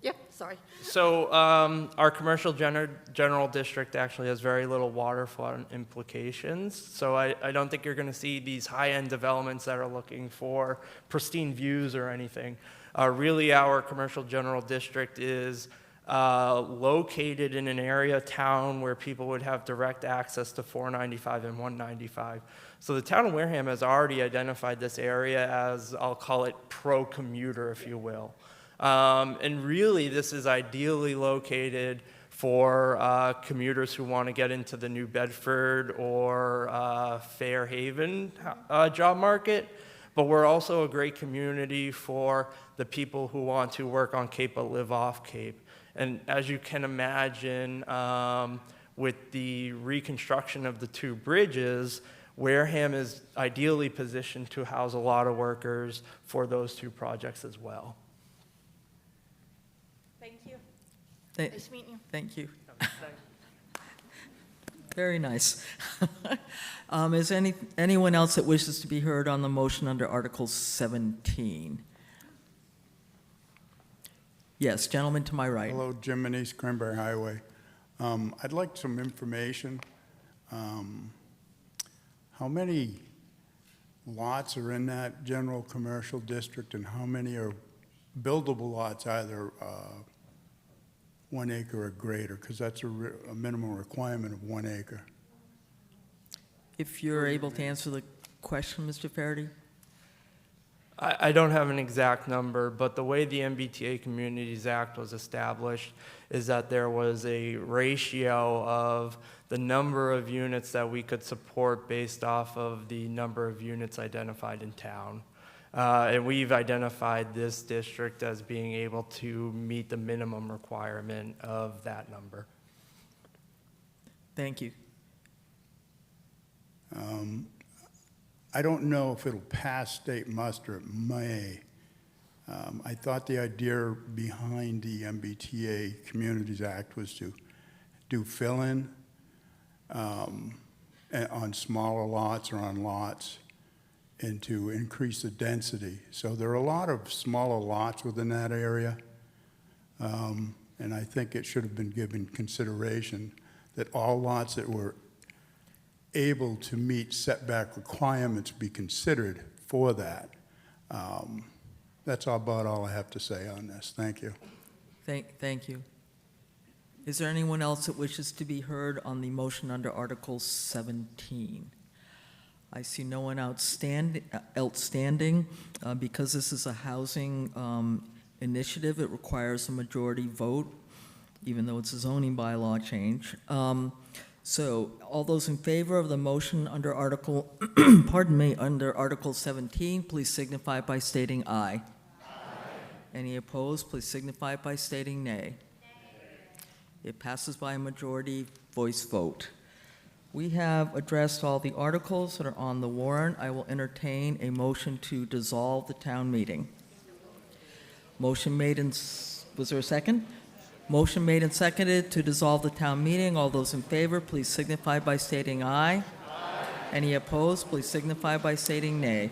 Yep, sorry. So our commercial general district actually has very little waterfront implications. So I don't think you're going to see these high-end developments that are looking for pristine views or anything. Really, our commercial general district is located in an area town where people would have direct access to 495 and 195. So the town of Wareham has already identified this area as, I'll call it pro-commuter, if you will. And really, this is ideally located for commuters who want to get into the New Bedford or Fairhaven job market. But we're also a great community for the people who want to work on Cape but live off Cape. And as you can imagine, with the reconstruction of the two bridges, Wareham is ideally positioned to house a lot of workers for those two projects as well. Thank you. Nice meeting you. Thank you. Very nice. Is anyone else that wishes to be heard on the motion under Article 17? Yes, gentleman to my right. Hello, Jim Manise, Cranberry Highway. I'd like some information. How many lots are in that general commercial district, and how many are buildable lots, either 1 acre or greater? Because that's a minimum requirement of 1 acre. If you're able to answer the question, Mr. Faraday? I don't have an exact number, but the way the MBTA Communities Act was established is that there was a ratio of the number of units that we could support based off of the number of units identified in town. And we've identified this district as being able to meet the minimum requirement of that number. Thank you. I don't know if it'll pass state muster. It may. I thought the idea behind the MBTA Communities Act was to do fill-in on smaller lots or on lots, and to increase the density. So there are a lot of smaller lots within that area, and I think it should have been given consideration that all lots that were able to meet setback requirements be considered for that. That's about all I have to say on this. Thank you. Thank you. Is there anyone else that wishes to be heard on the motion under Article 17? I see no one outstanding. Because this is a housing initiative, it requires a majority vote, even though it's a zoning bylaw change. So all those in favor of the motion under Article, under Article 17, please signify by stating aye. Any opposed, please signify by stating nay. It passes by a majority voice vote. We have addressed all the articles that are on the warrant. I will entertain a motion to dissolve the town meeting. Motion made and, was there a second? Motion made and seconded to dissolve the town meeting. All those in favor, please signify by stating aye. Any opposed, please signify by stating nay.